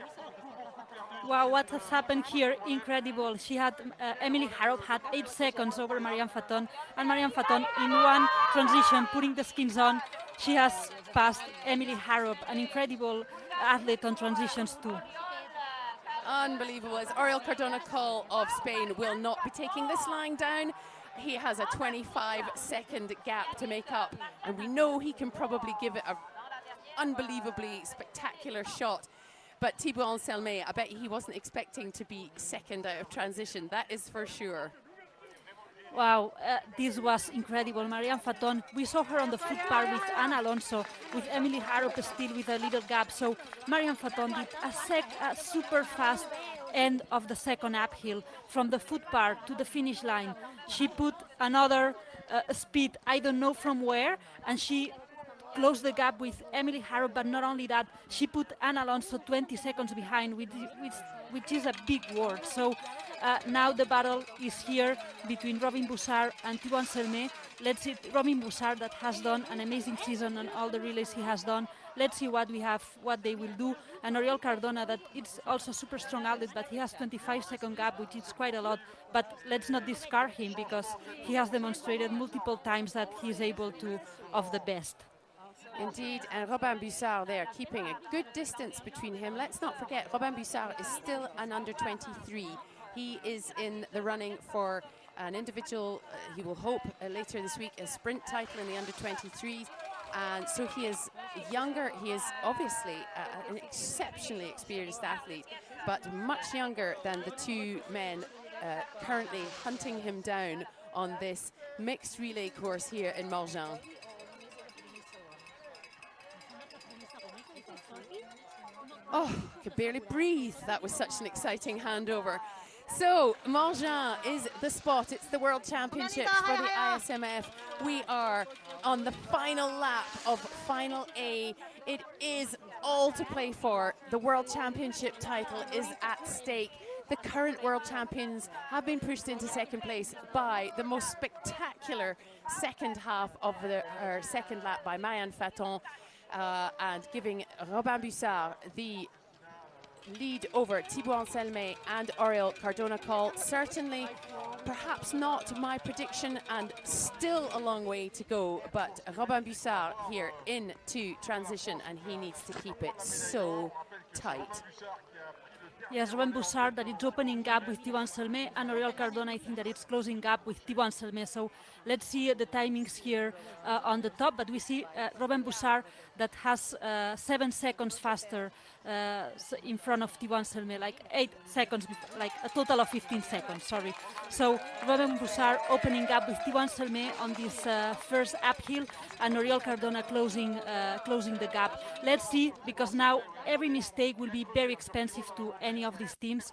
Wow, what has happened here, incredible. She had, Emily Harrop had 8 seconds over Marianne Faton, and Marianne Faton in one transition, putting the skins on, she has passed Emily Harrop, an incredible athlete on transitions too. Unbelievable. As Oriol Cardona Coll of Spain will not be taking this lying down. He has a 25-second gap to make up, and we know he can probably give it an unbelievably spectacular shot. But Thibaut Anselmet, I bet he wasn't expecting to be second out of transition. That is for sure. Wow, this was incredible. Marianne Faton, we saw her on the foot bar with Ana Alonso, with Emily Harrop still with a little gap. So Marianne Faton did a super fast end of the second uphill from the foot bar to the finish line. She put another speed, I don't know from where, and she closed the gap with Emily Harrop, but not only that, she put Ana Alonso 20 seconds behind, which is a big word. So now the battle is here between Robin Boussard and Thibaut Anselmet. Let's see, Robin Boussard that has done an amazing season on all the relays he has done. Let's see what they will do. And Oriol Cardona, that it's also super strong athlete, but he has 25-second gap, which is quite a lot. But let's not discard him because he has demonstrated multiple times that he is able to of the best. Indeed, and Robin Boussard there keeping a good distance between him. Let's not forget, Robin Boussard is still an under-23. He is in the running for an individual, he will hope later this week, a sprint title in the under-23s. And so he is younger, he is obviously an exceptionally experienced athlete, but much younger than the two men currently hunting him down on this mixed relay course here in Morgins. Oh, could barely breathe. That was such an exciting handover. So, Morgins is the spot. It's the World Championships for the ISMF. We are on the final lap of Final A. It is all to play for. The World Championship title is at stake. The current world champions have been pushed into second place by the most spectacular second half of her second lap by Marianne Faton, and giving Robin Bussard the lead over Thibaut Anselme and Oriol Cardona-Coll. Certainly, perhaps not my prediction, and still a long way to go, but Robin Bussard here into transition, and he needs to keep it so tight. Yes, Robin Bussard that it's opening up with Thibaut Anselme, and Oriol Cardona, I think that it's closing up with Thibaut Anselme. So let's see the timings here on the top, but we see Robin Bussard that has 7 seconds faster in front of Thibaut Anselme, like 8 seconds, like a total of 15 seconds, sorry. So Robin Bussard opening up with Thibaut Anselme on this first uphill, and Oriol Cardona closing the gap. Let's see, because now every mistake will be very expensive to any of these teams.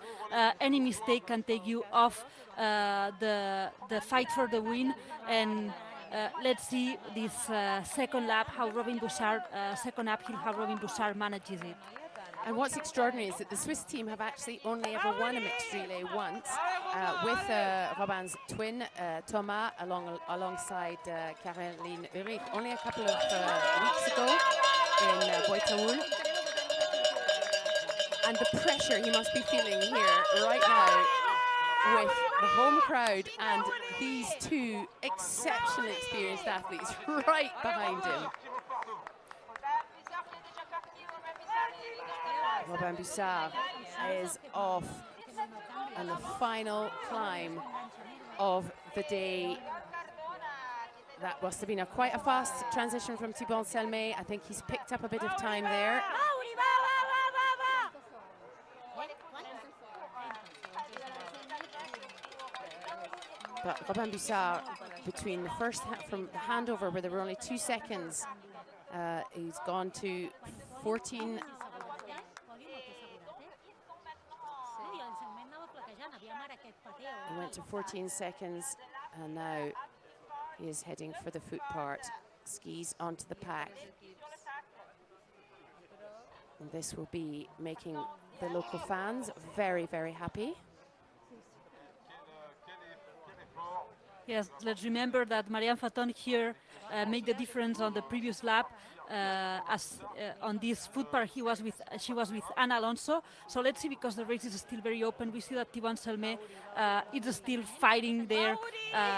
Any mistake can take you off the fight for the win, and let's see this second lap, how Robin Bussard, second uphill, how Robin Bussard manages it. And what's extraordinary is that the Swiss team have actually only ever won a mixed relay once, with Robin's twin, Thomas, alongside Caroline Ulrich, only a couple of weeks ago in Boitaoul. And the pressure he must be feeling here right now with the home crowd and these two exceptionally experienced athletes right behind him. Robin Bussard is off on the final climb of the day. That must have been quite a fast transition from Thibaut Anselme. I think he's picked up a bit of time there. But Robin Bussard, between the first from the handover where there were only 2 seconds, he's gone to 14. He went to 14 seconds, and now he is heading for the foot part. Skis onto the pack. And this will be making the local fans very, very happy. Yes, let's remember that Marianne Faton here made the difference on the previous lap. On this foot part, she was with Ana Alonso. So let's see, because the race is still very open. We see that Thibaut Anselme is still fighting there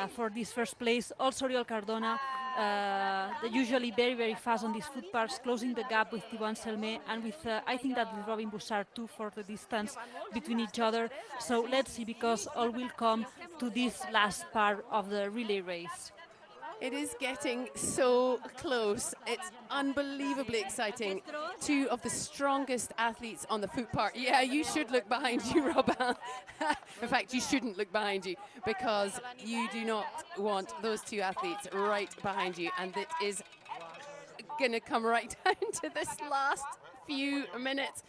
for this first place. Also, Oriol Cardona, usually very, very fast on these foot parts, closing the gap with Thibaut Anselme, and with I think that with Robin Bussard too, for the distance between each other. So let's see, because all will come to this last part of the relay race. It is getting so close. It's unbelievably exciting. Two of the strongest athletes on the foot part. Yeah, you should look behind you, Robin. In fact, you shouldn't look behind you, because you do not want those two athletes right behind you. And it is going to come right down to this last few minutes.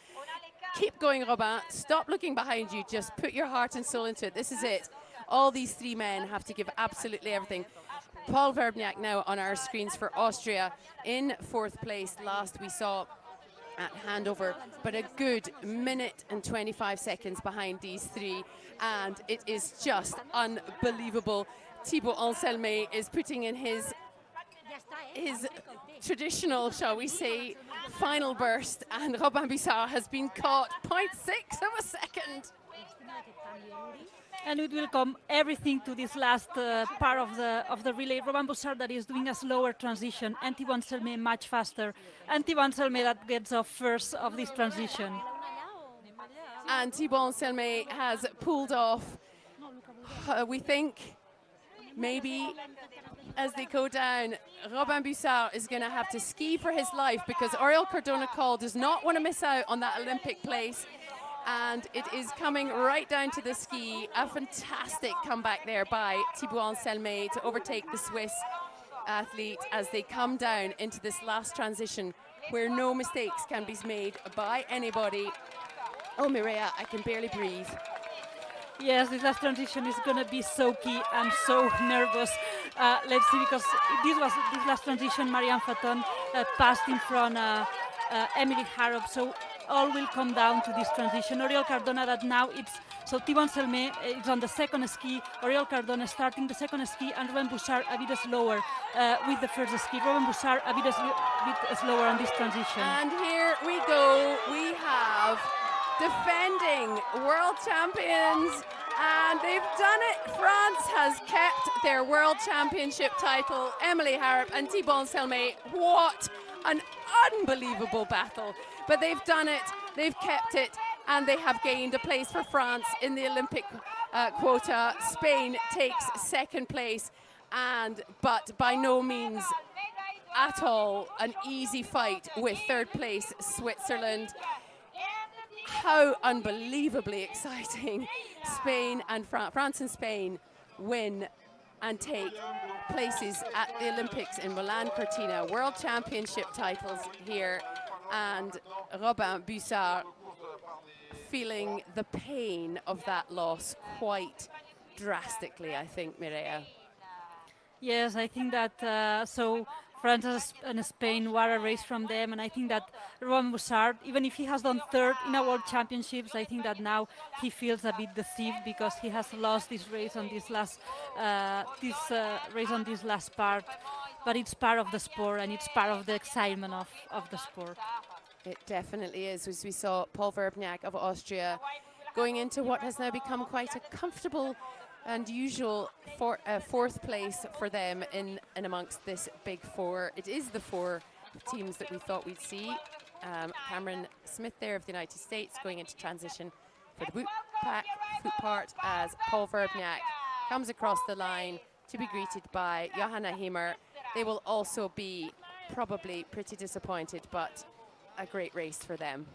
Keep going, Robin. Stop looking behind you. Just put your heart and soul into it. This is it. All these three men have to give absolutely everything. Paul Verbniak now on our screens for Austria in 4th place. Last we saw at handover, but a good minute and 25 seconds behind these three, and it is just unbelievable. Thibaut Anselme is putting in his traditional, shall we say, final burst, and Robin Bussard has been caught 0.6 of a second. And it will come everything to this last part of the relay. Robin Bussard that is doing a slower transition, and Thibaut Anselme much faster, and Thibaut Anselme that gets off first of this transition. And Thibaut Anselme has pulled off, we think, maybe as they go down. Robin Bussard is going to have to ski for his life, because Oriol Cardona-Coll does not want to miss out on that Olympic place. and it is coming right down to the ski. A fantastic comeback there by Thibaut Anselme to overtake the Swiss athlete as they come down into this last transition where no mistakes can be made by anybody. Oh, Mireia, I can barely breathe. Yes, this last transition is going to be so key. I'm so nervous. Let's see, because this last transition, Marianne Faton passed in front Emily Harrop, so all will come down to this transition. Oriol Cardona, that now it's, so Thibaut Anselme is on the second ski, Oriol Cardona starting the second ski, and Robin Bouchard a bit slower with the first ski. Robin Bouchard a bit slower on this transition. And here we go, we have defending world champions, and they've done it. France has kept their world championship title. Emily Harrop and Thibaut Anselme, what an unbelievable battle. But they've done it, they've kept it, and they have gained a place for France in the Olympic quota. Spain takes second place, but by no means at all an easy fight with third place Switzerland. How unbelievably exciting. Spain and France and Spain win and take places at the Olympics in Milan Cortina. World Championship titles here, and Robin Bouchard feeling the pain of that loss quite drastically, I think, Mireia. Yes, I think that so France and Spain were a race from them, and I think that Robin Bouchard, even if he has done third in a World Championships, I think that now he feels a bit deceived because he has lost this race on this last race on this last part. But it's part of the sport, and it's part of the excitement of the sport. It definitely is, as we saw Paul Verbniak of Austria going into what has now become quite a comfortable and usual fourth place for them in amongst this big four. It is the four teams that we thought we'd see. Cameron Smith there of the United States going into transition for the boot part as Paul Verbniak comes across the line to be greeted by Johanna Hiemer. They will also be probably pretty disappointed, but a great race for them.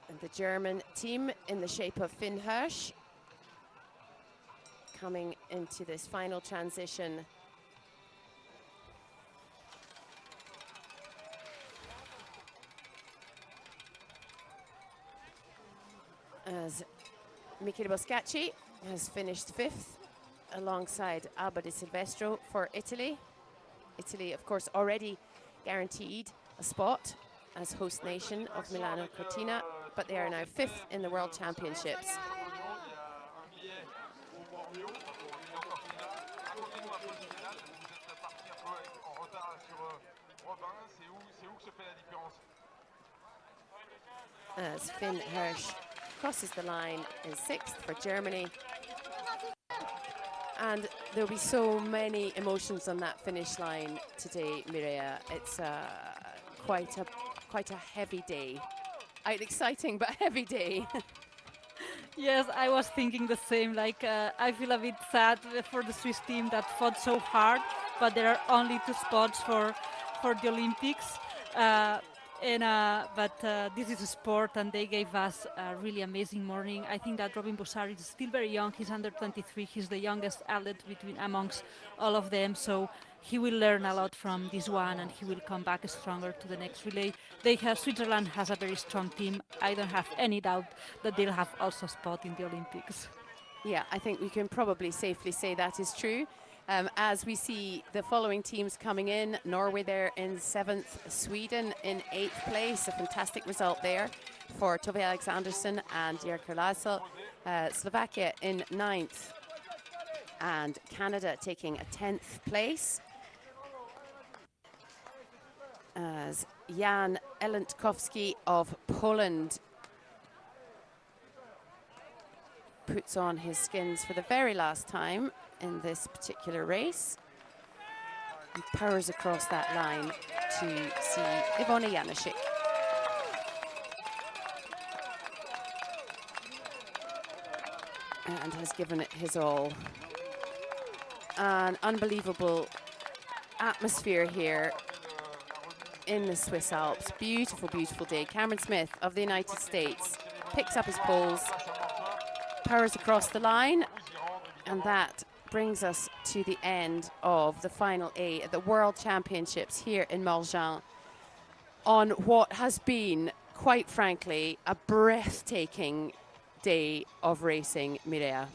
And the German team in the shape of Finn Hirsch coming into this final transition. As Michele Boscacci has finished fifth alongside Alba Di Silvestro for Italy. Italy, of course, already guaranteed a spot as host nation of Milano Cortina, but they are now fifth in the World Championships. As Finn Hirsch crosses the line in sixth for Germany. And there'll be so many emotions on that finish line today, Mireia. It's quite a heavy day. Exciting, but heavy day. Yes, I was thinking the same. Like, I feel a bit sad for the Swiss team that fought so hard, but there are only 2 spots for the Olympics. But this is a sport, and they gave us a really amazing morning. I think that Robin Bouchard is still very young. He's under 23. He's the youngest athlete amongst all of them. So he will learn a lot from this one, and he will come back stronger to the next relay. Switzerland has a very strong team. I don't have any doubt that they'll have also a spot in the Olympics. Yeah, I think we can probably safely say that is true. As we see the following teams coming in, Norway there in 7th, Sweden in 8th place, a fantastic result there for Tove Alexanderson and Jerker Lasel. Slovakia in 9th, and Canada taking a 10th place. As Jan Elentkowski of Poland puts on his skins for the very last time in this particular race and powers across that line to see Ivona Janaszek. And has given it his all. an unbelievable atmosphere here in the Swiss Alps. Beautiful, beautiful day. Cameron Smith of the United States picks up his poles, powers across the line, and that brings us to the end of the final A at the World Championships here in Morgins on what has been, quite frankly, a breathtaking day of racing, Mireia.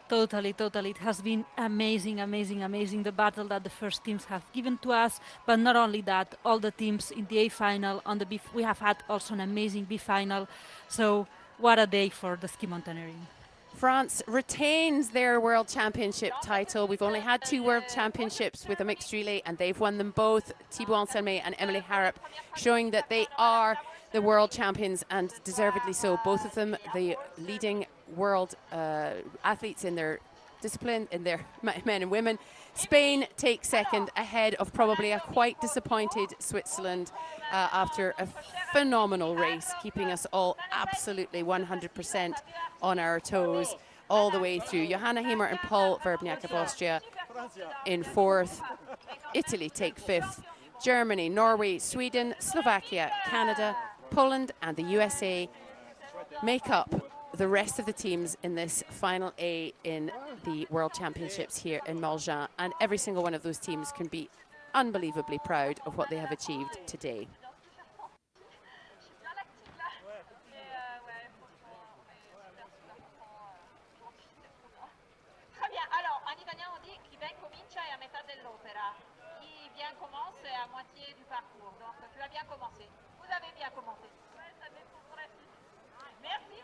Totally, totally. It has been amazing, amazing, amazing, the battle that the first teams have given to us. But not only that, all the teams in the A final, on the B, we have had also an amazing B final. So what a day for the ski mountaineering. France retains their World Championship title. We've only had 2 World Championships with a mixed relay, and they've won them both, Thibaut Anselmet and Emily Harrop, showing that they are the world champions, and deservedly so. Both of them, the leading world athletes in their discipline, in their men and women. Spain takes second, ahead of probably a quite disappointed Switzerland after a phenomenal race, keeping us all absolutely 100% on our toes all the way through. Johanna Hemer and Paul Verbniak of Austria in 4th. Italy take 5th. Germany, Norway, Sweden, Slovakia, Canada, Poland and the USA make up the rest of the teams in this final A in the World Championships here in Morgins, and every single one of those teams can be unbelievably proud of what they have achieved today. Très bien, alors en italien on dit chi ben comincia è a metà dell'opera, chi bien commence è a moitié du parcours, donc tu as bien commencé, vous avez bien commencé. Merci.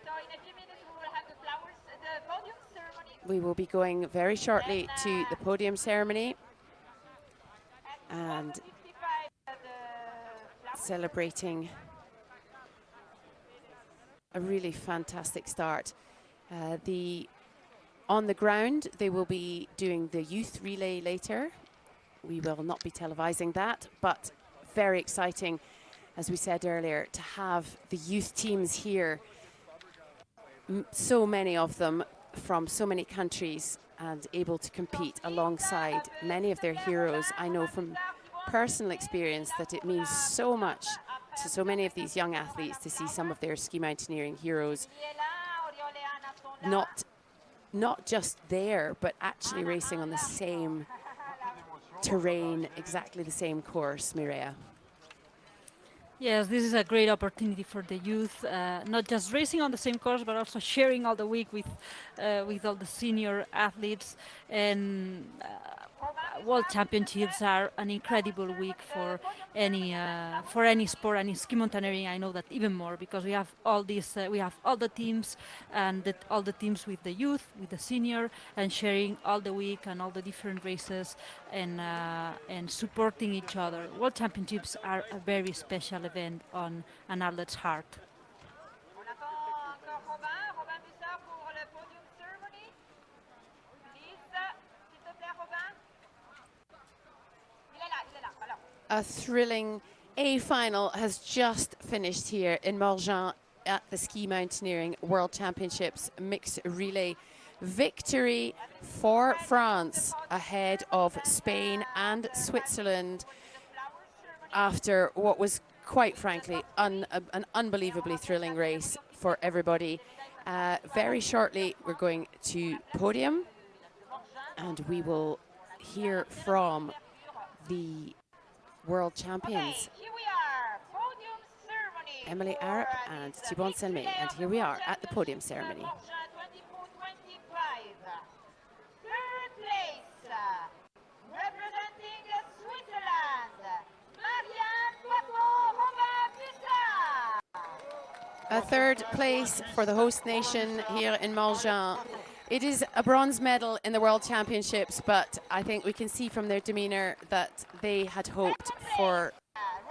So in a few minutes we will have the flowers, the podium ceremony. We will be going very shortly to the podium ceremony and celebrating a really fantastic start. On the ground, they will be doing the youth relay later. We will not be televising that, but very exciting, as we said earlier, to have the youth teams here. So many of them from so many countries and able to compete alongside many of their heroes. I know from personal experience that it means so much to so many of these young athletes to see some of their ski mountaineering heroes not just there, but actually racing on the same terrain, exactly the same course, Mireia. Yes, this is a great opportunity for the youth, not just racing on the same course, but also sharing all the week with all the senior athletes. And World Championships are an incredible week for any sport, and in ski mountaineering I know that even more, because we have all these, we have all the teams and all the teams with the youth, with the senior, and sharing all the week and all the different races and supporting each other. World Championships are a very special event on an athlete's heart. A thrilling A final has just finished here in Morgins at the Ski Mountaineering World Championships mixed relay. Victory for France ahead of Spain and Switzerland after what was, quite frankly, an unbelievably thrilling race for everybody. Very shortly we're going to Podium and we will hear from the world champions, Here we are, podium ceremony. Emily Harrop and Thibaut Anselmet, and here we are at the podium ceremony. 24-25. Third place, representing Switzerland, A third place for the host nation here in Morgins. It is a bronze medal in the World Championships, but I think we can see from their demeanour that they had hoped for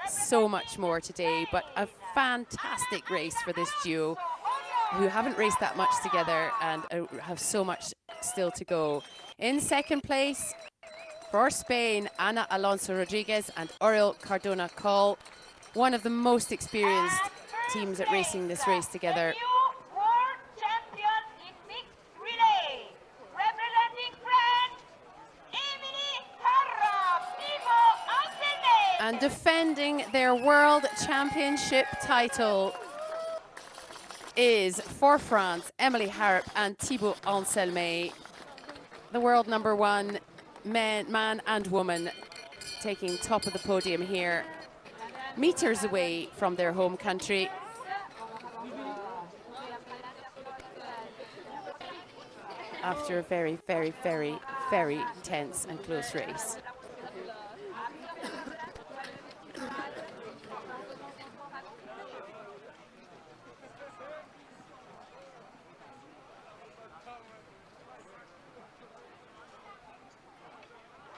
so much more today. But a fantastic race for this duo who haven't raced that much together and have so much still to go. In second place for Spain, Ana Alonso Rodriguez and Oriol Cardona Coll, one of the most experienced teams at racing this race together. And defending their World Championship title is, for France, Emily Harrop and Thibaut Anselmet, the world #1 man and woman, taking top of the podium here, meters away from their home country. After a very, very, very, very tense and close race.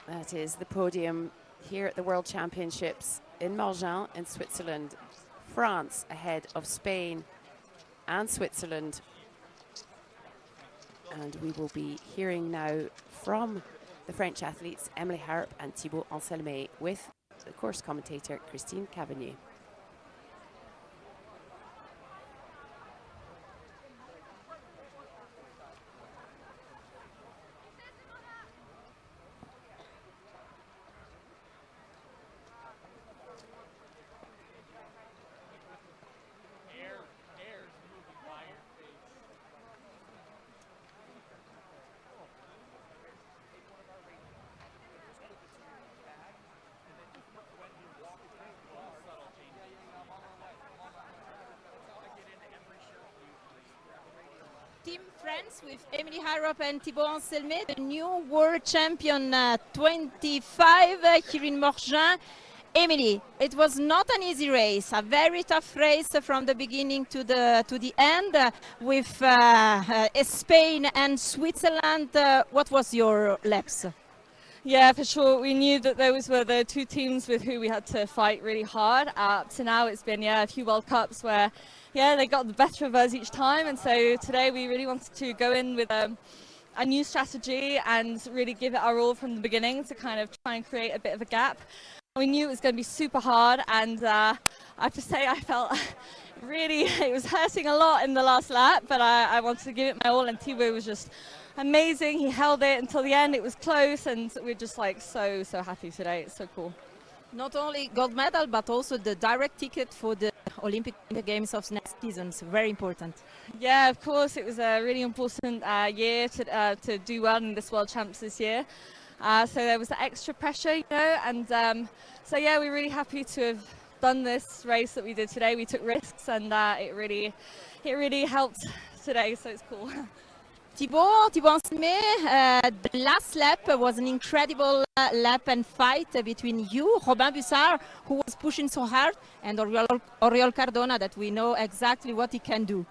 That is the podium here at the World Championships in Morgins in Switzerland. France ahead of Spain and Switzerland. And we will be hearing now from the French athletes, Emily Harrop and Thibaut Anselmet, with the course commentator, Christine Cavagnier. Team France with Emily Harrop and Thibaut Anselmet, the new world champion 25 here in Morgins. Emily, it was not an easy race, a very tough race from the beginning to the end with Spain and Switzerland. What was your laps? Yeah, for sure. We knew that those were the two teams with who we had to fight really hard. Up to now, it's been a few World Cups where, they got the better of us each time. And so today we really wanted to go in with a new strategy and really give it our all from the beginning to kind of try and create a bit of a gap. We knew it was going to be super hard, and I have to say I felt really, it was hurting a lot in the last lap, but I wanted to give it my all, and Thibaut was just amazing. He held it until the end. It was close, and we're just like so happy today. It's so cool. Not only gold medal, but also the direct ticket for the Olympic Games of next season. So very important. Yeah, of course. It was a really important year to do well in this World Champs this year. So there was the extra pressure, and so we're really happy to have done this race that we did today. We took risks, and it really helped today. So it's cool. Thibaut Anselmet, the last lap was an incredible lap and fight between you, Robin Bussard, who was pushing so hard, and Oriol Cardona, that we know exactly what he can do.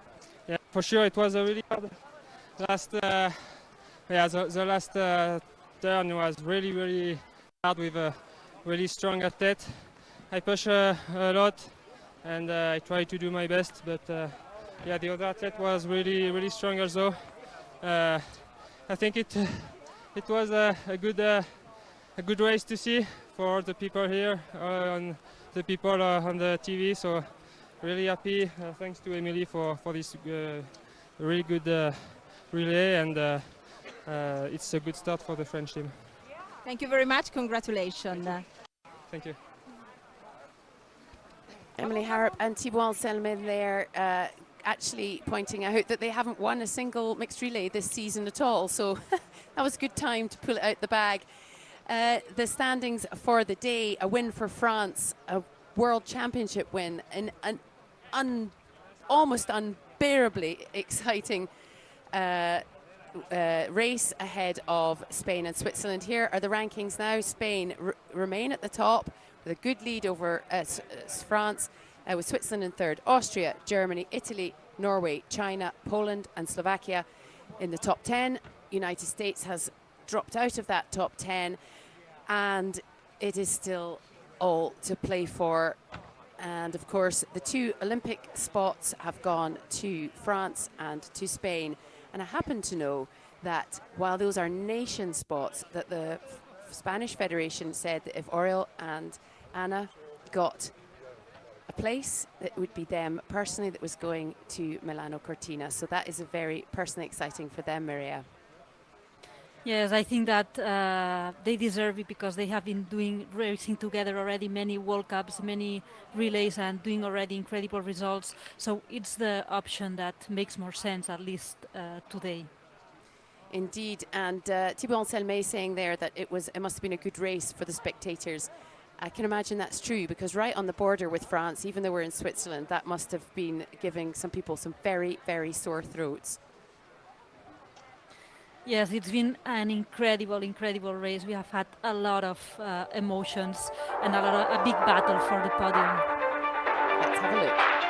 Yeah, for sure, it was a really hard last. The last turn was really hard with a really strong athlete. I pushed a lot, and I tried to do my best, but the other athlete was really strong also. I think it was a good race to see for the people here and the people on the TV. So really happy. Thanks to Emily for this really good relay, and it's a good start for the French team. Thank you very much. Congratulations. Thank you. Emily Harrop and Thibaut Anselmet there, actually pointing out that they haven't won a single mixed relay this season at all. So that was a good time to pull it out the bag. The standings for the day: a win for France, a World Championship win, an almost unbearably exciting race ahead of Spain and Switzerland. Here are the rankings now. Spain remain at the top with a good lead over France, with Switzerland in third, Austria, Germany, Italy, Norway, China, Poland and Slovakia in the top 10. United States has dropped out of that top 10, and it is still all to play for. And of course the two Olympic spots have gone to France and to Spain. And I happen to know that while those are nation spots, that the Spanish Federation said that if Oriol and Anna got a place, it would be them personally that was going to Milano Cortina. So that is a very personally exciting for them, Maria. Yes, I think that they deserve it because they have been doing racing together already, many World Cups, many relays, and doing already incredible results. So it's the option that makes more sense, at least today. Indeed, and Thibaut Anselme saying there that it must have been a good race for the spectators. I can imagine that's true because right on the border with France, even though we're in Switzerland, that must have been giving some people some very, very sore throats. Yes, it's been an incredible, incredible race. We have had a lot of emotions and a big battle for the podium. Let's have a look.